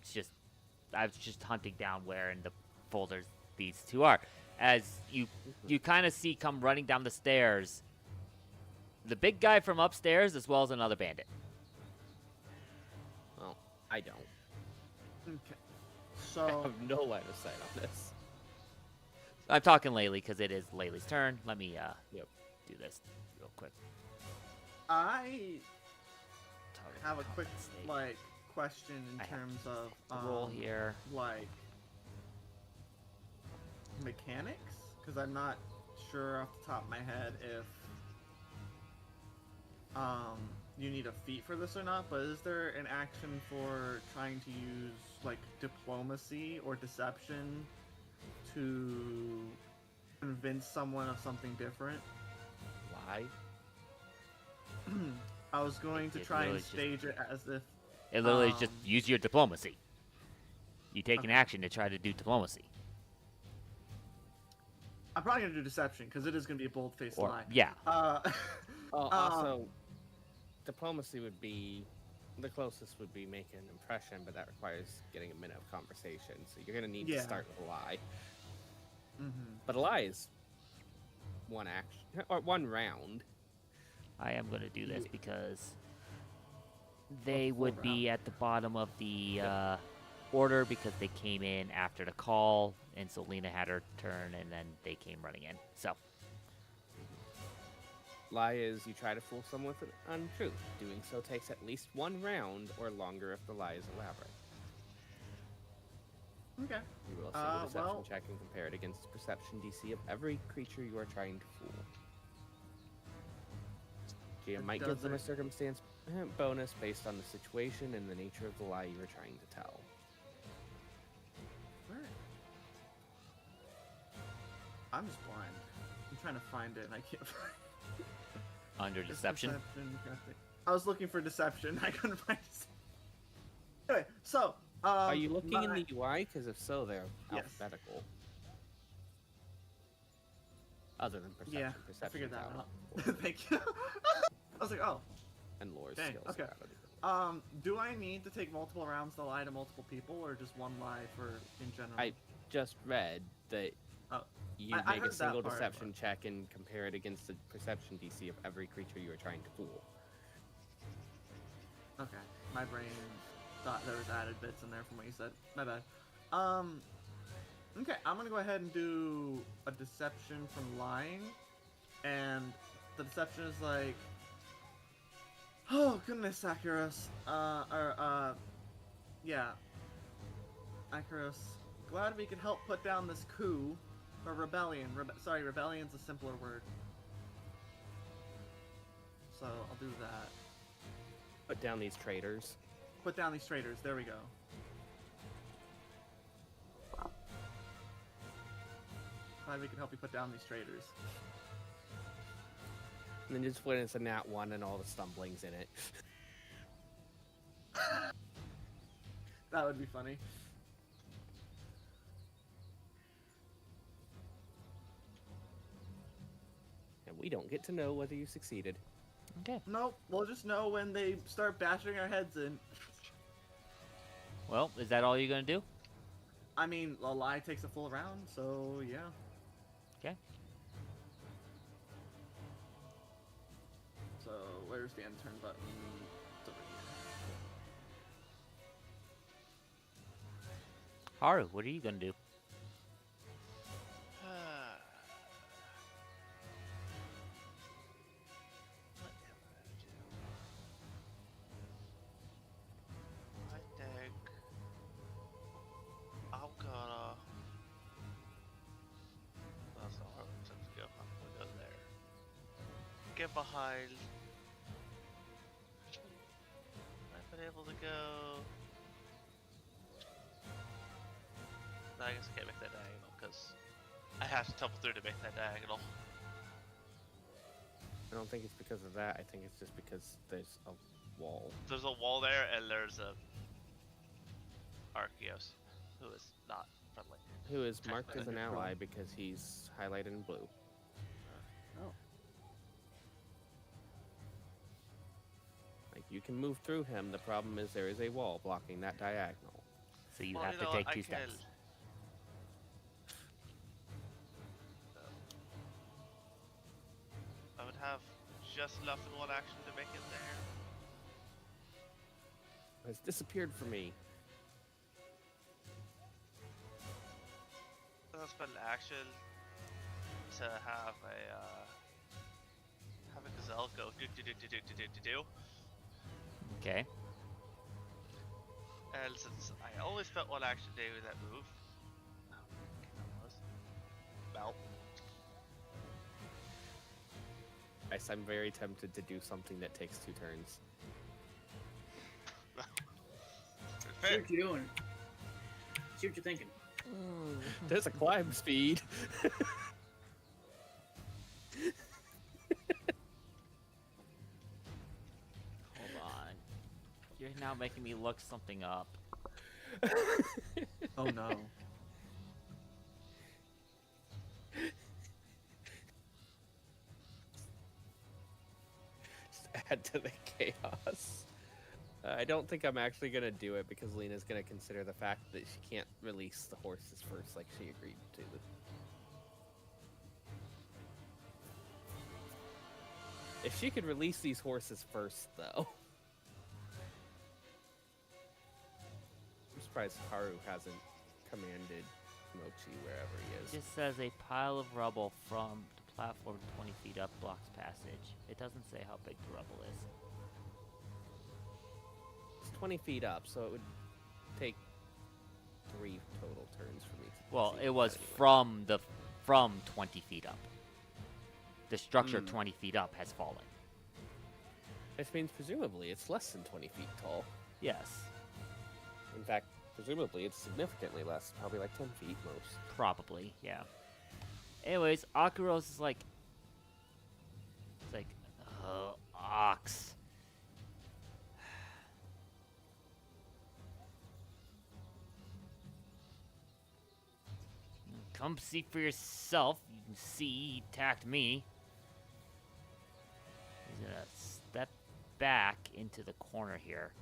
was just hunting down where in the folders these two are. As you kind of see come running down the stairs, the big guy from upstairs as well as another bandit. Well, I don't. Okay. I So have no line of sight on this. I'm talking Laylee because it is Laylee's turn. Let me Yep. do this real quick. I Target have a quick compensate. like question in I have terms of The roll here. like mechanics, because I'm not sure off the top of my head if you need a feat for this or not, but is there an action for trying to use like diplomacy or deception to convince someone of something different? Lie. I was going to It try and literally just- stage it as if It literally is just Um, use your diplomacy. You take an Okay. action to try to do diplomacy. I'm probably gonna do deception because it is gonna be a bold-faced Or lie. yeah. Also, diplomacy would be the closest would be making an impression, but that requires getting a minute of conversation. So you're gonna need to Yeah. start with a lie. Mhm. But a lie is one action or one round. I am going to do this Yeah. because they full would be at the bottom of the order because they came in after the call, and so Lena had her turn, and then they came running in. So, Lie is you try to fool someone with an untruth. Doing so takes at least one round or longer if the lie is elaborate. Okay. You roll a single deception well- check and compare it against the perception DC of every creature you are trying to fool. GM might give them a does it- circumstance bonus based on the situation and the nature of the lie you are trying to tell. Where? I'm just blind. I'm trying to find it and I can't find it. under It's deception. crafting. I was looking for deception. I couldn't find it. Anyway, so Are you looking in my- the UI? Because if so, they're Yes. alphabetical. Other than perception. Yeah, I perception figured that is out. Thank you. I was like, oh, And lore's Dang, skills okay. are out of the do I need to take multiple rounds to lie to multiple people, or just one lie for in general? I just read that Oh, you I make heard a that single part, deception check and compare it against the perception DC of every creature you are trying to fool. Okay, my brain thought there was added bits in there from what you said. My bad. Okay, I'm gonna go ahead and do a deception from lying, and the deception is like, oh goodness, Acuros, yeah, Acuros, glad we could help put down this coup. Or rebellion. Sorry, rebellion's a simpler word. So I'll do that. Put down these traitors. Put down these traitors. There we go. Glad we can help you put down these traitors. And then just when it's a nat 1 and all the stumblings in it. That would be funny. And we don't get to know whether you succeeded. Okay. Nope, we'll just know when they start bashing our heads in. Well, is that all you're gonna do? I mean, a lie takes a full round, so yeah. Okay. So where's the end turn button? It's over here. Haru, what are you gonna do? What am I gonna do? I think I'm gonna. That's not where I'm supposed to go. I'm gonna go there. Get behind. I've been able to go. No, I guess I can't make that diagonal because I have to tumble through to make that diagonal. I don't think it's because of that. I think it's just because there's a wall. There's a wall there, and there's a Arceus, who is not friendly. Who is marked as an Technically, ally wrong. because he's highlighted in blue. Oh. Like, you can move through him. The problem is there is a wall blocking that diagonal. So you Well, have you to know, take I 2 can- steps. I would have just enough in one action to make it there. Has disappeared from me. I'll spend an action to have a gazelle go do. Okay. And since I only spent one action doing that move, mount. Guys, I'm very tempted to do something that takes 2 turns. See what you're doing. See what you're thinking. There's a climb speed. Hold on. You're now making me look something up. Oh no. Just add to the chaos. I don't think I'm actually gonna do it because Lena's gonna consider the fact that she can't release the horses first like she agreed to. If she could release these horses first, though. I'm surprised Haru hasn't commanded Mochi wherever he It is. just says a pile of rubble from the platform 20 feet up blocks passage. It doesn't say how big the rubble is. It's 20 feet up, so it would take 3 total turns for me to Well, proceed it with was that anyway. from 20 feet up. The structure Mm. 20 feet up has fallen. Which means presumably it's less than 20 feet tall. Yes, In fact, presumably it's significantly less, probably like 10 feet most. probably, yeah. Anyways, Akuros is like, it's like, ox. Come see for yourself. You can see he attacked me. He's gonna step back into the corner here.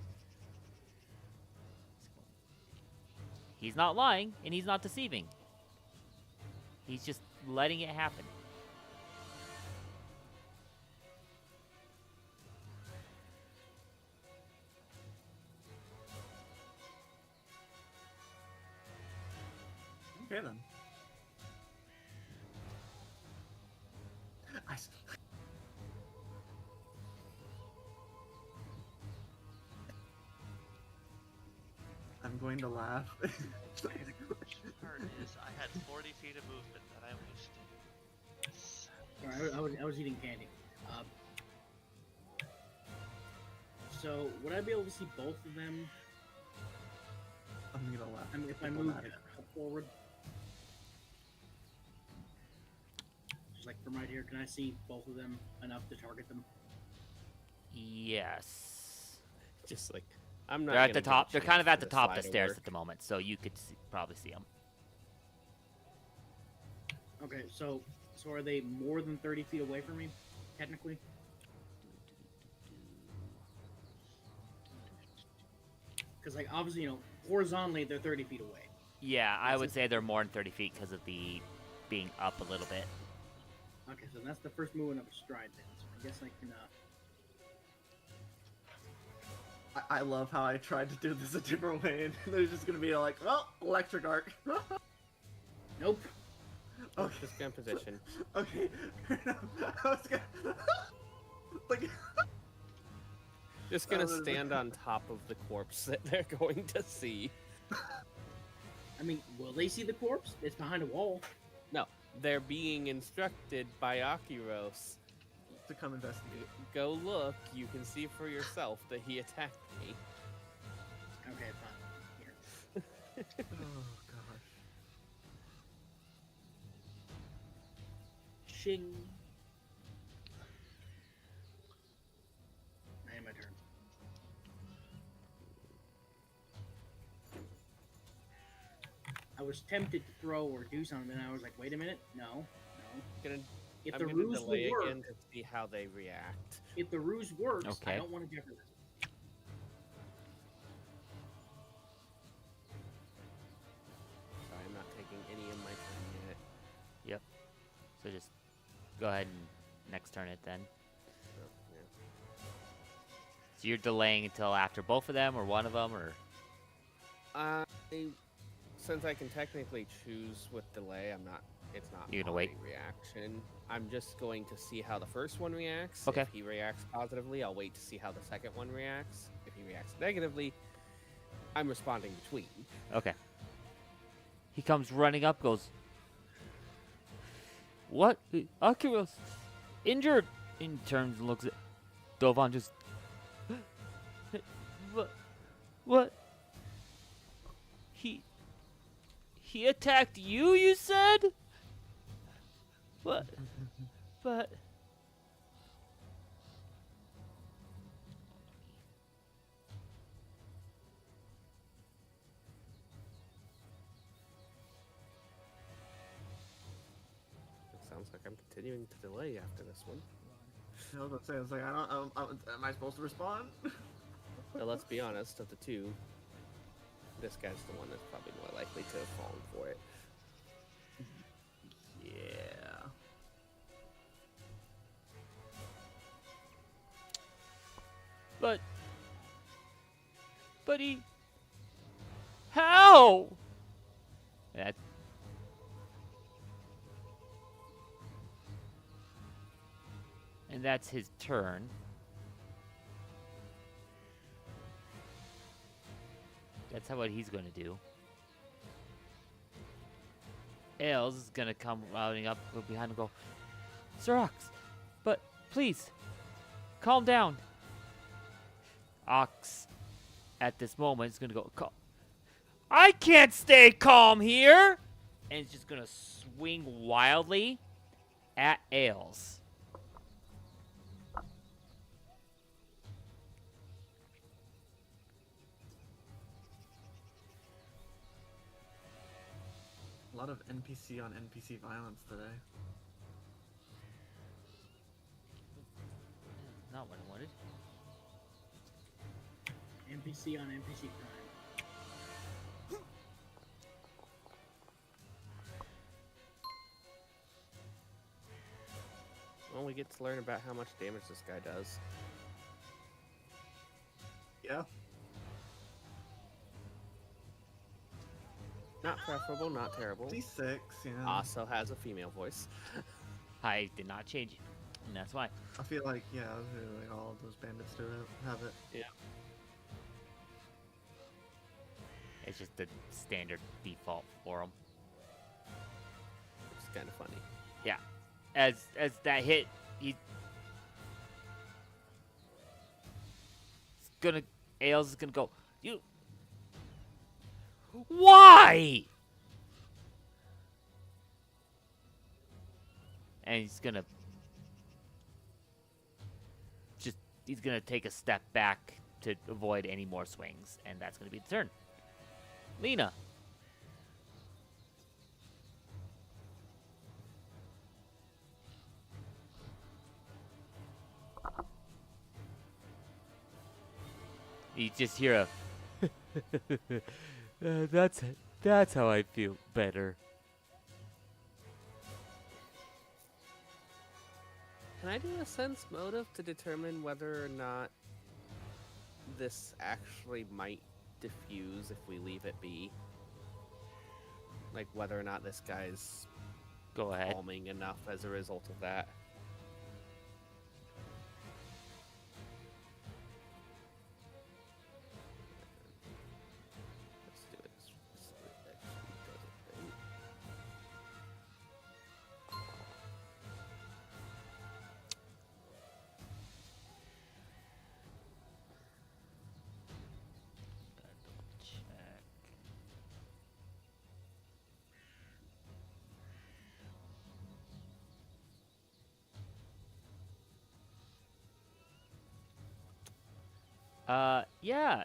He's not lying, and he's not deceiving. He's just letting it happen. Okay then. I'm going to laugh. Part is, I had 40 feet of movement that I wasted. Sorry, I was eating candy. So would I be able to see both of them? I'm gonna laugh. I mean, if I move Diplomatic. forward, just like from right here, can I see both of them enough to target them? Yes. Just like I'm not. They're at gonna the give a top. They're chance kind of for at the top of the slide to stairs work. at the moment, so you could probably see them. Okay, so are they more than 30 feet away from me, technically? Because like obviously, horizontally they're 30 feet away. Yeah, I This would is- say they're more than 30 feet because of the being up a little bit. Okay, so that's the first movement of a stride then. So I guess I can. I love how I tried to do this a different way, and they're just gonna be like, well, electric arc. Nope. Okay. Just get in position. Okay. Fair enough. I was gonna. Like. Just gonna Oh, stand on top of the corpse that they're going to see. I mean, will they see the corpse? It's behind a wall. No, they're being instructed by Akiros. To come investigate. Go look. You can see for yourself that he attacked me. Okay, fine. Here. Oh gosh. Shing. I am my turn. I was tempted to throw or do something, and I was like, wait a minute, no. Gonna, If I'm the gonna ruse delay will work, again to see how they react. if the ruse works, Okay. I don't want to jeopardize it. Sorry, I'm not taking any of my turn yet. Yep. So just go ahead and next turn it then. So, yeah. So you're delaying until after both of them or one of them or... Since I can technically choose with delay, I'm not. It's not. You're gonna on wait? a reaction. I'm just going to see how the first one reacts. Okay. If he reacts positively, I'll wait to see how the second one reacts. If he reacts negatively, I'm responding between. Okay. He comes running up, goes... What? Akiros! Injured! In turns and looks at... Dovan just... What? He attacked you, you said? What? But... It sounds like I'm continuing to delay after this one. I was gonna say, I was like, I don't. Am I supposed to respond? But let's be honest, of the two, this guy's the one that's probably more likely to have fallen for it. Yeah. But he... How? That... And that's his turn. That's what he's going to do. Ailes is going to come routing up, go behind and go, Sir but please, calm down. Ox, at this moment, is going to go, I can't stay calm here! And it's just going to swing wildly at Ailes. A lot of NPC on NPC violence today. Not what I wanted. NPC on NPC crime. Well, we get to learn about how much damage this guy does. Yeah. Not preferable, not terrible. D6, yeah. Also has a female voice. I did not change it. And that's why. I feel like, yeah, I feel like all of those bandits do have it. It's just the standard default for him. It's kind of funny. Yeah. As that hit, he's gonna Ailes is gonna go. You. Why? And he's gonna take a step back to avoid any more swings, and that's gonna be the turn. Lena. You just hear a that's how I feel better. Can I do a sense motive to determine whether or not this actually might diffuse if we leave it be? Like whether or not this guy's Go ahead. calming enough as a result of that. Let's do it. This actually does it right. Check. Yeah.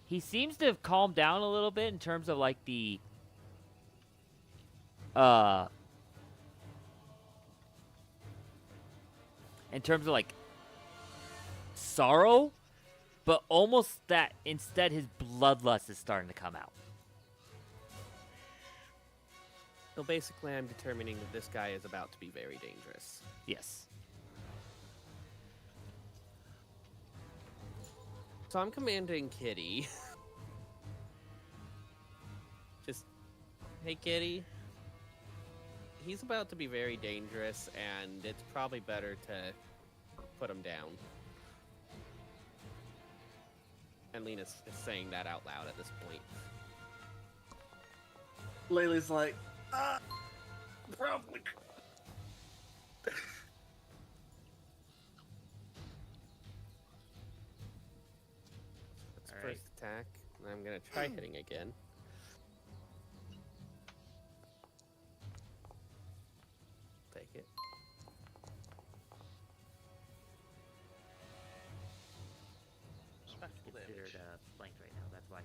He seems to have calmed down a little bit in terms of like the in terms of like sorrow, but almost that instead his bloodlust is starting to come out. So basically, I'm determining that this guy is about to be very dangerous. Yes. So I'm commanding Kitty. Just, hey Kitty. He's about to be very dangerous, and it's probably better to put him down. And Lena's is saying that out loud at this point. Laylee's like, probably. That's All right. first attack, and I'm gonna try hitting again. Take it. Respectful Considered damage. flanked right now. That's why.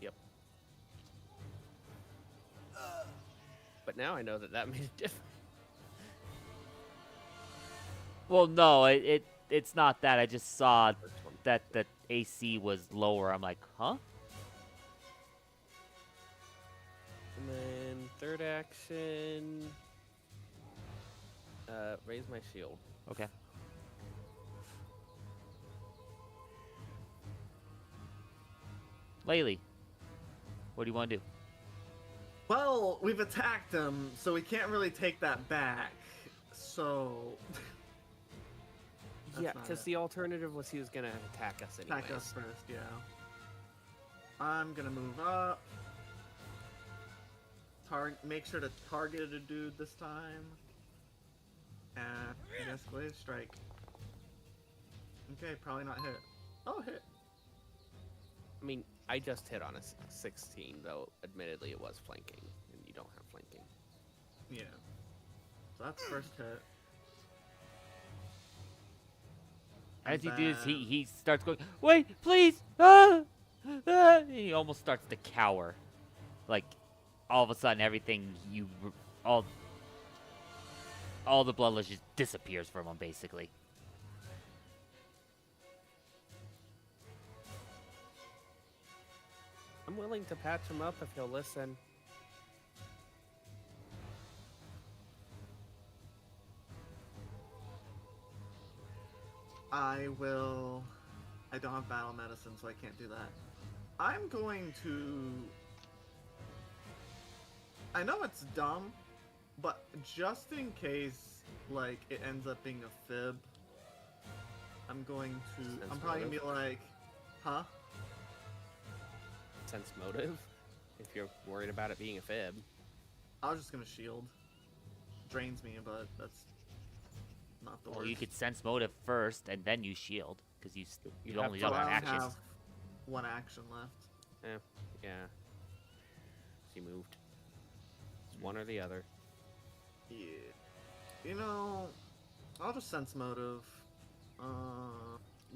Yep. But now I know that that made a difference. Well, no, it's not that. I just saw First one. that the AC was lower. I'm like, huh? And then third action. Raise my shield. Okay. Laylee, what do you want to do? Well, we've attacked him, so we can't really take that back. So. Yeah, not because it. the alternative was he was gonna attack us anyways. Attack us first, yeah. I'm gonna move up. Make sure to target a dude this time. And I guess Glaive Strike. Okay, probably not hit. Oh, hit. I mean, I just hit on a 16, though. Admittedly, it was flanking, and you don't have flanking. Yeah. So that's first hit. As he And does, then- he starts going, wait, please! Ah! Ah! He almost starts to cower. Like, all of a sudden, everything all the bloodlust just disappears from him, basically. I'm willing to patch him up if he'll listen. I will. I don't have battle medicine, so I can't do that. I'm going to. I know it's dumb, but just in case, like, it ends up being a fib, I'm going to. Sense I'm probably gonna be motive. like, huh? sense motive if you're worried about it being a fib. I was just gonna shield. Drains me, but that's not the Well, worst. you could sense motive first and then use shield because you have only to- don't But have I only actions. have one action left. Yeah. She moved. It's one or the other. Yeah. You know, I'll just sense motive.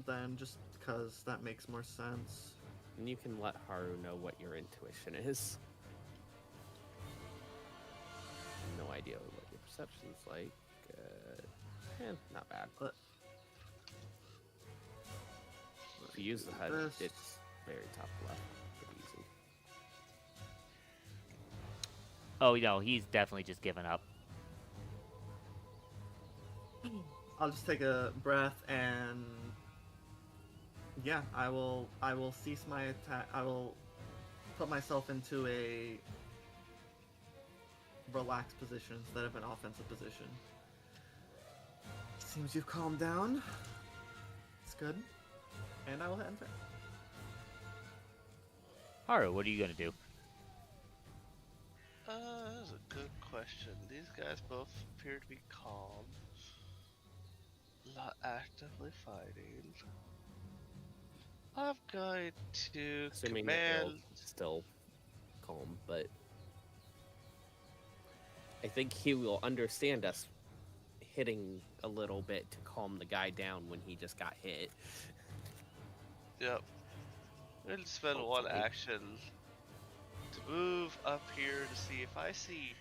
Then just because that makes more sense. And you can let Haru know what your intuition is. No idea what your perception's like. Not bad. But If you use the HUD, this. it's very top left. Pretty easy. Oh no, he's definitely just given up. I'll just take a breath and yeah, I will cease my attack. I will put myself into a relaxed position instead of an offensive position. Seems you've calmed down. It's good. And I will enter. Haru, what are you gonna do? That's a good question. These guys both appear to be calm. Not actively fighting. I'm going to Assuming that they're all command. still calm, but I think he will understand us hitting a little bit to calm the guy down when he just got hit. Yep. I'm going to spend one Hopefully. action to move up here to see if I see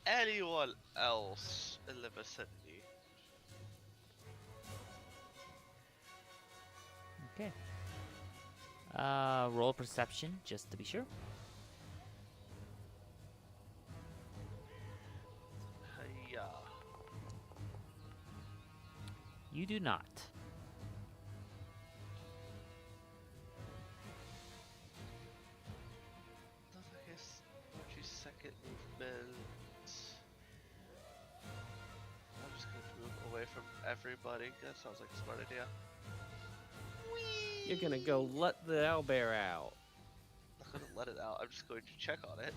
anyone else in the vicinity. Okay. Roll perception just to be sure. Hiya. You do not. I guess what you second movement. I'm just going to move away from everybody. That sounds like a smart idea. You're gonna go let the owlbear out. I'm not gonna let it out. I'm just going to check on it.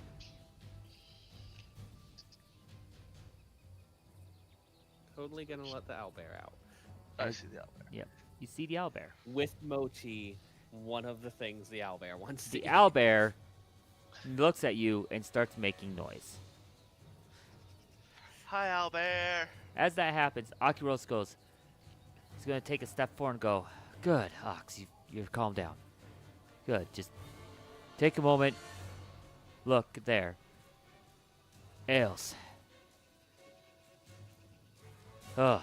Totally gonna let the owlbear out. I see the owlbear. Yep. You see the owlbear. With Mochi, one of the things the owlbear wants to The eat. owlbear looks at you and starts making noise. Hi, owlbear. As that happens, Akiros goes. He's gonna take a step forward and go. Good, Ox. You're calmed down. Good. Just take a moment. Look there. Ales. Ugh.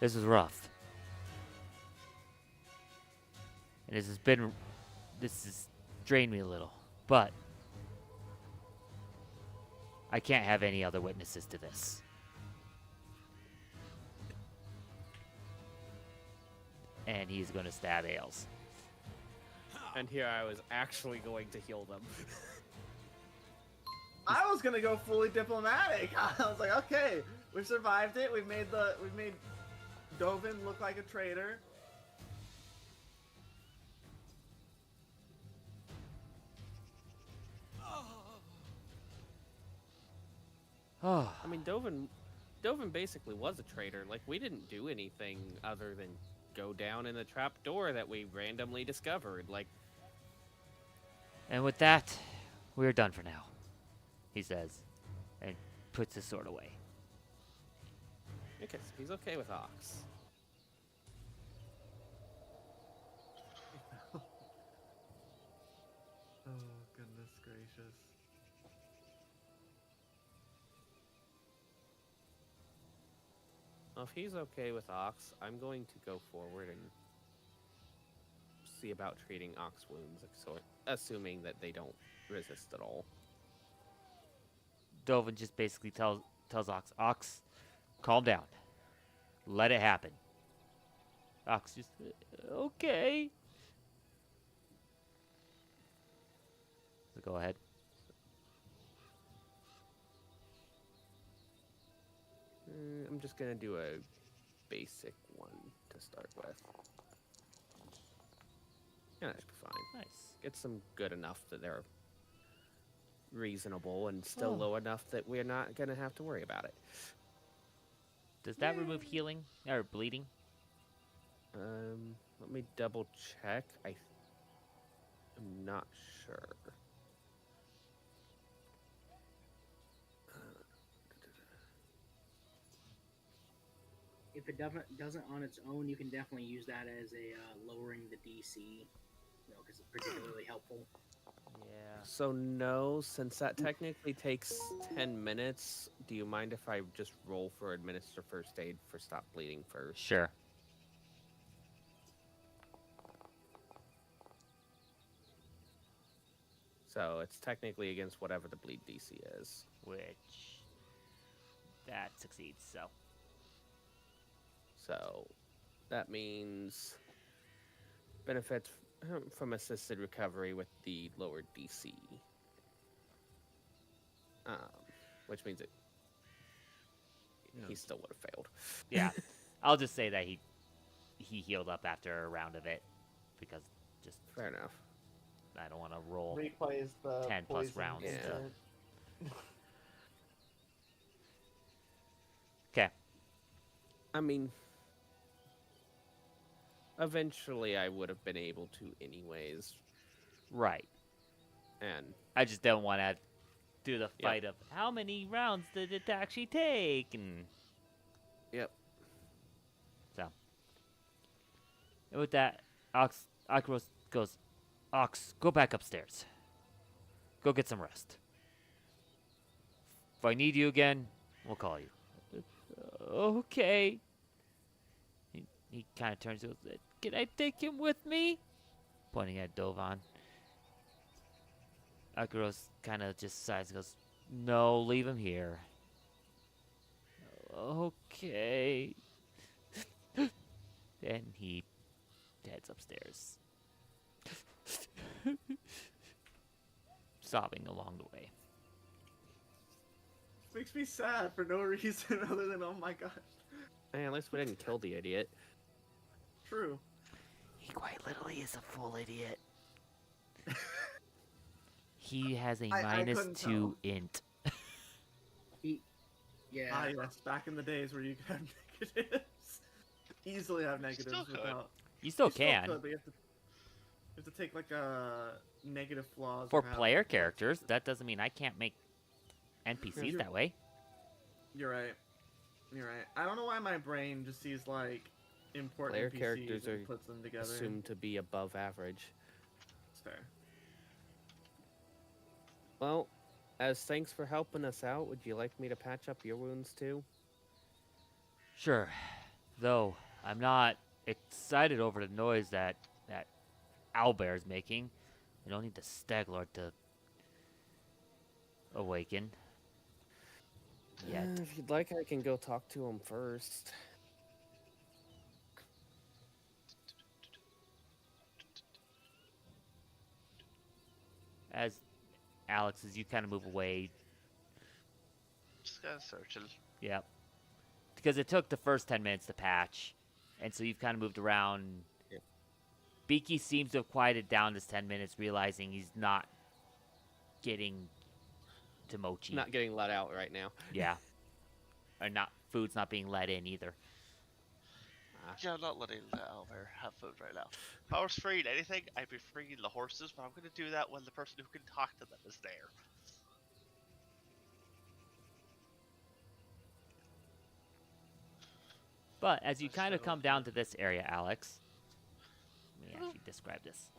This is rough. And this has drained me a little. But I can't have any other witnesses to this. And he's going to stab Ales. And here I was actually going to heal them. I was gonna go fully diplomatic. I was like, okay, we've survived it. We've made Dovin look like a traitor. Oh, I mean, Dovin basically was a traitor. Like, we didn't do anything other than go down in the trap door that we randomly discovered. Like, and with that, we're done for now, he says, and puts his sword away. okay, so he's okay with Ox. Oh, goodness gracious. Well, if he's okay with Ox, I'm going to go forward and see about treating Ox wounds, assuming that they don't resist at all. Dovin just basically tells Ox, calm down. Let it happen. Ox just, okay. So go ahead. I'm just gonna do a basic one to start with. Yeah, that should be fine. Nice. Get some good enough that they're reasonable and still Oh. low enough that we're not gonna have to worry about it. Does that remove healing or bleeding? Let me double check. I'm not sure. If it doesn't on its own, you can definitely use that as a lowering the DC, because it's particularly helpful. Yeah. So no, since that technically takes 10 minutes, do you mind if I just roll for administer first aid for stop bleeding first? Sure. So it's technically against whatever the bleed DC is. Which that succeeds. So that means benefits from assisted recovery with the lower DC. Which means he still would have failed. Yeah. I'll just say that he healed up after a round of it because just Fair enough. I don't want to roll. Replays the 10 plus poison rounds to- insert. Okay. I mean, eventually I would have been able to anyways, Right. and I just don't want to do the Yep. fight of how many rounds did it actually take, and yep. so. And with that, Akros goes, Ox, go back upstairs. Go get some rest. If I need you again, we'll call you. Okay. He kind of turns to us. Can I take him with me? Pointing at Dovan. Akros kind of just sighs and goes, no, leave him here. Okay. And he heads upstairs. Sobbing along the way. Makes me sad for no reason other than, oh my gosh. Hey, at least we didn't kill the idiot. True. He quite literally is a full idiot. He has a I minus couldn't 2 int. Yeah. Ah, yes, back in the days where you could have negatives. Easily have negatives Still could. without. You still You can. could, but you have to take like a negative flaws. For or have- player characters, that doesn't mean I can't make NPCs that way. You're right. You're right. I don't know why my brain just sees like important Player NPCs characters and are puts them together. Assumed to be above average. It's fair. Well, as thanks for helping us out, would you like me to patch up your wounds too? Sure. Though, I'm not excited over the noise that owlbear's making. I don't need the Staglord to awaken. Yet. If you'd like, I can go talk to him first. As Alex, as you kind of move away, Just gotta search it. yep. Because it took the first 10 minutes to patch, and so you've kind of moved around. Yep. Beaky seems to have quieted down this 10 minutes, realizing he's not getting to Mochi. Not getting let out right now. Yeah. Or not, food's not being let in either. Yeah, I'm not letting the owlbear have food right now. If I was freeing anything, I'd be freeing the horses, but I'm gonna do that when the person who can talk to them is there. But as you kind of So- come down to this area, Alex, let me actually describe this.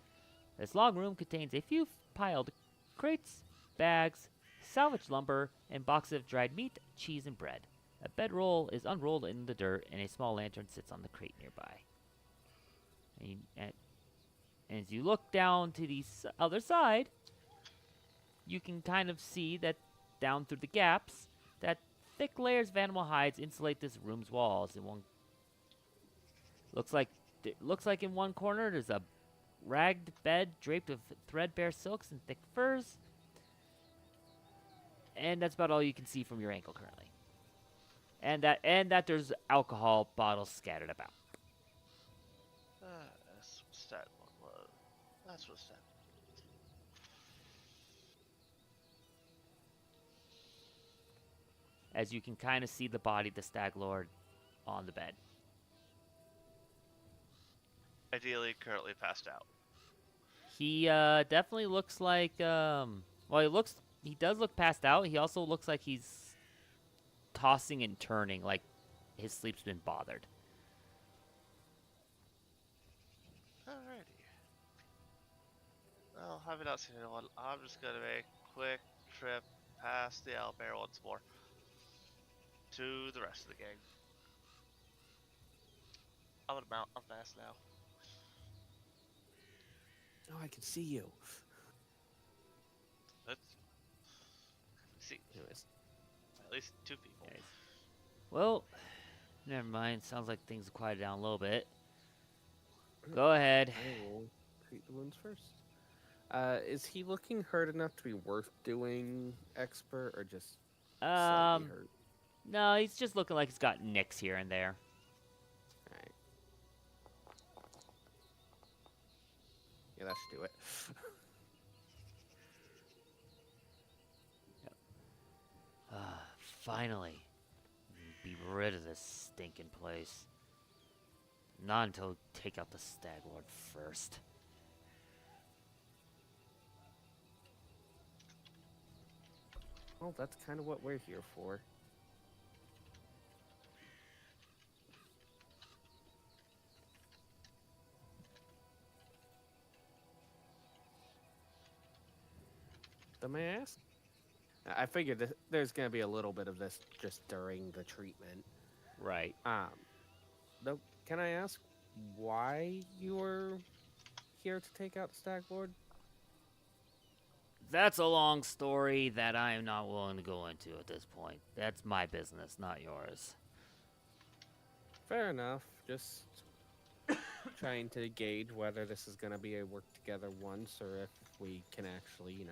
This long room contains a few piled crates, bags, salvaged lumber, and boxes of dried meat, cheese, and bread. A bedroll is unrolled in the dirt, and a small lantern sits on the crate nearby. And as you look down to the other side, you can kind of see that down through the gaps, that thick layers of animal hides insulate this room's walls. In one, looks like in one corner there's a ragged bed draped with threadbare silks and thick furs, and that's about all you can see from your ankle currently. And that there's alcohol bottles scattered about. That's what stat one was. That's what's that. As you can kind of see the body of the Stag Lord on the bed. Ideally, currently passed out. He definitely looks like well, he does look passed out. He also looks like he's tossing and turning, like his sleep's been bothered. Alrighty. Well, having not seen anyone, I'm just gonna make a quick trip past the owlbear once more to the rest of the gang. I'm gonna mount. I'm fast now. Oh, I can see you. Let's see. Anyways, At least 2 people. Anyways. Well, never mind. Sounds like things have quieted down a little bit. Go ahead. I will treat the wounds first. Is he looking hurt enough to be worth doing expert, or just slightly hurt? No, he's just looking like he's got nicks here and there. Alright. Yeah, that should do it. Finally, be rid of this stinking place. Not until we take out the Stag Lord first. Well, that's kind of what we're here for. Then may I ask? I figured there's going to be a little bit of this just during the treatment. Right. Though, can I ask why you were here to take out the Stag Lord? That's a long story that I am not willing to go into at this point. That's my business, not yours. Fair enough. Just trying to gauge whether this is going to be a work together once, or if we can actually,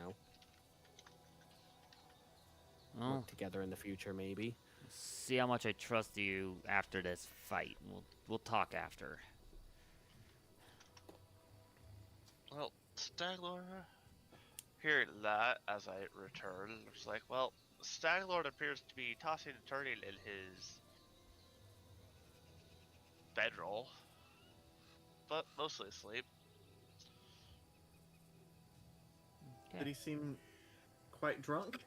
Well, work together in the future, maybe. see how much I trust you after this fight. We'll talk after. Well, Staglord, hearing that as I return, I was like, well, Staglord appears to be tossing and turning in his bedroll, but mostly asleep. Okay. Did he seem quite drunk?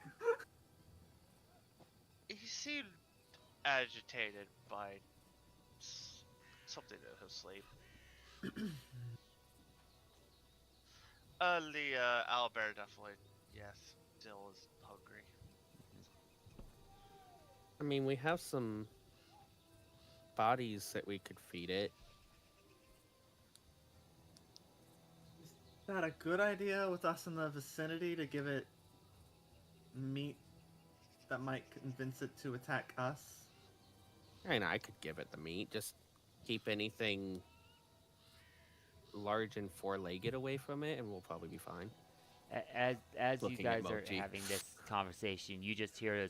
He seemed agitated by something in his sleep. The owlbear definitely, yes, still is hungry. I mean, we have some bodies that we could feed it. Is that a good idea with us in the vicinity to give it meat that might convince it to attack us? I mean, I could give it the meat. Just keep anything large and four-legged away from it, and we'll probably be fine. As you Looking at guys are Mochi. having this conversation, you just hear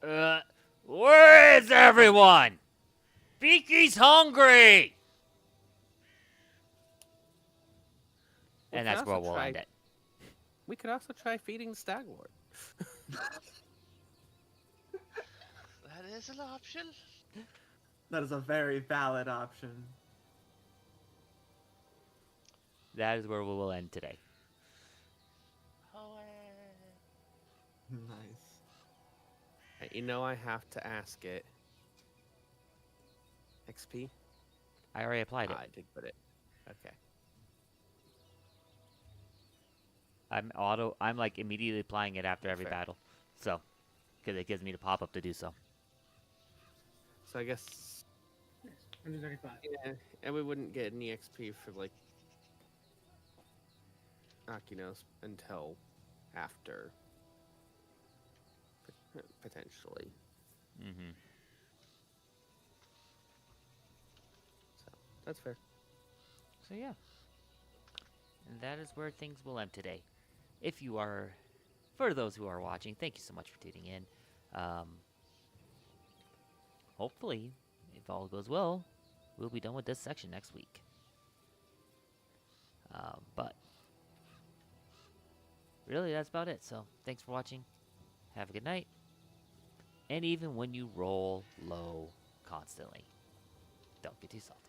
this. Where is everyone? Beaky's hungry! We And could that's where also we'll try- end it. We could also try feeding the Stag Lord. That is an option. That is a very valid option. That is where we will end today. Oh, Nice. I have to ask it. XP? I already applied it. I did put it. Okay. I'm like immediately applying it after every Fair. battle. So, because it gives me the pop-up to do so. So I guess... 135. Yeah, and we wouldn't get any XP for, like, Akinos until after. Potentially. Mm-hmm. So, that's fair. So yeah. And that is where things will end today. If you are, for those who are watching, thank you so much for tuning in. Hopefully, if all goes well, we'll be done with this section next week. But really, that's about it. So, thanks for watching. Have a good night. And even when you roll low constantly, don't get too salty.